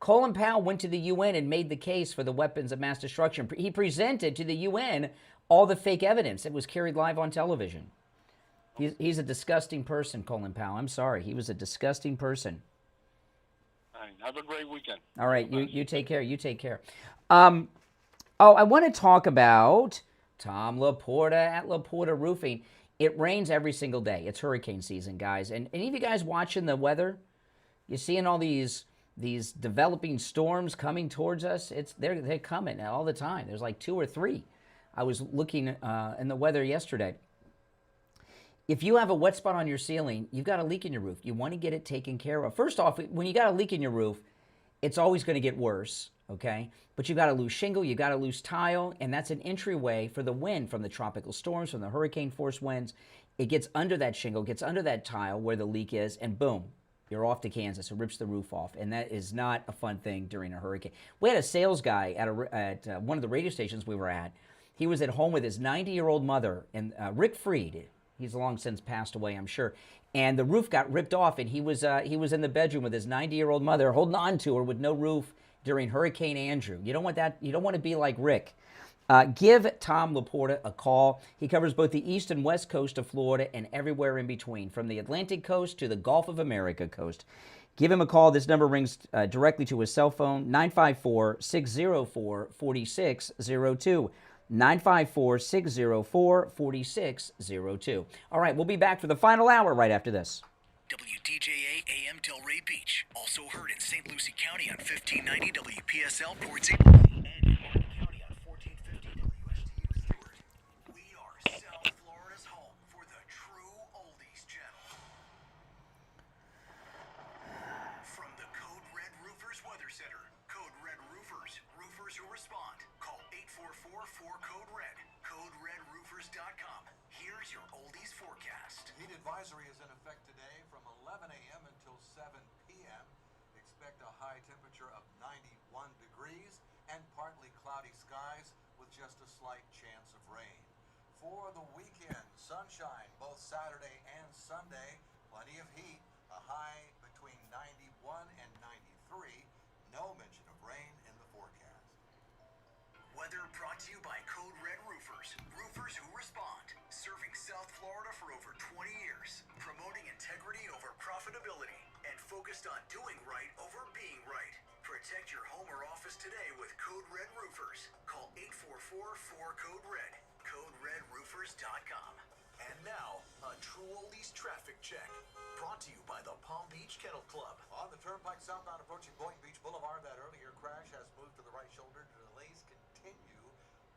Colin Powell went to the UN and made the case for the weapons of mass destruction. He presented to the UN all the fake evidence. It was carried live on television. He's a disgusting person, Colin Powell. I'm sorry. He was a disgusting person. All right, have a great weekend. All right, you take care. You take care. I want to talk about Tom Laporta at Laporta Roofing. It rains every single day. It's hurricane season, guys. And any of you guys watching the weather? You seeing all these developing storms coming towards us? They're coming all the time. There's like 2 or 3. I was looking in the weather yesterday. If you have a wet spot on your ceiling, you've got a leak in your roof. You want to get it taken care of. First off, when you got a leak in your roof, it's always going to get worse, okay? But you've got to lose shingle, you've got to lose tile, and that's an entryway for the wind from the tropical storms, from the hurricane force winds. It gets under that shingle, gets under that tile where the leak is, and boom, you're off to Kansas. It rips the roof off, and that is not a fun thing during a hurricane. We had a sales guy at one of the radio stations we were at. He was at home with his 90-year-old mother, and Rick Freed. He's long since passed away, I'm sure. And the roof got ripped off, and he was in the bedroom with his 90-year-old mother, holding on to her with no roof during Hurricane Andrew. You don't want that. You don't want to be like Rick. Give Tom Laporta a call. He covers both the east and west coast of Florida and everywhere in between, from the Atlantic coast to the Gulf of America coast. Give him a call. This number rings directly to his cell phone, 954-604-4602. 954-604-4602. All right, we'll be back for the final hour right after this. WDJA AM Delray Beach, also heard in St. Lucie County on 1590 WPSL Port St. Lucie and in Martin County on 1450 WSTU Stewart. We are South Florida's home for the true oldies channel. From the Code Red Roofers Weather Center, Code Red Roofers, roofers who respond. Call 844-4CODE-RED, CodeRedRoofers.com. Here's your oldies forecast. Heat advisory is in effect today from 11 a.m. until 7 p.m. Expect a high temperature of 91 degrees and partly cloudy skies with just a slight chance of rain. For the weekend, sunshine both Saturday and Sunday, plenty of heat, a high between 91 and 93, no mention of rain in the forecast. Weather brought to you by Code Red Roofers, roofers who respond. Serving South Florida for over 20 years, promoting integrity over profitability, and focused on doing right over being right. Protect your home or office today with Code Red Roofers. Call 844-4CODE-RED, CodeRedRoofers.com. And now, a true oldies traffic check. Brought to you by the Palm Beach Kennel Club. On the Turnpike southbound approaching Boynton Beach Boulevard, that earlier crash has moved to the right shoulder. Delays continue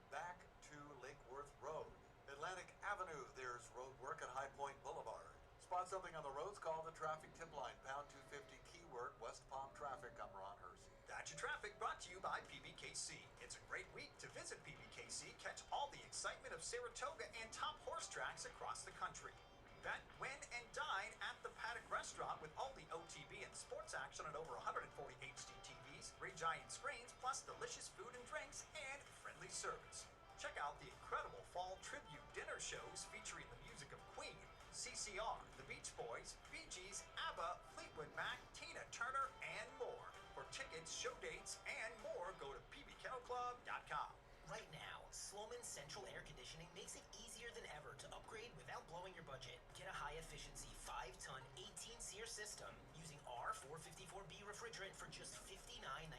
back to Lake Worth Road. Atlantic Avenue, there's road work at High Point Boulevard. Spot something on the roads, call the traffic tip line, pound 250 keyword West Palm Traffic. I'm Ron Hersey. That's your traffic brought to you by PBKC. It's a great week to visit PBKC. Catch all the excitement of Saratoga and top horse tracks across the country. Bet, win, and dine at the Paddock Restaurant with all the OTB and sports action on over 140 HD TVs, 3 giant screens, plus delicious food and drinks and friendly service. Check out the incredible fall tribute dinner shows featuring the music of Queen, CCR, the Beach Boys, Bee Gees, ABBA, Fleetwood Mac, Tina Turner, and more. For tickets, show dates, and more, go to pbkennelclub.com. Right now, Sloman's central air conditioning makes it easier than ever to upgrade without blowing your budget. Get a high-efficiency 5-ton 18-SEER system using R454B refrigerant for just $59.99.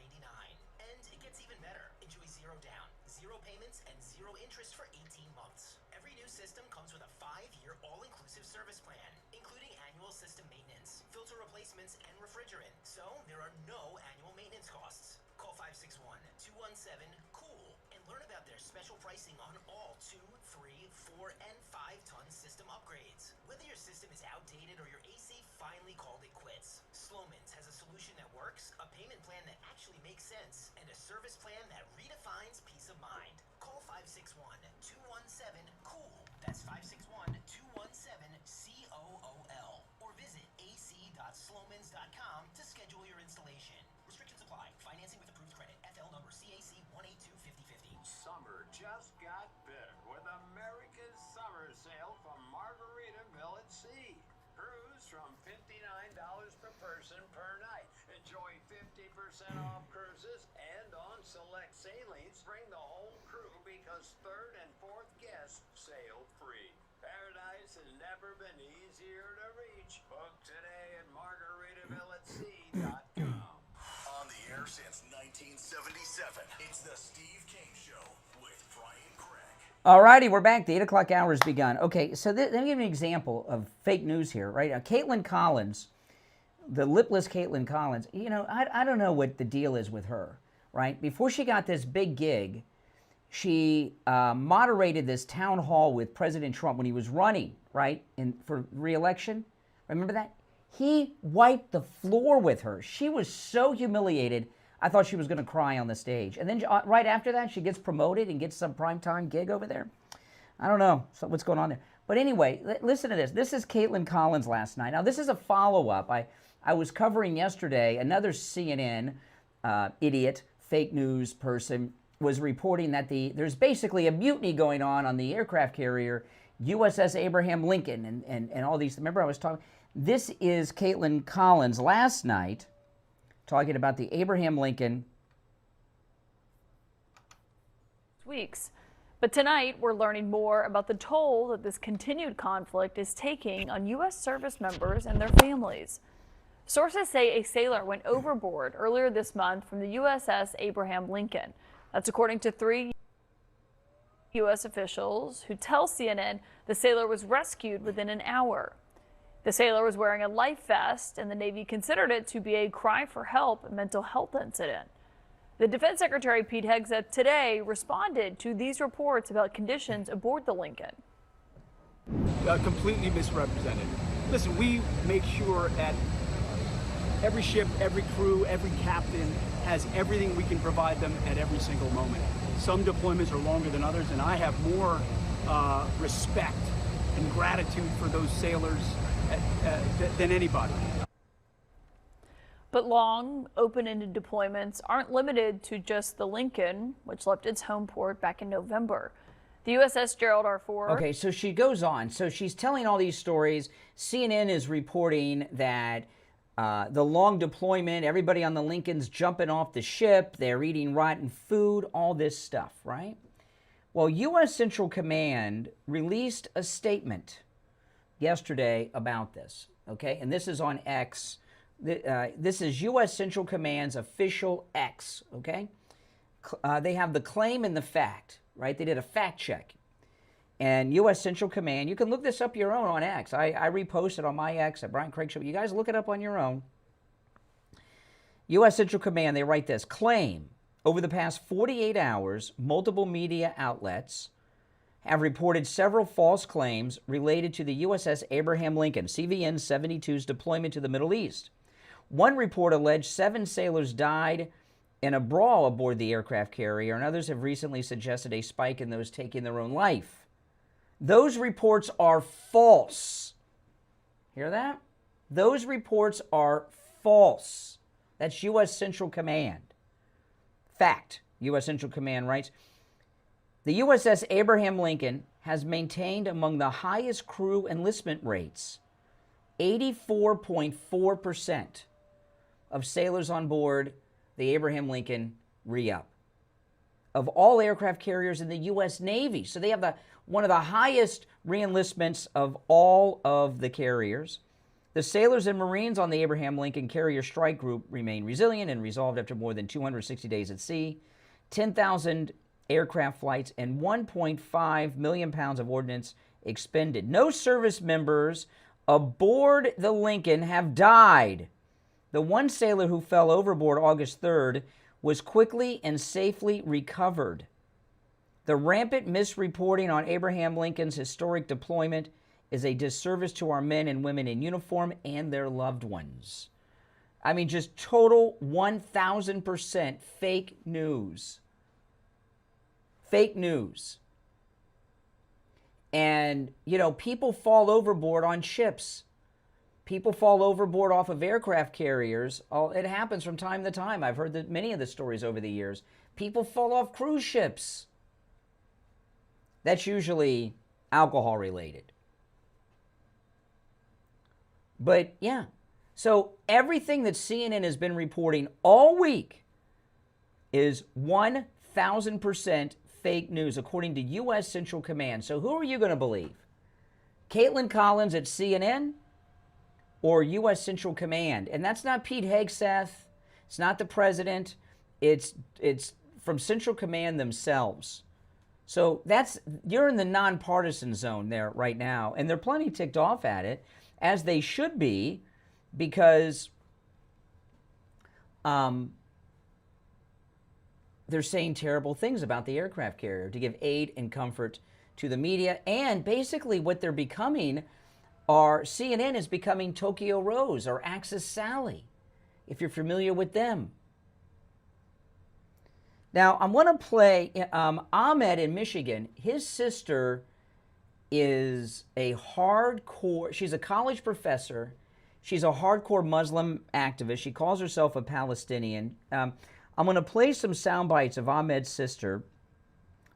And it gets even better. Enjoy 0 down, 0 payments, and 0 interest for 18 months. Every new system comes with a 5-year all-inclusive service plan, including annual system maintenance, filter replacements, and refrigerant. So there are no annual maintenance costs. Call 561-217-COOL and learn about their special pricing on all 2, 3, 4, and 5-ton system upgrades. Whether your system is outdated or your AC finally called it quits, Sloman's has a solution that works, a payment plan that actually makes sense, and a service plan that redefines peace of mind. Call 561-217-COOL. That's 561-217-COOL. Or visit ac.slomans.com to schedule your installation. Restrictions apply. Financing with approved credit. FL number CAC 1825050. Summer just got better with America's Summer Sale from Margaritaville at Sea. Cruise from $59 per person per night. Enjoy 50% off cruises and on select sailings. Bring the whole crew because 3rd and 4th guests sail free. Paradise has never been easier to reach. Book today at margaritavillatSea.com. On the air since 1977, it's the Steve Kane Show with Brian Craig. All righty, we're back. The 8 o'clock hour has begun. Okay, so let me give you an example of fake news here, right? Caitlin Collins, the lipless Caitlin Collins, you know, I don't know what the deal is with her, right? Before she got this big gig, she moderated this town hall with President Trump when he was running, right, for re-election. Remember that? He wiped the floor with her. She was so humiliated, I thought she was going to cry on the stage. And then right after that, she gets promoted and gets some primetime gig over there. I don't know what's going on there. But anyway, listen to this. This is Caitlin Collins last night. Now, this is a follow-up. I was covering yesterday, another CNN idiot, fake news person, was reporting that there's basically a mutiny going on the aircraft carrier USS Abraham Lincoln and all these. Remember I was talking? This is Caitlin Collins last night talking about the Abraham Lincoln. Weeks. But tonight we're learning more about the toll that this continued conflict is taking on U.S. service members and their families. Sources say a sailor went overboard earlier this month from the USS Abraham Lincoln. That's according to 3 U.S. officials who tell CNN the sailor was rescued within an hour. The sailor was wearing a life vest, and the Navy considered it to be a cry for help mental health incident. The Defense Secretary Pete Hegseth today responded to these reports about conditions aboard the Lincoln. Completely misrepresented. Listen, we make sure that every ship, every crew, every captain has everything we can provide them at every single moment. Some deployments are longer than others, and I have more respect and gratitude for those sailors than anybody. But long, open-ended deployments aren't limited to just the Lincoln, which left its home port back in November. The USS Gerald R. Ford. Okay, so she goes on. So she's telling all these stories. CNN is reporting that the long deployment, everybody on the Lincoln's jumping off the ship, they're eating rotten food, all this stuff, right? Well, U.S. Central Command released a statement yesterday about this, okay? And this is on X. This is U.S. Central Command's official X, okay? They have the claim and the fact, right? They did a fact check. And U.S. Central Command, you can look this up your own on X. I reposted on my X at Brian Craig Show. You guys look it up on your own. U.S. Central Command, they write this. Claim, over the past 48 hours, multiple media outlets have reported several false claims related to the USS Abraham Lincoln, CVN 72's deployment to the Middle East. One report alleged 7 sailors died in a brawl aboard the aircraft carrier, and others have recently suggested a spike in those taking their own life. Those reports are false. Hear that? Those reports are false. That's U.S. Central Command. Fact, U.S. Central Command writes, the USS Abraham Lincoln has maintained among the highest crew enlistment rates. 84.4% of sailors on board the Abraham Lincoln re-up. Of all aircraft carriers in the U.S. Navy. So they have one of the highest re-enlistments of all of the carriers. The sailors and Marines on the Abraham Lincoln Carrier Strike Group remain resilient and resolved after more than 260 days at sea, 10,000 aircraft flights, and 1.5 million pounds of ordnance expended. No service members aboard the Lincoln have died. The one sailor who fell overboard August 3rd was quickly and safely recovered. The rampant misreporting on Abraham Lincoln's historic deployment is a disservice to our men and women in uniform and their loved ones. I mean, just total 1,000% fake news. Fake news. And, you know, people fall overboard on ships. People fall overboard off of aircraft carriers. Oh, it happens from time to time. I've heard many of the stories over the years. People fall off cruise ships. That's usually alcohol related. But yeah, so everything that CNN has been reporting all week is 1,000% fake news, according to U.S. Central Command. So who are you going to believe? Caitlin Collins at CNN or U.S. Central Command? And that's not Pete Hegseth. It's not the president. It's from Central Command themselves. So you're in the nonpartisan zone there right now, and they're plenty ticked off at it, as they should be, because they're saying terrible things about the aircraft carrier to give aid and comfort to the media. And basically what they're becoming CNN is becoming Tokyo Rose or Axis Sally, if you're familiar with them. Now, I'm going to play Ahmed in Michigan. His sister is a hardcore, she's a college professor. She's a hardcore Muslim activist. She calls herself a Palestinian. I'm going to play some sound bites of Ahmed's sister.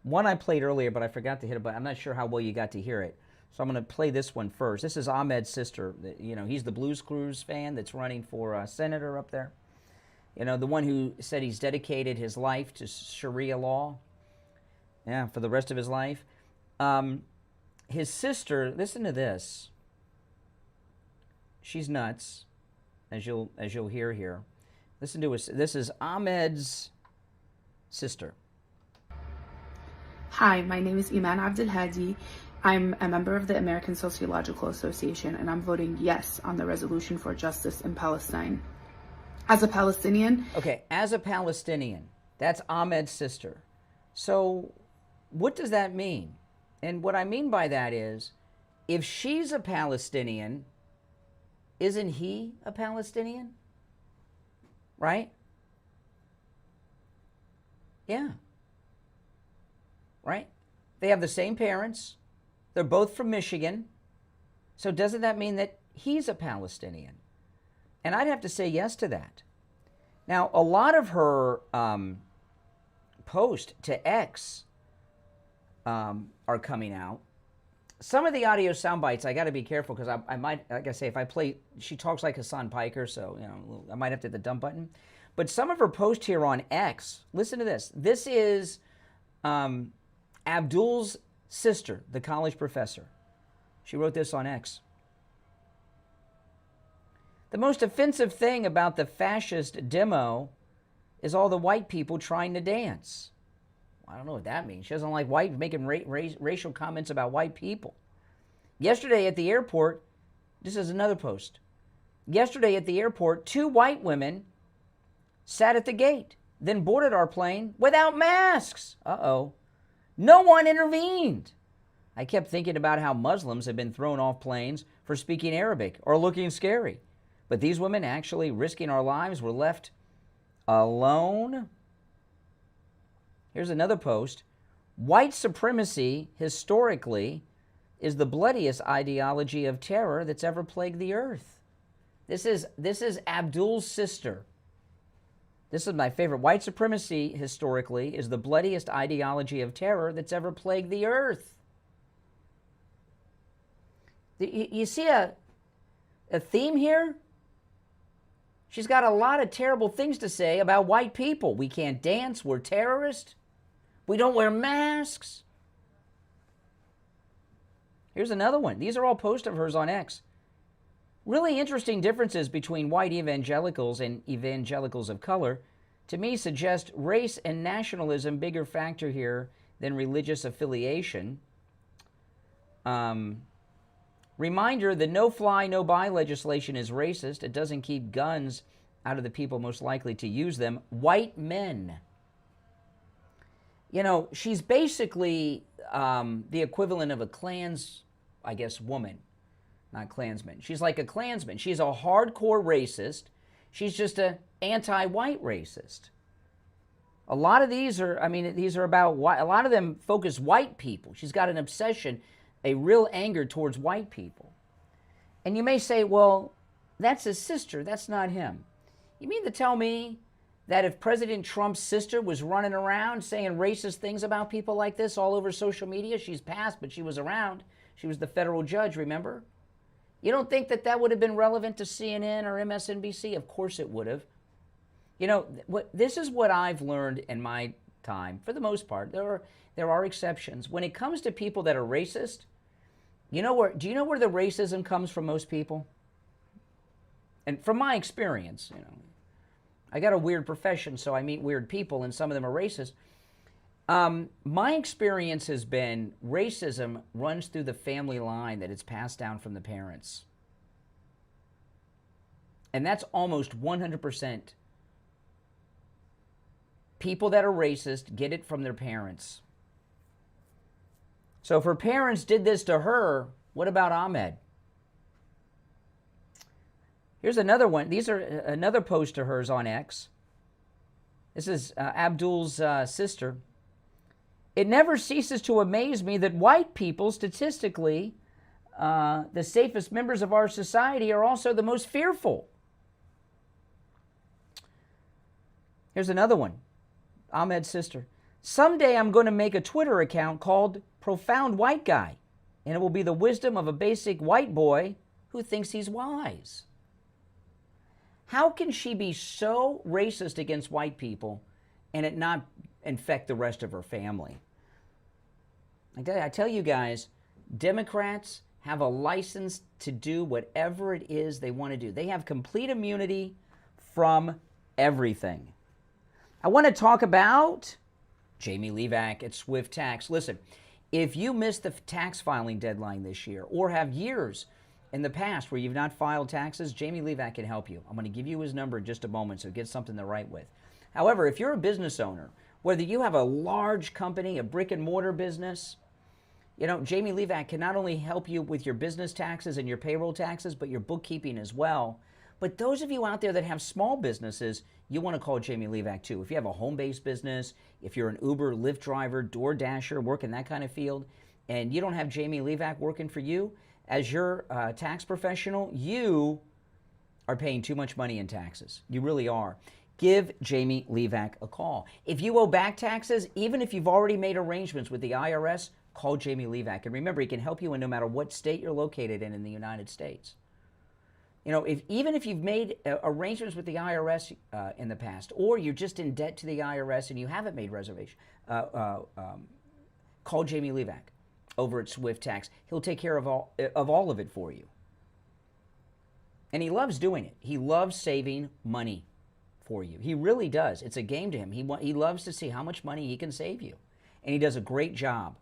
One I played earlier, but I forgot to hit it, but I'm not sure how well you got to hear it. So I'm going to play this one first. This is Ahmed's sister. You know, he's the Blues Clues fan that's running for senator up there. You know, the one who said he's dedicated his life to Sharia law. Yeah, for the rest of his life. His sister, listen to this. She's nuts. as you'll hear here. Listen to us. This is Ahmed's sister. Hi, my name is Iman Abdul El-Sayed. I'm a member of the American Sociological Association, and I'm voting yes on the resolution for justice in Palestine. As a Palestinian... Okay, as a Palestinian, that's Ahmed's sister. So what does that mean? And what I mean by that is, if she's a Palestinian, isn't he a Palestinian? Right? Yeah. Right? They have the same parents. They're both from Michigan. So doesn't that mean that he's a Palestinian? And I'd have to say yes to that. Now, a lot of her posts to X are coming out. Some of the audio sound bites, I got to be careful because I might, like I say, if I play, she talks like Hassan Piker, so I might have to hit the dump button. But some of her posts here on X, listen to this. This is Abdul's sister, the college professor. She wrote this on X. The most offensive thing about the fascist demo is all the white people trying to dance. I don't know what that means. She doesn't like white, making racial comments about white people. Yesterday at the airport, this is another post. Yesterday at the airport, 2 white women sat at the gate, then boarded our plane without masks. Uh-oh. No one intervened. I kept thinking about how Muslims have been thrown off planes for speaking Arabic or looking scary. But these women, actually risking our lives, were left alone. Here's another post. White supremacy, historically, is the bloodiest ideology of terror that's ever plagued the earth. This is Abdul's sister. This is my favorite. White supremacy, historically, is the bloodiest ideology of terror that's ever plagued the earth. You see a theme here? She's got a lot of terrible things to say about white people. We can't dance. We're terrorists. We don't wear masks. Here's another one. These are all posts of hers on X. Really interesting differences between white evangelicals and evangelicals of color, to me, suggest race and nationalism bigger factor here than religious affiliation. Reminder, the no-fly, no-buy legislation is racist. It doesn't keep guns out of the people most likely to use them, white men. You know, she's basically the equivalent of a woman, not Klansman. She's like a Klansman. She's a hardcore racist. She's just an anti-white racist. A lot of these are about white. A lot of them focus white people. She's got an obsession, a real anger towards white people. And you may say, well, that's his sister. That's not him. You mean to tell me that if President Trump's sister was running around saying racist things about people like this all over social media, she's passed, but she was around. She was the federal judge, remember? You don't think that would have been relevant to CNN or MSNBC? Of course it would have. You know, this is what I've learned in my time, for the most part. There are exceptions. When it comes to people that are racist, do you know where the racism comes from most people? And from my experience, I got a weird profession, so I meet weird people, and some of them are racist. My experience has been racism runs through the family line, that it's passed down from the parents. And that's almost 100%. People that are racist get it from their parents. So if her parents did this to her, what about Ahmed? Here's another one. These are another post of hers on X. This is Abdul's sister. It never ceases to amaze me that white people, statistically, the safest members of our society, are also the most fearful. Here's another one. Ahmed's sister. Someday I'm going to make a Twitter account called Profound White Guy, and it will be the wisdom of a basic white boy who thinks he's wise. How can she be so racist against white people and it not infect the rest of her family? I tell you guys, Democrats have a license to do whatever it is they want to do. They have complete immunity from everything. I want to talk about Jamie Levac at Swift Tax. Listen, if you missed the tax filing deadline this year or have years in the past where you've not filed taxes, Jamie Levac can help you. I'm going to give you his number in just a moment, so get something to write with. However, if you're a business owner, whether you have a large company, a brick and mortar business, Jamie Levac can not only help you with your business taxes and your payroll taxes, but your bookkeeping as well. But those of you out there that have small businesses, you want to call Jamie Levac too. If you have a home-based business, if you're an Uber, Lyft driver, DoorDasher, work in that kind of field, and you don't have Jamie Levac working for you as your tax professional, you are paying too much money in taxes. You really are. Give Jamie Levac a call. If you owe back taxes, even if you've already made arrangements with the IRS, call Jamie Levac. And remember, he can help you in no matter what state you're located in the United States. Even if you've made arrangements with the IRS in the past, or you're just in debt to the IRS and you haven't made reservation, call Jamie Levac over at Swift Tax. He'll take care of all of it for you. And he loves doing it. He loves saving money for you. He really does. It's a game to him. He loves to see how much money he can save you. And he does a great job.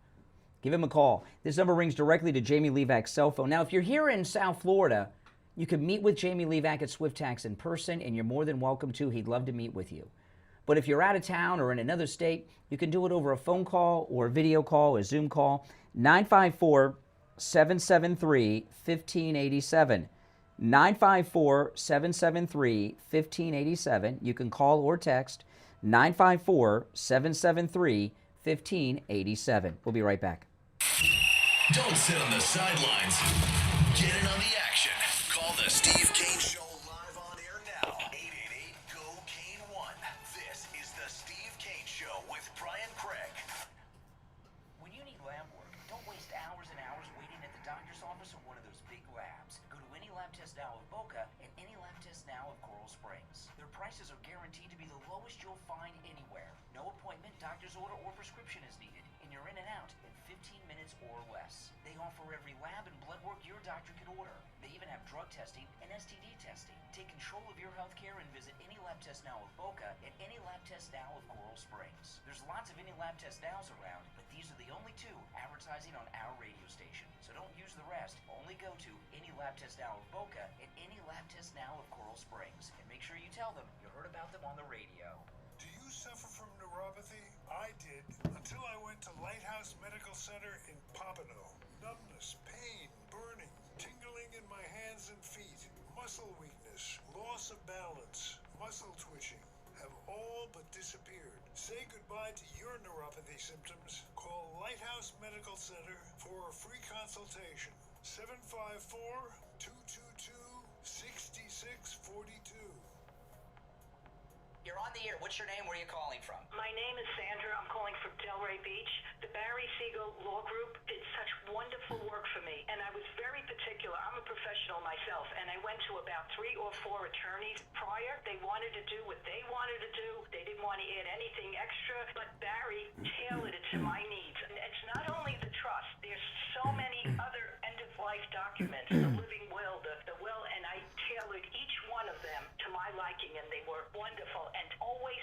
Give him a call. This number rings directly to Jamie Levac's cell phone. Now, if you're here in South Florida, you can meet with Jamie Levac at Swift Tax in person, and you're more than welcome to. He'd love to meet with you. But if you're out of town or in another state, you can do it over a phone call or a video call, a Zoom call. 954-773-1587. 954-773-1587. You can call or text 954-773-1587. We'll be right back. Don't sit on the sidelines. Get in on the action. Call the Steve Kane Show live on air now. 888-GO-KANE-1. This is the Steve Kane Show with Brian Craig. When you need lab work, don't waste hours and hours waiting at the doctor's office or one of those big labs. Go to any lab test now of Boca and any lab test now of Coral Springs. Their prices are guaranteed to be the lowest you'll find anywhere. No appointment, doctor's order, or prescription is needed, and you're in and out in 15 minutes or less. They offer every lab and blood work your doctor can order. They even have drug testing and STD testing. Take control of your health care and visit any lab test now of Boca and any lab test now of Coral Springs. There's lots of any lab test nows around, but these are the only two advertising on our radio station. So don't use the rest. Only go to any lab test now of Boca and any lab test now of Coral Springs. And make sure you tell them you heard about them on the radio. Do you suffer from neuropathy? I did, until I went to Lighthouse Medical Center in Pompano. Numbness, pain, burning, tingling in my hands and feet, muscle weakness, loss of balance, muscle twitching have all but disappeared. Say goodbye to your neuropathy symptoms. Call Lighthouse Medical Center for a free consultation. 754-222-6642. You're on the air. What's your name? Where are you calling from? My name is Sandra. I'm calling from Delray Beach. The Barry Siegel Law Group did such wonderful work for me, and I was very particular. I'm a professional myself, and I went to about 3 or 4 attorneys prior. They wanted to do what they wanted to do. They didn't want to add anything extra, but Barry tailored it to my needs. And it's not only the trust. There's so many other end-of-life documents, the living will, the will, and I tailored each one of them to my liking, and they were wonderful and always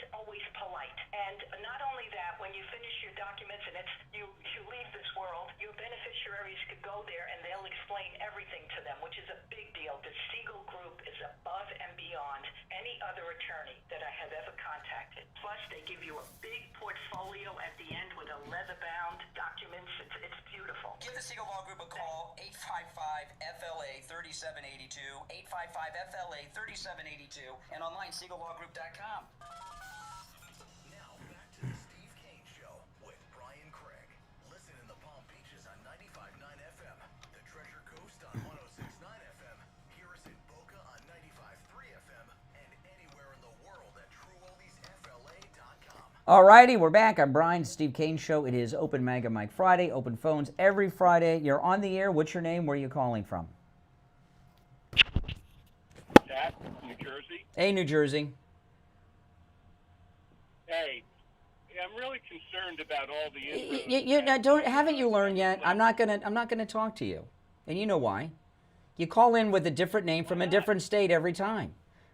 polite. And not only that, when you finish your documents and you leave this world, your beneficiaries could go there and they'll explain everything to them, which is a big deal. The Siegel Group is above and beyond any other attorney that I have ever contacted. Plus, they give you a big portfolio at the end with a leather-bound documents. It's beautiful. Give the Siegel Law Group a call, 855-FLA-3782, 855-FLA-3782, and online, SiegelLawGroup.com. Now back to the Steve Kane Show with Brian Craig. Listen in the Palm Beaches on 95.9 FM, the Treasure Coast on 106.9 FM, hear us in Boca on 95.3 FM, and anywhere in the world at TrueOldiesFLA.com. All righty, we're back. I'm Brian, Steve Kane Show. It is Open MAGA Mike Friday, open phones every Friday. You're on the air. What's your name? Where are you calling from? Pat, New Jersey. Hey, New Jersey. Hey, I'm really concerned about all the Haven't you learned yet? I'm not gonna talk to you. And you know why. You call in with a different name from a different state every time.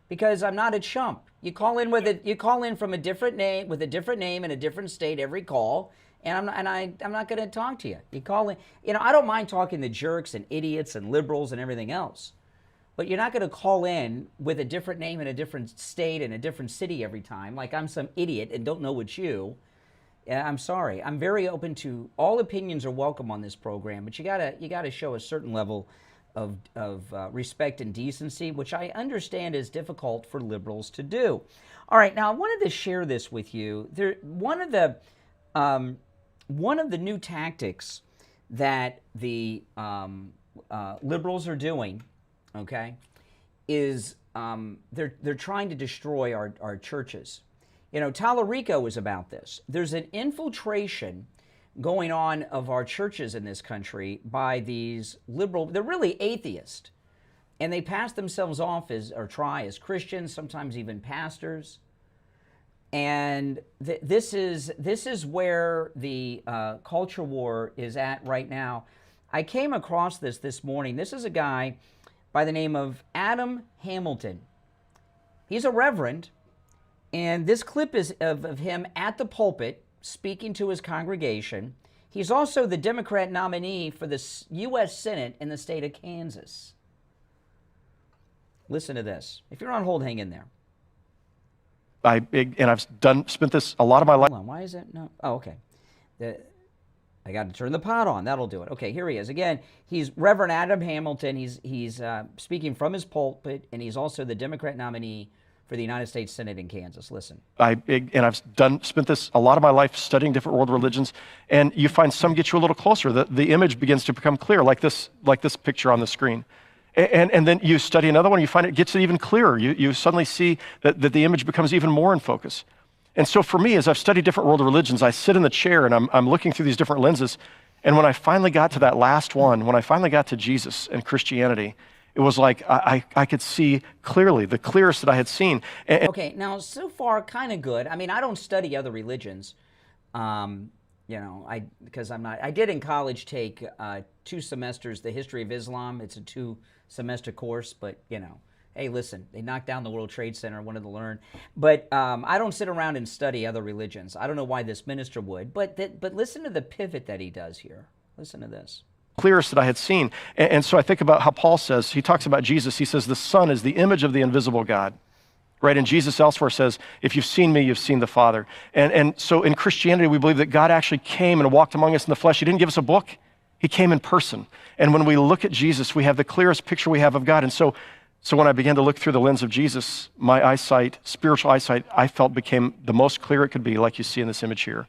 Because I'm not a chump. You call in from a different name with a different name in a different state every call, and I'm not going to talk to you. You call in. I don't mind talking to jerks and idiots and liberals and everything else. But you're not going to call in with a different name in a different state and a different city every time, like I'm some idiot and don't know it's you. I'm sorry. I'm very open to all opinions are welcome on this program, but you gotta show a certain level of respect and decency, which I understand is difficult for liberals to do. All right, now I wanted to share this with you. One of the new tactics that the liberals are doing, okay, is they're trying to destroy our churches. Tallarico was about this. There's an infiltration going on of our churches in this country by these liberal, they're really atheist, and they pass themselves off or try as Christians, sometimes even pastors. And this is where the culture war is at right now. I came across this morning. This is a guy by the name of Adam Hamilton. He's a reverend, and this clip is of him at the pulpit speaking to his congregation. He's also the Democrat nominee for the U.S. Senate in the state of Kansas. Listen to this. If you're on hold, hang in there. I've spent this a lot of my life. Hold on, why is that? No. Oh, okay. I got to turn the pot on. That'll do it. Okay, here he is. Again, he's Reverend Adam Hamilton. He's speaking from his pulpit, and he's also the Democrat nominee for the United States Senate in Kansas. Listen. I've spent this a lot of my life studying different world religions, and you find some get you a little closer. The image begins to become clear, like this picture on the screen. And then you study another one, you find it gets even clearer. You suddenly see that the image becomes even more in focus. And so for me, as I've studied different world religions, I sit in the chair and I'm looking through these different lenses. And when I finally got to that last one, when I finally got to Jesus and Christianity, it was like I could see clearly, the clearest that I had seen. Okay, now so far kind of good. I mean, I don't study other religions, because I'm not. I did in college take 2 semesters the history of Islam. It's a 2-semester course, but hey, listen, they knocked down the World Trade Center. I wanted to learn, but I don't sit around and study other religions. I don't know why this minister would, but listen to the pivot that he does here. Listen to this. Clearest that I had seen. And so I think about how Paul says, he talks about Jesus, he says the Son is the image of the invisible God, right? And Jesus elsewhere says, if you've seen me, you've seen the Father. And so in Christianity, we believe that God actually came and walked among us in the flesh. He didn't give us a book. He came in person. And when we look at Jesus, we have the clearest picture we have of God. And so when I began to look through the lens of Jesus, my eyesight, spiritual eyesight, I felt became the most clear it could be, like you see in this image here.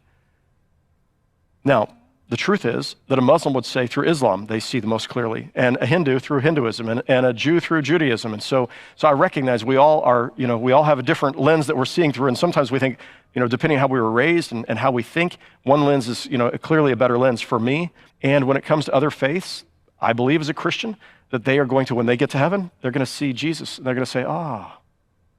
Now, the truth is that a Muslim would say through Islam they see the most clearly, and a Hindu through Hinduism, and a Jew through Judaism. And so I recognize we all have a different lens that we're seeing through, and sometimes we think, depending on how we were raised and how we think, one lens is, clearly a better lens for me. And when it comes to other faiths, I believe as a Christian that they are going to, when they get to heaven, they're going to see Jesus, and they're going to say,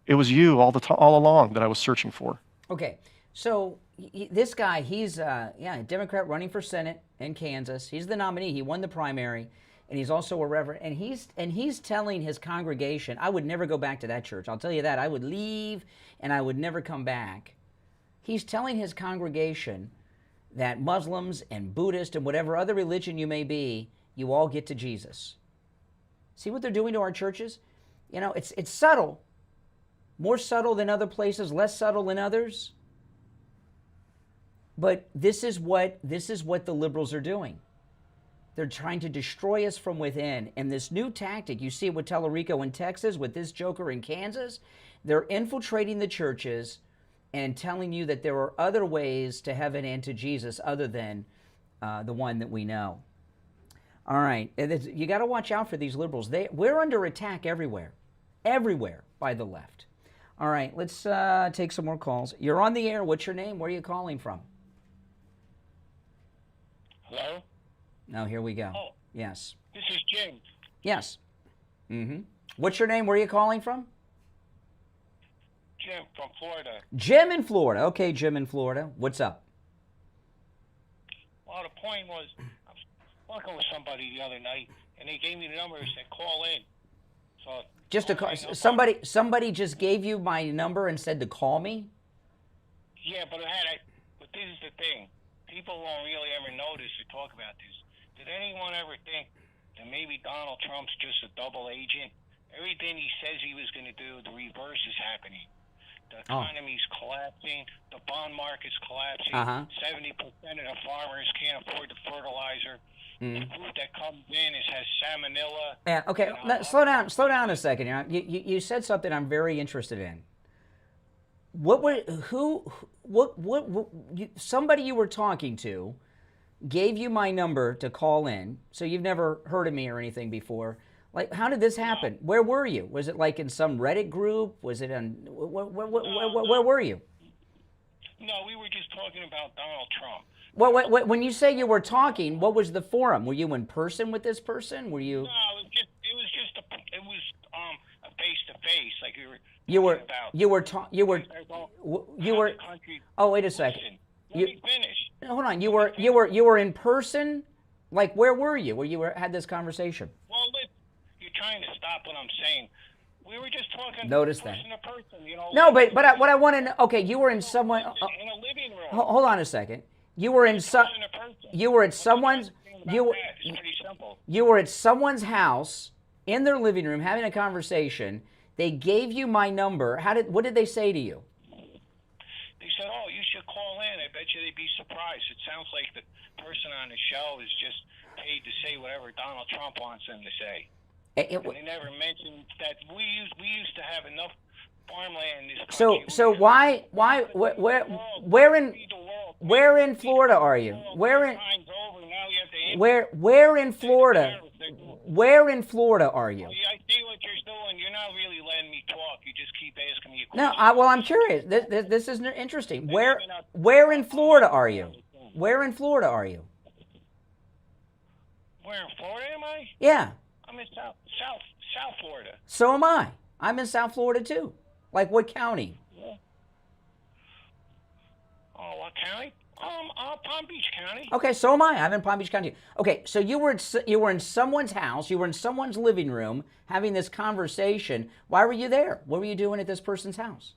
it was you all along that I was searching for. Okay, so this guy, he's a Democrat running for Senate in Kansas. He's the nominee. He won the primary, and he's also a reverend. And he's telling his congregation, I would never go back to that church. I'll tell you that. I would leave, and I would never come back. He's telling his congregation that Muslims and Buddhists and whatever other religion you may be, you all get to Jesus. See what they're doing to our churches? It's subtle. More subtle than other places, less subtle than others. But this is what the liberals are doing. They're trying to destroy us from within. And this new tactic, you see it with Tallarico in Texas, with this joker in Kansas, they're infiltrating the churches and telling you that there are other ways to heaven and to Jesus other than the one that we know. All right, you got to watch out for these liberals. We're under attack everywhere by the left. All right, let's take some more calls. You're on the air. What's your name? Where are you calling from? Hello? No, here we go. Oh. Yes. This is Jim. Yes. What's your name? Where are you calling from? Jim from Florida. Jim in Florida. Okay, Jim in Florida. What's up? Well, the point was, I was walking with somebody the other night, and they gave me the number and said call in. So Just to call, somebody just gave you my number and said to call me? yeah, but but this is the thing. People won't really ever notice or talk about this. Did anyone ever think that maybe Donald Trump's just a double agent? Everything he says he was going to do, the reverse is happening. The economy's collapsing. The bond market's collapsing. 70% of the farmers can't afford the fertilizer. The food that comes in has salmonella. Yeah. Okay. Slow down a second. You said something I'm very interested in. Somebody you were talking to gave you my number to call in, so you've never heard of me or anything before. Like, how did this happen? Where were you? Was it like in some Reddit group? Was it on, where were you? No, we were just talking about Donald Trump. Well, when you say you were talking, what was the forum? Were you in person with this person? Were you? No, it was a face to face, like we were. Oh, wait a second. Let me finish. Hold on. You were in person. Like, where were you? Where you had this conversation? Well, you're trying to stop what I'm saying. We were just talking Notice person to person, you know. No, but what I want to know. Okay, you were in someone. In a living room. Hold on a second. You were in You were at someone's. You were at someone's house in their living room having a conversation. They gave you my number. What did they say to you? They said, "Oh, you should call in. I bet you they'd be surprised. It sounds like the person on the show is just paid to say whatever Donald Trump wants them to say." And they never mentioned that we used to have enough farmland in this country. So where in Florida are you? Where in Florida? Where in Florida are you? Yeah, I see what you're doing. You're not really letting me talk. You just keep asking me a No, question. I'm curious. This is interesting. Where in Florida are you? Where in Florida are you? Where in Florida am I? Yeah. I'm in South Florida. So am I. I'm in South Florida too. Like what county? Yeah. Oh, what county? Palm Beach County. Okay, so am I. I'm in Palm Beach County. Okay, so you were in someone's house. You were in someone's living room having this conversation. Why were you there? What were you doing at this person's house?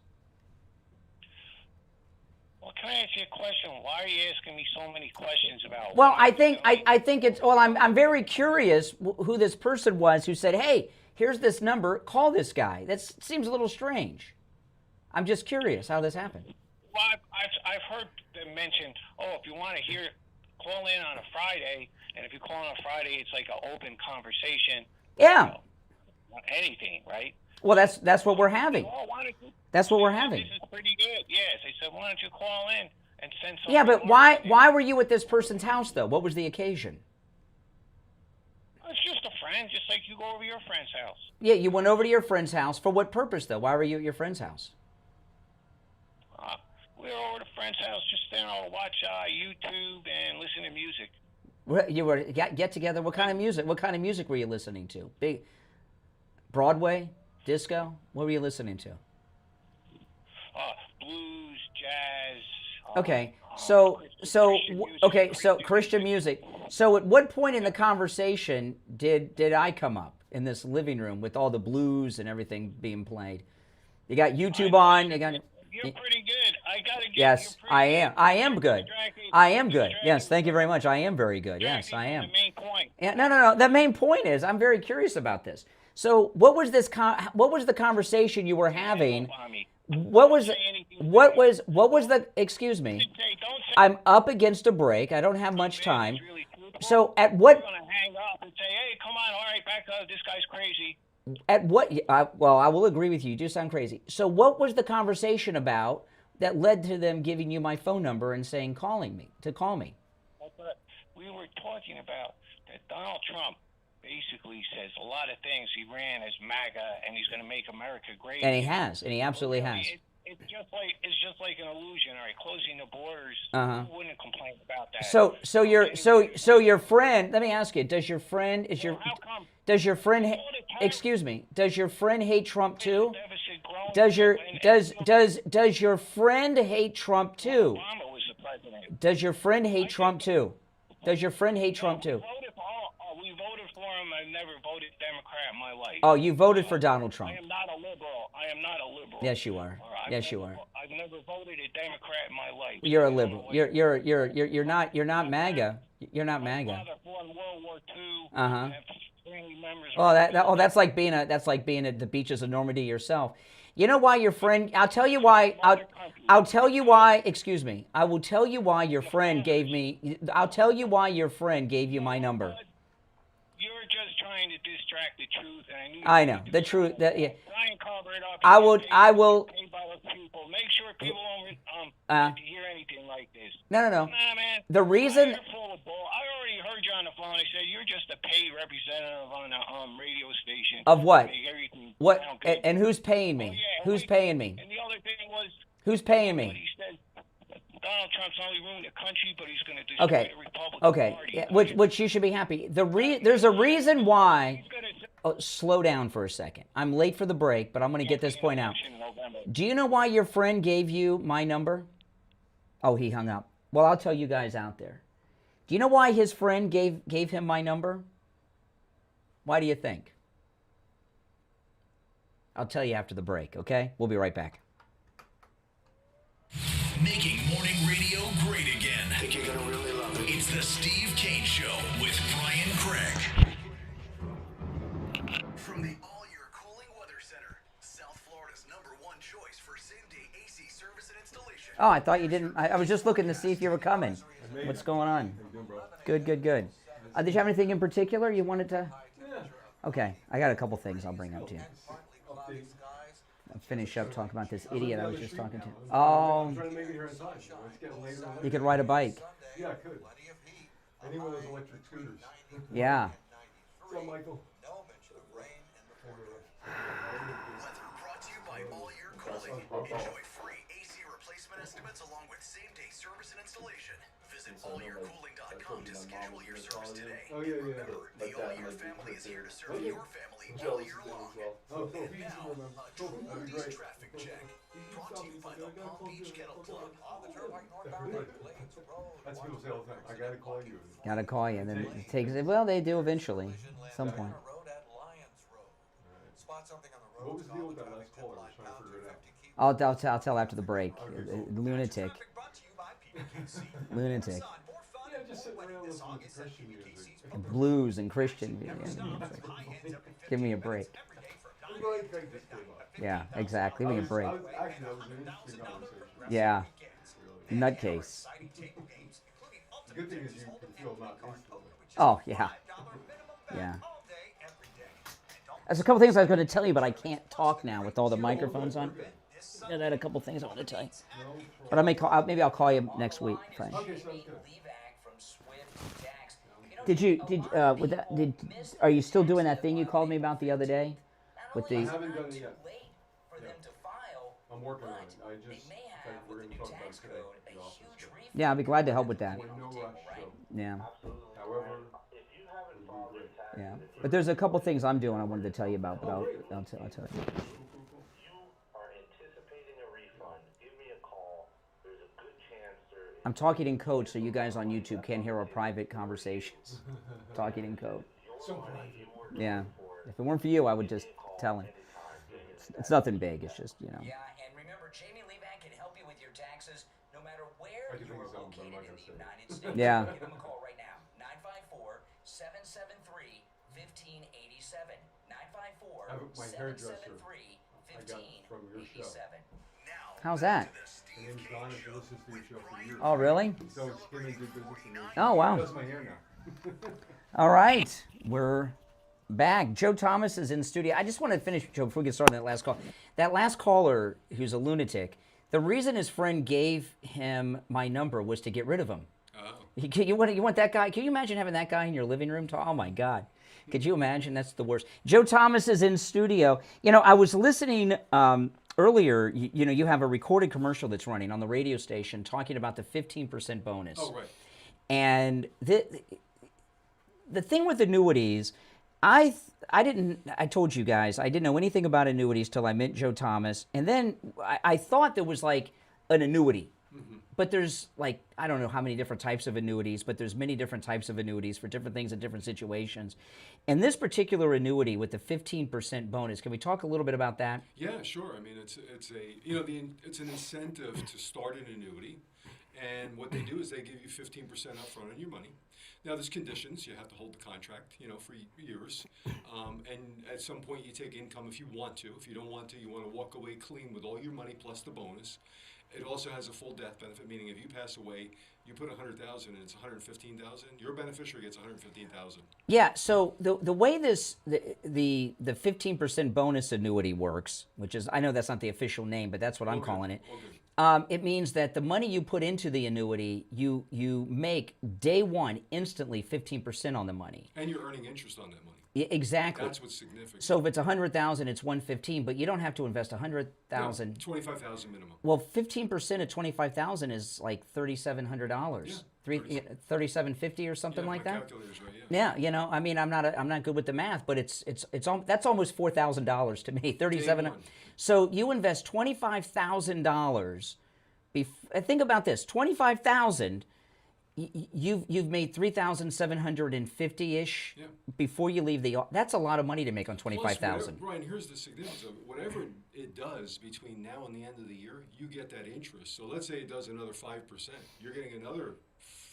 Well, can I ask you a question? Why are you asking me so many questions about? Well, I think it's. Well, I'm very curious who this person was who said, "Hey, here's this number. Call this guy." That seems a little strange. I'm just curious how this happened. Well, I've heard them mention, if you want to call in on a Friday, and if you call on a Friday, it's like an open conversation. Yeah. Anything, right? Well, that's what we're having. That's what we're having. This is pretty good. Yes, they said, why don't you call in and send some. Yeah, but why were you at this person's house though? What was the occasion? It's just a friend, just like you go over your friend's house. Yeah, you went over to your friend's house. For what purpose though? Why were you at your friend's house? We were over to a friend's house, just staying to watch YouTube and listen to music. You were get together. What kind of music? What kind of music were you listening to? Big Broadway, disco. What were you listening to? Blues, jazz. Okay, so Christian music. So at what point in the conversation did I come up in this living room with all the blues and everything being played? You got YouTube on. You're pretty good. I gotta get. Yes, I am. I am good. I am good. Yes, thank you very much. I am very good. Yes, I am. The main point. Yeah, no. The main point is I'm very curious about this. So, what was the conversation you were having? What was the? Excuse me. I'm up against a break. I don't have much time. So, at what? I'm gonna hang up and say, "Hey, come on, all right, back up. This guy's crazy." At what? Well, I will agree with you. You do sound crazy. So what was the conversation about that led to them giving you my phone number and saying call me? We were talking about that Donald Trump basically says a lot of things. He ran as MAGA, and he's going to make America great. And he has, and he absolutely has. It's just like an illusion. All right, closing the borders. Who wouldn't complain about that? So your friend. Let me ask you. Does your friend excuse me? Does your friend hate Trump too? Does your friend hate Trump too? Obama was the president. Does your friend hate Trump too? Does your friend hate Trump too? We voted for him, and have never voted Democrat in my life. Oh, you voted for Donald Trump. I am not a liberal. I am not a liberal. Yes, you are. Yes, you are. I've never voted a Democrat in my life. You're a liberal. You're not MAGA. You're not MAGA. My father fought in World War II. Uh-huh. Family members. Oh, that's like being at the beaches of Normandy yourself. You know why your friend? I'll tell you why. I'll tell you why. Excuse me. I will tell you why your friend gave me. I'll tell you why your friend gave you my number. You're just trying to distract the truth, and I knew. I know the truth. Yeah. Try and cover it up. I will. Make sure people don't hear anything like this. No. Nah, man. The reason. You're full of bull. I already heard you on the phone. I said you're just a paid representative on a radio station. Of what? Make everything What? sound good. And who's paying me? Who's paying me? And the other thing was. Who's paying me? He said Donald Trump's only ruined the country, but he's going to destroy the Republican Party. Yeah, which you should be happy. There's a reason why. Oh, slow down for a second. I'm late for the break, but I'm going to get this point out. Do you know why your friend gave you my number? Oh, he hung up. Well, I'll tell you guys out there. Do you know why his friend gave him my number? Why do you think? I'll tell you after the break, okay? We'll be right back. Making morning radio great again. I think you're going to really love it. It's the Steve Kane Show with Brian Craig. From the All Year Cooling Weather Center, South Florida's #1 choice for same-day AC service and installation. Oh, I thought you didn't. I was just looking to see if you were coming. What's going on? Good. Did you have anything in particular you wanted to? Okay, I got a couple things I'll bring up to you. I'll finish up talking about this idiot I was just talking to. Oh, you could ride a bike. Yeah, I could. Any one of those electric scooters. Yeah. What's up, Michael? Weather brought to you by All Year Cooling. Enjoy free AC replacement estimates along with same-day service and installation. Visit allyearcooling.com to schedule your service today. Oh, yeah. Remember, the All Year family is here to serve your family all year long. Oh, cool. And now, a True traffic check. Brought to you by the Palm Beach Kennel Club. On the turnpike northbound Lanes Road. That's people say all the time. I gotta call you. Gotta call you, and then it takes. Well, they do eventually, at some point. What was the deal with that last caller? I was trying to figure it out. I'll tell after the break. Lunatic. Lunatic. Yeah, just sitting around listening to Christian music. Blues and Christian music. Give me a break. Yeah, exactly. Give me a break. Actually, that was an interesting conversation. Yeah. Nutcase. The good thing is you can feel not instantly. Oh, yeah. Yeah. There's a couple things I was going to tell you, but I can't talk now with all the microphones on. I had a couple things I want to tell you. But maybe I'll call you next week, Frank. Are you still doing that thing you called me about the other day? With the. I haven't done it yet. I'm working on it. We're going to talk about it today in the office. Yeah, I'll be glad to help with that. No rush, so. Yeah. However, yeah. But there's a couple things I'm doing I wanted to tell you about, but I'll tell you. I'm talking in code, so you guys on YouTube can't hear our private conversations. Talking in code. Yeah. If it weren't for you, I would just tell him. It's nothing big. It's just, you know. Yeah, and remember, Jamie Levac can help you with your taxes no matter where you are located in the United States. Yeah. Give him a call right now. 954-773-1587. 954-773-1587. How's that? My name's Don. I've listened to your show for years. Oh, really? So it's him and good business for me. Oh, wow. He does my hair now. All right. We're back. Joe Thomas is in the studio. I just want to finish, Joe, before we get started on that last call. That last caller, who's a lunatic, the reason his friend gave him my number was to get rid of him. Oh. You want that guy? Can you imagine having that guy in your living room? Oh, my God. Could you imagine? That's the worst. Joe Thomas is in studio. You know, I was listening earlier. You know, you have a recorded commercial that's running on the radio station talking about the 15% bonus. Oh, right. And the thing with annuities, I told you guys, I didn't know anything about annuities till I met Joe Thomas. And then I thought there was like an annuity but there's like, I don't know how many different types of annuities, but there's many different types of annuities for different things in different situations. And this particular annuity with the 15% bonus, can we talk a little bit about that? Yeah, sure. I mean, it's it's an incentive to start an annuity, and what they do is they give you 15% upfront on your money. Now, there's conditions. You have to hold the contract, for years, and at some point you take income if you want to. If you don't want to, you want to walk away clean with all your money plus the bonus. It also has a full death benefit, meaning if you pass away, you put $100,000 and it's $115,000. Your beneficiary gets $115,000. Yeah. So the way the 15% bonus annuity works, which is, I know that's not the official name, but that's what I'm calling it. It means that the money you put into the annuity, you make day one instantly 15% on the money. And you're earning interest on that money. Exactly. That's what's significant. So if it's $100,000, it's $115,000, but you don't have to invest $100,000. No, $25,000 minimum. Well, 15% of $25,000 is like $3,700. Yeah, $3,750 or something like that. Calculator's right, yeah. Yeah, I mean, I'm not good with the math, but that's almost $4,000 to me. $3,700. So you invest $25,000. Think about this: $25,000. You've made $3,750-ish before you leave the. That's a lot of money to make on $25,000. Brian, here's the significance of it. Whatever it does between now and the end of the year, you get that interest. So let's say it does another 5%, you're getting another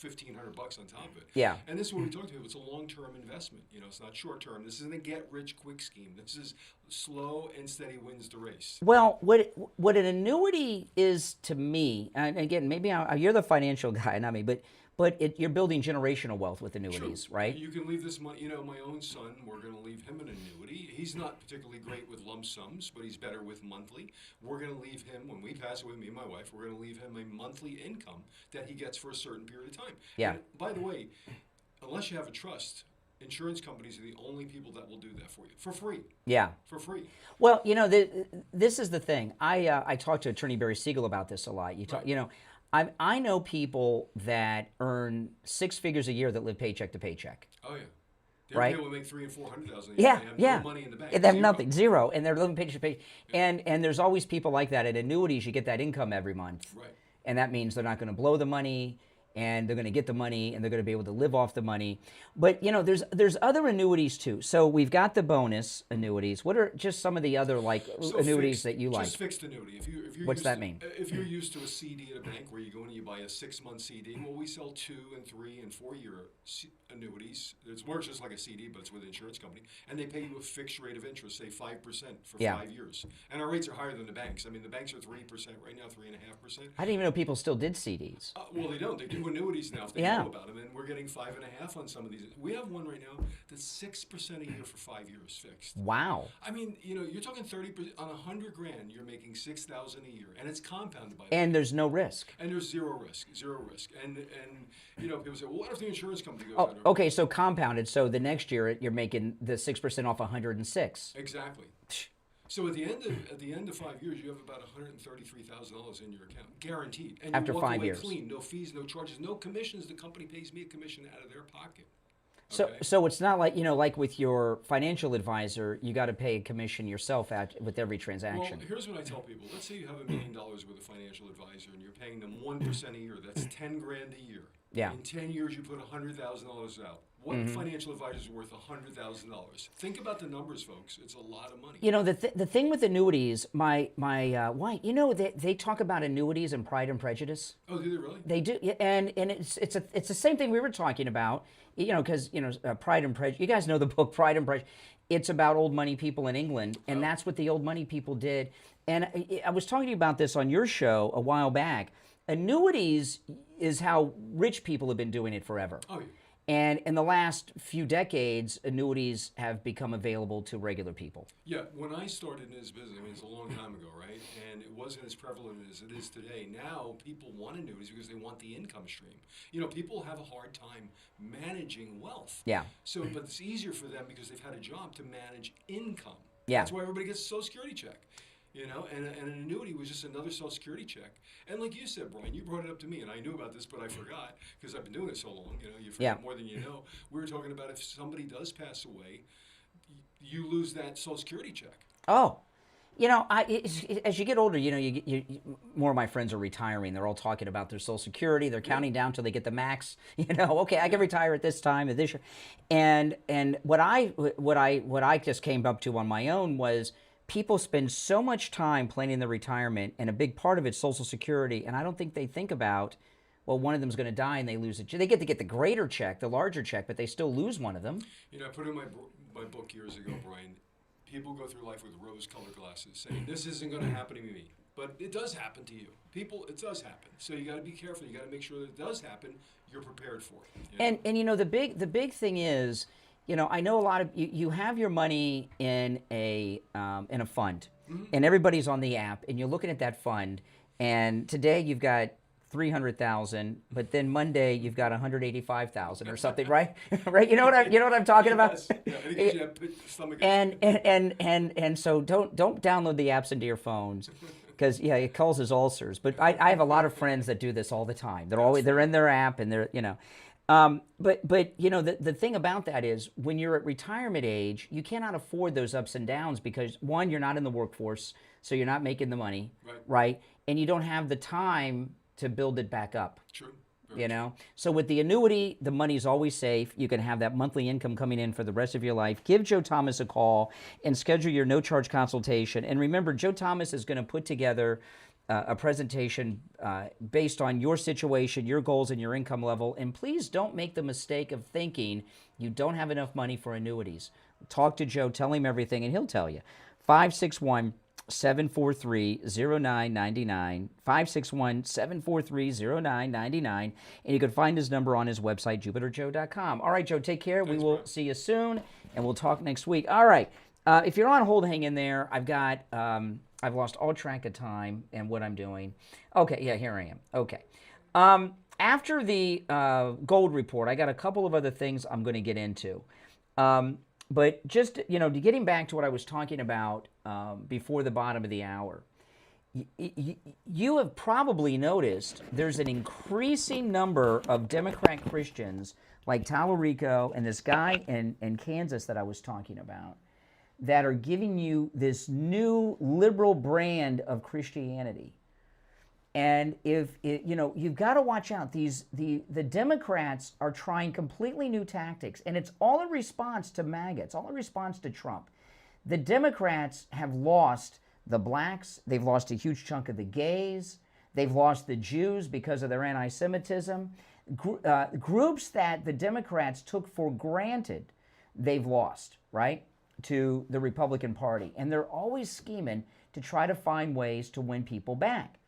$1,500 on top of it. Yeah. And this is what we talked about. It's a long-term investment. It's not short-term. This isn't a get-rich-quick scheme. This is slow and steady wins the race. Well, what an annuity is to me, and again, maybe you're the financial guy, not me, but you're building generational wealth with annuities, True. Right? You can leave this money. My own son, we're going to leave him an annuity. He's not particularly great with lump sums, but he's better with monthly. We're going to leave him, when we pass away, me and my wife, we're going to leave him a monthly income that he gets for a certain period of time. Yeah. And by the way, unless you have a trust, insurance companies are the only people that will do that for you for free. Yeah. For free. Well, this is the thing. I talked to Attorney Barry Siegel about this a lot. I know people that earn six figures a year that live paycheck to paycheck. Oh yeah. There are people who make $300,000 and $400,000 a year. Yeah, They have no money in the bank. They have nothing, zero, and they're living paycheck to paycheck. And there's always people like that. At annuities, you get that income every month. Right. And that means they're not going to blow the money, and they're going to get the money, and they're going to be able to live off the money. But there's other annuities too. So we've got the bonus annuities. What are just some of the other annuities that you like? Just fixed annuity. If you're What's that mean? If you're used to a CD at a bank where you go and you buy a 6-month CD, well, we sell 2 and 3 and 4 year annuities. It's more just like a CD, but it's with an insurance company, and they pay you a fixed rate of interest, say 5% for 5 years. And our rates are higher than the banks. I mean, the banks are 3% right now, 3.5%. I didn't even know people still did CDs. Well, they don't. They do annuities now if they know about them, and we're getting 5.5 on some of these. We have one right now that's 6% a year for 5 years fixed. Wow. I mean, you're talking 30% on $100,000. You're making $6,000 a year, and it's compounded by. And there's no risk. And there's zero risk. And people say, well, what if the insurance company goes under? Okay, so compounded. So the next year you're making the 6% off 106. Exactly. So at the end of 5 years, you have about $133,000 in your account, guaranteed. And after you walk 5 away years, clean, no fees, no charges, no commissions. The company pays me a commission out of their pocket. Okay? So it's not like like with your financial advisor, you got to pay a commission yourself with every transaction. Well, here's what I tell people: let's say you have $1 million with a financial advisor, and you're paying them 1% a year. That's $10,000 a year. Yeah. In 10 years, you put $100,000 out. What financial advisor is worth $100,000? Think about the numbers, folks. It's a lot of money. The thing with annuities, my wife, they talk about annuities and Pride and Prejudice. Oh, do they really? They do, and it's the same thing we were talking about. Because Pride and Prejudice. You guys know the book Pride and Prejudice. It's about old money people in England, and that's what the old money people did. And I was talking to you about this on your show a while back. Annuities is how rich people have been doing it forever. Oh, yeah. And in the last few decades, annuities have become available to regular people. Yeah, when I started in this business, it's a long time ago, right? And it wasn't as prevalent as it is today. Now, people want annuities because they want the income stream. People have a hard time managing wealth. Yeah. But it's easier for them because they've had a job to manage income. Yeah. That's why everybody gets a Social Security check. And an annuity was just another Social Security check. And like you said, Brian, you brought it up to me, and I knew about this, but I forgot because I've been doing it so long. You forget more than you know. We were talking about if somebody does pass away, you lose that Social Security check. Oh, You know, as you get older, you know, more of my friends are retiring. They're all talking about their Social Security. They're counting down till they get the max. You know, okay, I can retire at this time of this year. And what I just came up to on my own was people spend so much time planning their retirement, and a big part of it's Social Security. And I don't think they think about, well, one of them's going to die and they lose it. They get to get the greater check, the larger check, but they still lose one of them. You know, I put in my book years ago, Brian. People go through life with rose-colored glasses, saying this isn't going to happen to me, but it does happen to you. It does happen. So you got to be careful. You got to make sure that it does happen. You're prepared for it. You know? And you know the big thing is, you know, I know a lot of you have your money in a fund, and everybody's on the app, and you're looking at that fund, and today you've got 300,000, but then Monday you've got 185,000 or something, right? Right? You know what I'm talking about? And so don't download the apps into your phones, because it causes ulcers. But I have a lot of friends that do this all the time. They're in their app, and they're, you know. But you know, the thing about that is, when you're at retirement age, you cannot afford those ups and downs, because one, you're not in the workforce, so you're not making the money, right? And you don't have the time to build it back up. True. You know? So with the annuity, the money's always safe. You can have that monthly income coming in for the rest of your life. Give Joe Thomas a call and schedule your no-charge consultation. And remember, Joe Thomas is going to put together a presentation based on your situation, your goals, and your income level. And please don't make the mistake of thinking you don't have enough money for annuities. Talk to Joe, tell him everything, and he'll tell you. 561-743-0999, 561-743-0999, and you can find his number on his website, jupiterjoe.com. All right, Joe, take care. We will see you soon, and we'll talk next week. All right, if you're on hold, hang in there. I've lost all track of time and what I'm doing. Okay, yeah, here I am. Okay. After the gold report, I got a couple of other things I'm going to get into. But just, you know, getting back to what I was talking about before the bottom of the hour, you have probably noticed there's an increasing number of Democrat Christians like Tallarico and this guy in Kansas that I was talking about that are giving you this new liberal brand of Christianity. And you know, you've got to watch out. The Democrats are trying completely new tactics, and it's all in response to MAGA. It's all in response to Trump. The Democrats have lost the blacks. They've lost a huge chunk of the gays. They've lost the Jews because of their anti-Semitism. Groups that the Democrats took for granted, they've lost, right, to the Republican Party. And they're always scheming to try to find ways to win people back.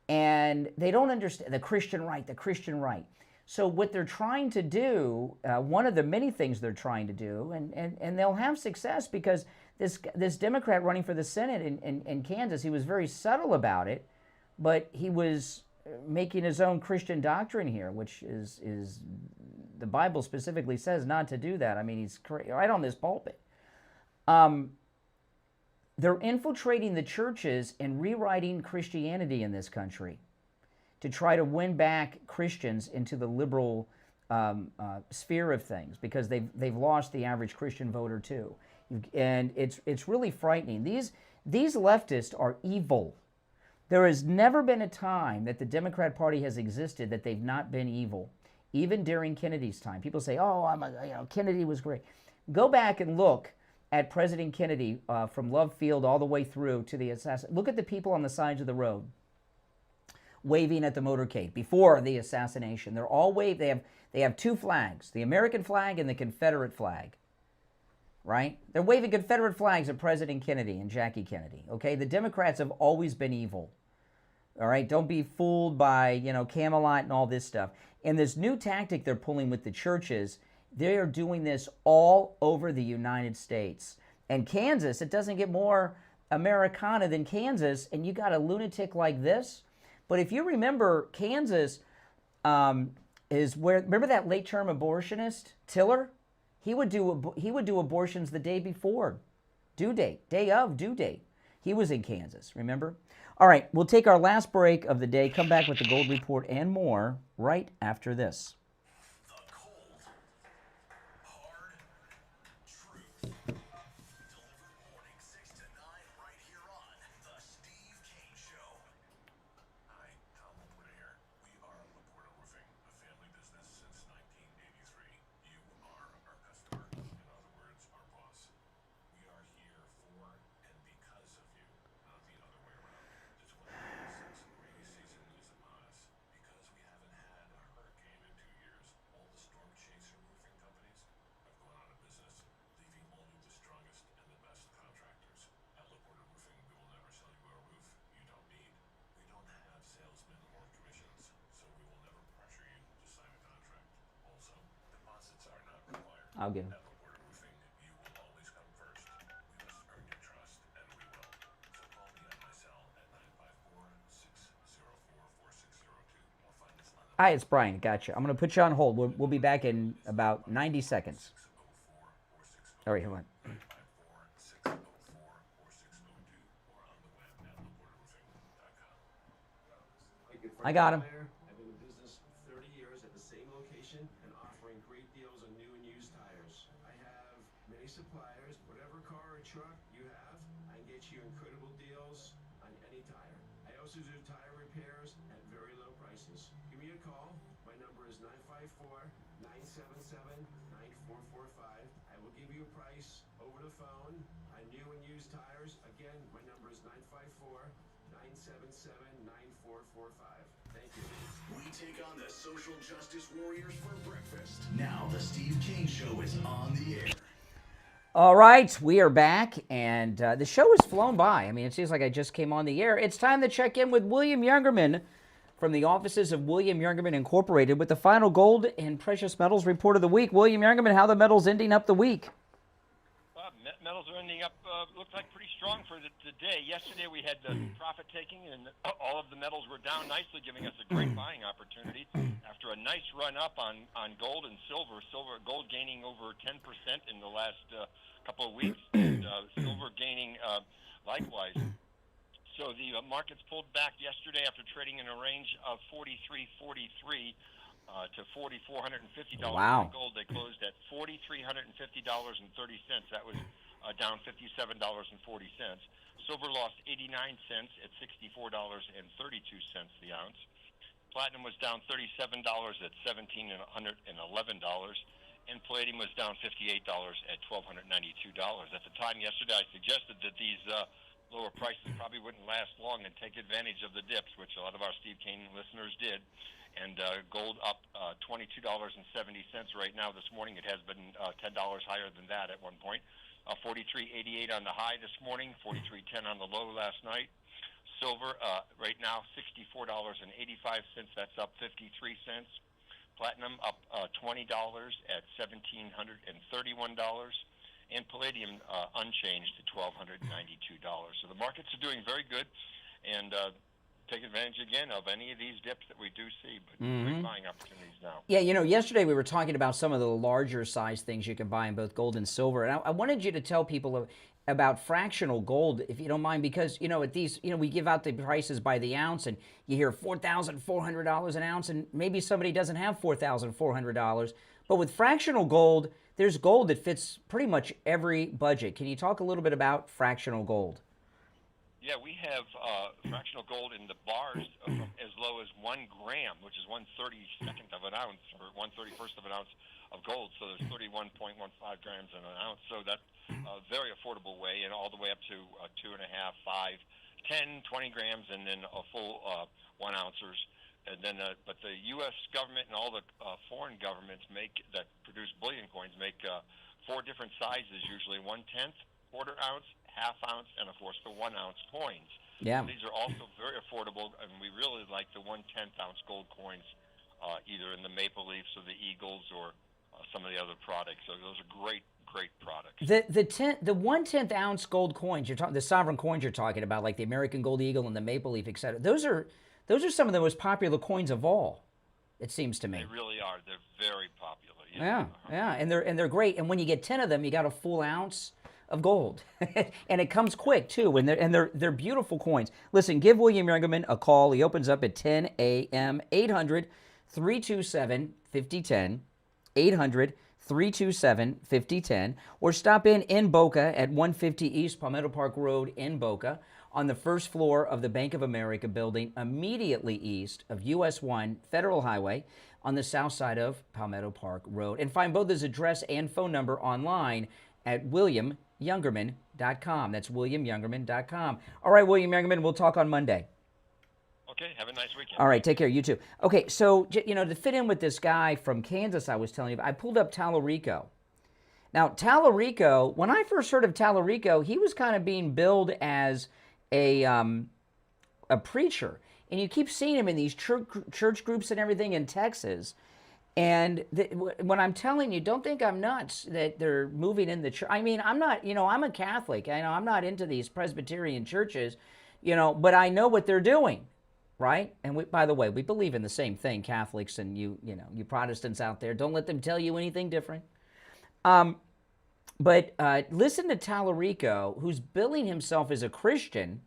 And they don't understand the Christian right, the Christian right. So what they're trying to do, one of the many things they're trying to do, and they'll have success, because this Democrat running for the Senate in Kansas, he was very subtle about it, but he was making his own Christian doctrine here, which is the Bible specifically says not to do that. I mean, he's right on this pulpit. They're infiltrating the churches and rewriting Christianity in this country to try to win back Christians into the liberal sphere of things, because they've lost the average Christian voter too. And it's really frightening. These leftists are evil. There has never been a time that the Democrat Party has existed that they've not been evil. Even during Kennedy's time. People say, oh, Kennedy was great. Go back and look at President Kennedy from Love Field all the way through to the assassination. Look at the people on the sides of the road waving at the motorcade before the assassination. They're all waving. They have two flags, the American flag and the Confederate flag, right? They're waving Confederate flags at President Kennedy and Jackie Kennedy, okay? The Democrats have always been evil, all right? Don't be fooled by, you know, Camelot and all this stuff. And this new tactic they're pulling with the churches, they are doing this all over the United States. And Kansas, it doesn't get more Americana than Kansas, and you got a lunatic like this. But if you remember, Kansas is where, remember that late-term abortionist, Tiller? He would do abortions the day before due date, day of due date. He was in Kansas, remember? All right, we'll take our last break of the day, come back with the Gold Report and more right after this. Delivered morning 6 to 9 right here on I'll give him. Hi, it's Brian. Gotcha. I'm going to put you on hold. We'll be back in about 90 seconds. All right, hold on. I got him. I've been in business 30 years at the same location and offering great deals on new and used tires. I have many suppliers. Whatever car or truck you have, I can get you incredible deals on any tire. I also do tire repairs at very low prices. Give me a call. My number is 954-977-9445. I will give you a price over the phone on new and used tires. Again, my number is 954-977-9445. Thank you. We take on the social justice warriors for breakfast. Now the Steve King Show is on the air. All right, we are back, and the show has flown by. I mean, it seems like I just came on the air. It's time to check in with William Youngerman from the offices of William Youngerman Incorporated with the final gold and precious metals report of the week. William Youngerman, how the metals ending up the week? Metals are ending up, looks like pretty strong for the day. Yesterday we had the profit taking, and all of the metals were down nicely, giving us a great buying opportunity after a nice run up on gold and silver. Gold gaining over 10% in the last couple of weeks, and silver gaining likewise. So the markets pulled back yesterday after trading in a range of 43.43 to $4,450 Wow. for gold. They closed at $4,350.30. That was down $57.40. Silver lost 89 cents at $64.32 the ounce. Platinum was down $37 at $1,711, and palladium was down $58 at $1,292. At the time yesterday, I suggested that these lower prices probably wouldn't last long and take advantage of the dips, which a lot of our Steve King listeners did. And gold up $22.70 right now this morning. It has been $10 higher than that at one point. 43.88 on the high this morning, 43.10 on the low last night. Silver right now $64.85. That's up 53 cents. Platinum up $20 at $1,731. And palladium unchanged at $1,292. So the markets are doing very good, and take advantage again of any of these dips that we do see, but great buying opportunities now. Yeah, you know, yesterday we were talking about some of the larger size things you can buy in both gold and silver, and I wanted you to tell people about fractional gold, if you don't mind, because, you know, at these, you know, we give out the prices by the ounce, and you hear $4,400 an ounce, and maybe somebody doesn't have $4,400, but with fractional gold, there's gold that fits pretty much every budget. Can you talk a little bit about fractional gold? Yeah, we have fractional gold in the bars from as low as 1 gram, which is 1/32nd of an ounce, or 1/31st of an ounce of gold. So there's 31.15 grams in an ounce. So that's a very affordable way, and all the way up to 2.5, 5, 10, 20 grams, and then a full 1 ounces. And then, but the U.S. government and all the foreign governments that produce bullion coins make 4 different sizes, usually 1/10, quarter ounce, half ounce, and of course the 1 ounce coins. Yeah. These are also very affordable, and we really like the 1/10 ounce gold coins, either in the maple leafs or the eagles or some of the other products. So those are great products. The 1/10 ounce gold coins you're talking, the sovereign coins you're talking about, like the American Gold Eagle and the Maple Leaf, etc. Those are some of the most popular coins of all. It seems to me. They really are. They're very popular. Yeah, and they're great. And when you get 10 of them, you got a full ounce of gold, and it comes quick too. And they're beautiful coins. Listen, give William Youngerman a call. He opens up at 10 a.m. 800-327-5010. 800-327-5010, or stop in Boca at 150 East Palmetto Park Road in Boca, on the first floor of the Bank of America building, immediately east of US 1 Federal Highway, on the south side of Palmetto Park Road. And find both his address and phone number online at WilliamYoungerman.com. That's WilliamYoungerman.com. All right, William Youngerman, we'll talk on Monday. Okay, have a nice weekend. All right, take care. You too. Okay, so, you know, to fit in with this guy from Kansas I was telling you, I pulled up Tallarico. Now, Tallarico, when I first heard of Tallarico, he was kind of being billed as a preacher. And you keep seeing him in these church groups and everything in Texas. And when I'm telling you, don't think I'm nuts that they're moving in the church. I mean, I'm not, I'm a Catholic. I'm not into these Presbyterian churches, but I know what they're doing, right? And by the way, we believe in the same thing, Catholics and you Protestants out there. Don't let them tell you anything different. But listen to Tallarico, who's billing himself as a Christian,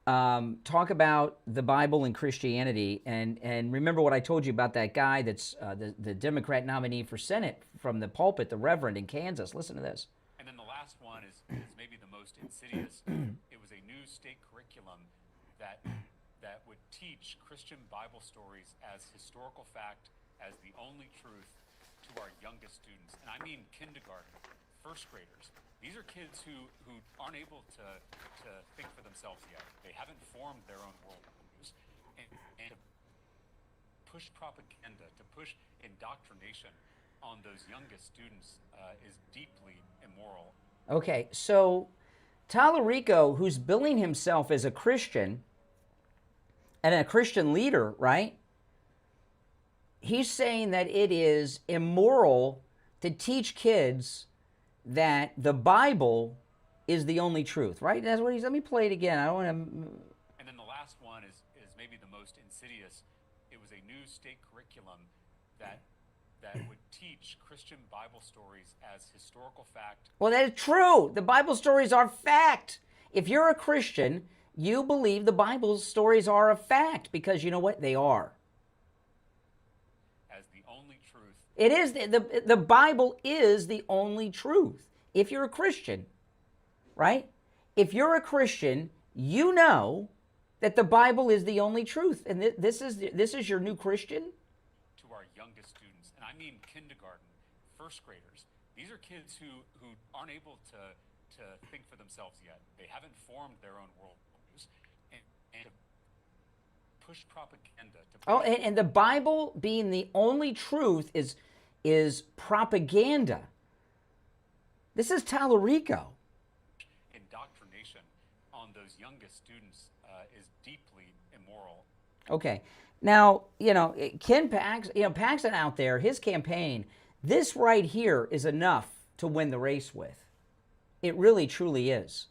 talk about the Bible and Christianity, and remember what I told you about that guy that's the Democrat nominee for Senate from the pulpit, the Reverend in Kansas. Listen to this. And then the last one is maybe the most insidious. It was a new state curriculum that would teach Christian Bible stories as historical fact, as the only truth to our youngest students. And I mean kindergarten, first graders. These are kids who aren't able to think for themselves yet. They haven't formed their own worldviews. And to push propaganda, to push indoctrination on those youngest students is deeply immoral. Okay, so Tallarico, who's billing himself as a Christian and a Christian leader, right? He's saying that it is immoral to teach kids that the Bible is the only truth, right? That's what he's. Let me play it again. I don't want to. And then the last one is maybe the most insidious. It was a new state curriculum that would teach Christian Bible stories as historical fact. Well, that is true. The Bible stories are fact. If you're a Christian, you believe the Bible stories are a fact because you know what? They are. As the only truth. It is. The Bible is the only truth. If you're a Christian, right? If you're a Christian, you know that the Bible is the only truth. And this is your new Christian? To our youngest students, and I mean kindergarten, first graders. These are kids who aren't able to think for themselves yet. They haven't formed their own worldviews. And to push propaganda. And the Bible being the only truth is propaganda. This is Tallarico. Indoctrination on those youngest students is deeply immoral. Okay. Now, Paxton out there, his campaign, this right here is enough to win the race with. It really, truly is.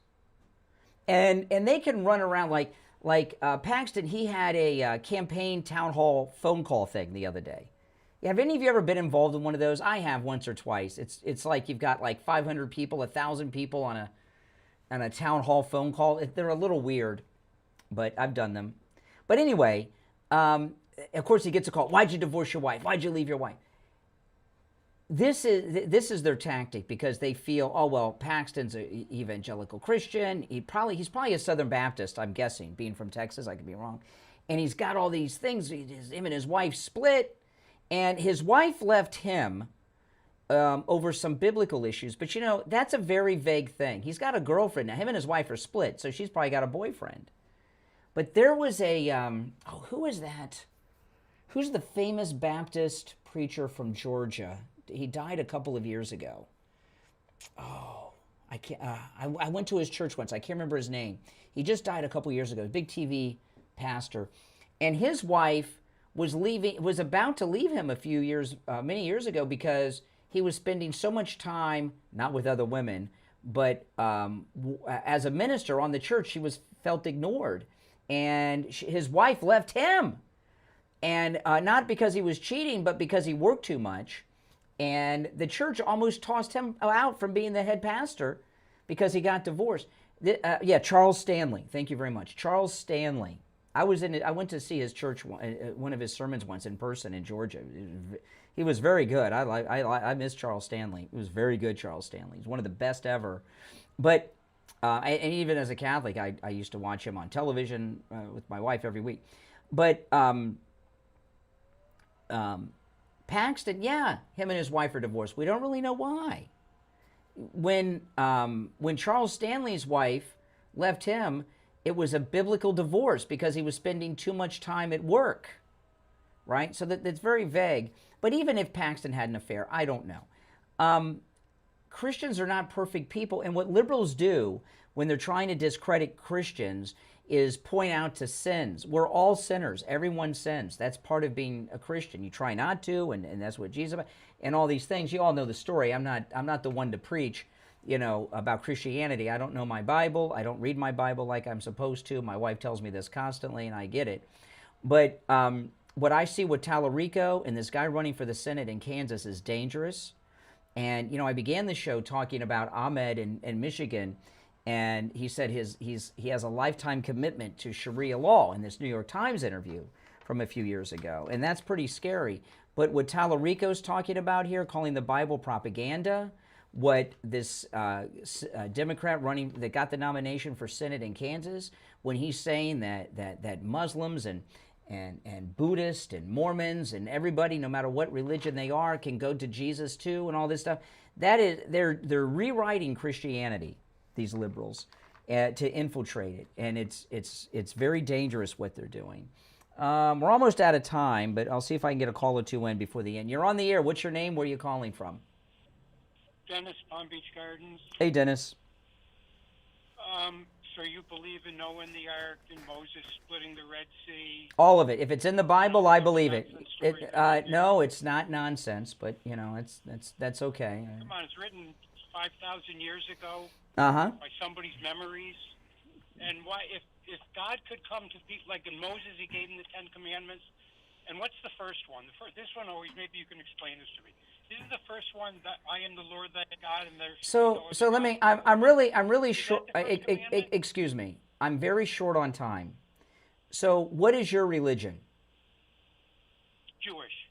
And they can run around like Paxton, he had a campaign town hall phone call thing the other day. Have any of you ever been involved in one of those? I have once or twice. It's like you've got like 500 people, 1,000 people on a town hall phone call. They're a little weird, but I've done them. But anyway, of course he gets a call. Why'd you divorce your wife? Why'd you leave your wife? This is their tactic because they feel, oh well, Paxton's an evangelical Christian. He's probably a Southern Baptist, I'm guessing, being from Texas. I could be wrong. And he's got all these things. Him and his wife split. And his wife left him over some biblical issues. But, that's a very vague thing. He's got a girlfriend. Now, him and his wife are split, so she's probably got a boyfriend. But there was a, who is that? Who's the famous Baptist preacher from Georgia? He died a couple of years ago. Oh, I can't. I went to his church once. I can't remember his name. He just died a couple years ago. Big TV pastor. And his wife was about to leave him many years ago because he was spending so much time, not with other women, but as a minister on the church, she felt ignored. And his wife left him. And not because he was cheating, but because he worked too much. And the church almost tossed him out from being the head pastor because he got divorced. Charles Stanley. Thank you very much. Charles Stanley. I went to see his church, one of his sermons once in person in Georgia. He was very good. I miss Charles Stanley. He was very good, Charles Stanley. He's one of the best ever. But and even as a Catholic, I used to watch him on television with my wife every week. But Paxton, him and his wife are divorced. We don't really know why. When Charles Stanley's wife left him, it was a biblical divorce because he was spending too much time at work, right? So that's very vague. But even if Paxton had an affair, I don't know. Christians are not perfect people, and what liberals do when they're trying to discredit Christians is point out to sins. We're all sinners. Everyone sins. That's part of being a Christian. You try not to, and that's what Jesus and all these things. You all know the story. I'm not the one to preach, about Christianity. I don't know my Bible. I don't read my Bible like I'm supposed to. My wife tells me this constantly, and I get it. But what I see with Tallarico and this guy running for the Senate in Kansas is dangerous. And, I began the show talking about Ahmed in Michigan, and he said he has a lifetime commitment to Sharia law in this New York Times interview from a few years ago. And that's pretty scary. But what Tallarico's talking about here, calling the Bible propaganda, what this Democrat running that got the nomination for Senate in Kansas, when he's saying that Muslims and Buddhists and Mormons and everybody, no matter what religion they are, can go to Jesus too, and all this stuff. That is, they're rewriting Christianity, these liberals, to infiltrate it, and it's very dangerous what they're doing. We're almost out of time, but I'll see if I can get a call or two in before the end. You're on the air. What's your name? Where are you calling from? Dennis, Palm Beach Gardens. Hey, Dennis. So you believe in Noah and the Ark and Moses splitting the Red Sea? All of it. If it's in the Bible, I believe it. No, it's not nonsense, but that's okay. Come on, it's written 5,000 years ago by somebody's memories. And why, if God could come to people like in Moses, he gave him the 10 Commandments. And what's the first one? This one always. Maybe you can explain this to me. This is the first one, that I am the Lord thy God, and there's so let me. I'm really short. Excuse me. I'm very short on time. So, what is your religion? Jewish.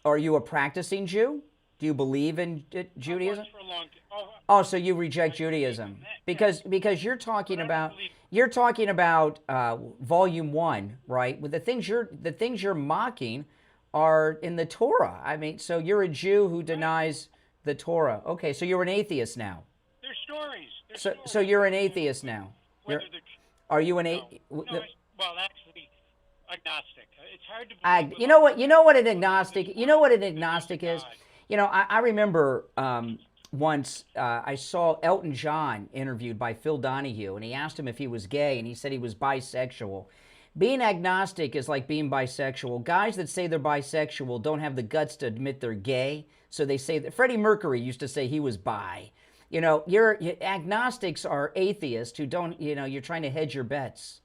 Are you a practicing Jew? Do you believe in Judaism? For a long time. Oh, so you reject Judaism because you're talking about volume 1, right? With the things you're mocking are in the Torah. I mean, so you're a Jew who denies the Torah. Okay, so you're an atheist now. There's stories. So you're an atheist now. Are you an atheist? Well, actually, agnostic. It's hard to believe. You know what an agnostic. You know what an agnostic is. I remember once I saw Elton John interviewed by Phil Donahue, and he asked him if he was gay, and he said he was bisexual. Being agnostic is like being bisexual. Guys that say they're bisexual don't have the guts to admit they're gay, so they say that. Freddie Mercury used to say he was bi. Agnostics are atheists who don't. You're trying to hedge your bets.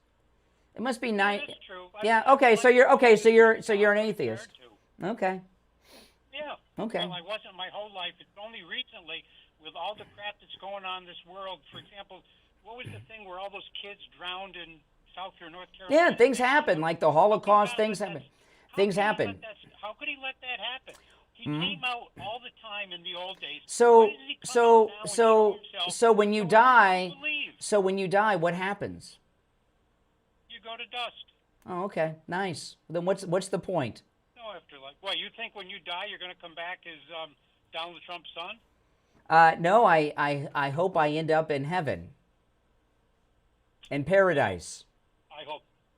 It must be nice. That's true. Yeah. Okay. So you're an atheist. Okay. Yeah. Okay. Well, I wasn't my whole life. It's only recently, with all the crap that's going on in this world. For example, what was the thing where all those kids drowned in South or North Carolina? Yeah, things happen, like the Holocaust. Things happen. Things happen. How could he let that happen? He came out all the time in the old days. So when you die, what happens? You go to dust. Oh, okay, nice. Then what's the point? No afterlife. Well, you think when you die you're going to come back as Donald Trump's son? No, I hope I end up in heaven, in paradise.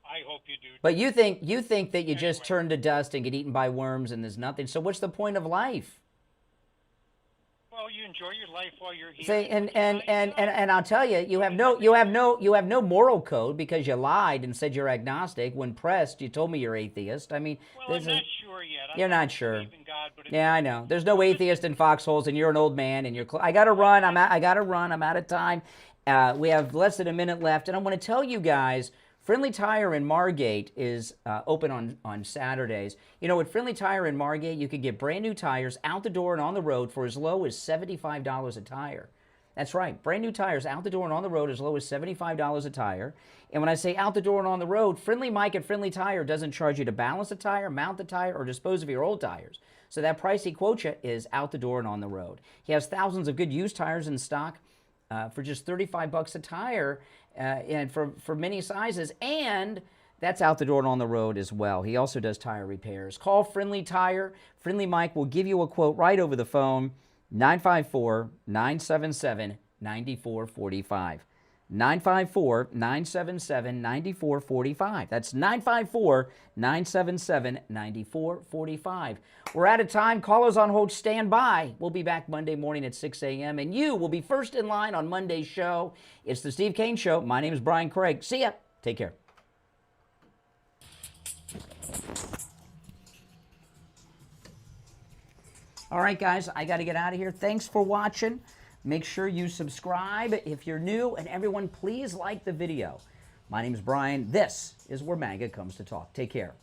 I hope you do. But you think that you just turn to dust and get eaten by worms and there's nothing. So what's the point of life? Well, you enjoy your life while you're here. See, and I'll tell you, you have no moral code because you lied and said you're agnostic. When pressed, you told me you're atheist. I mean, well, I'm not sure yet. You're not sure. Yeah, I know. There's no atheist in foxholes, and you're an old man, and I gotta run. I'm out of time. We have less than a minute left, and I want to tell you guys. Friendly Tire in Margate is open on Saturdays. At Friendly Tire in Margate, you can get brand new tires out the door and on the road for as low as $75 a tire. That's right, brand new tires out the door and on the road as low as $75 a tire. And when I say out the door and on the road, Friendly Mike at Friendly Tire doesn't charge you to balance the tire, mount the tire, or dispose of your old tires. So that price he quotes you is out the door and on the road. He has thousands of good used tires in stock for just $35 a tire. And for many sizes, and that's out the door and on the road as well. He also does tire repairs. Call Friendly Tire. Friendly Mike will give you a quote right over the phone, 954-977-9445. 954-977-9445. That's 954-977-9445. We're out of time. Callers on hold, stand by. We'll be back Monday morning at 6 a.m. And you will be first in line on Monday's show. It's the Steve Kane Show. My name is Brian Craig. See ya. Take care. All right, guys, I got to get out of here. Thanks for watching. Make sure you subscribe if you're new, and everyone, please like the video. My name is Brian. This is where MAGA comes to talk. Take care.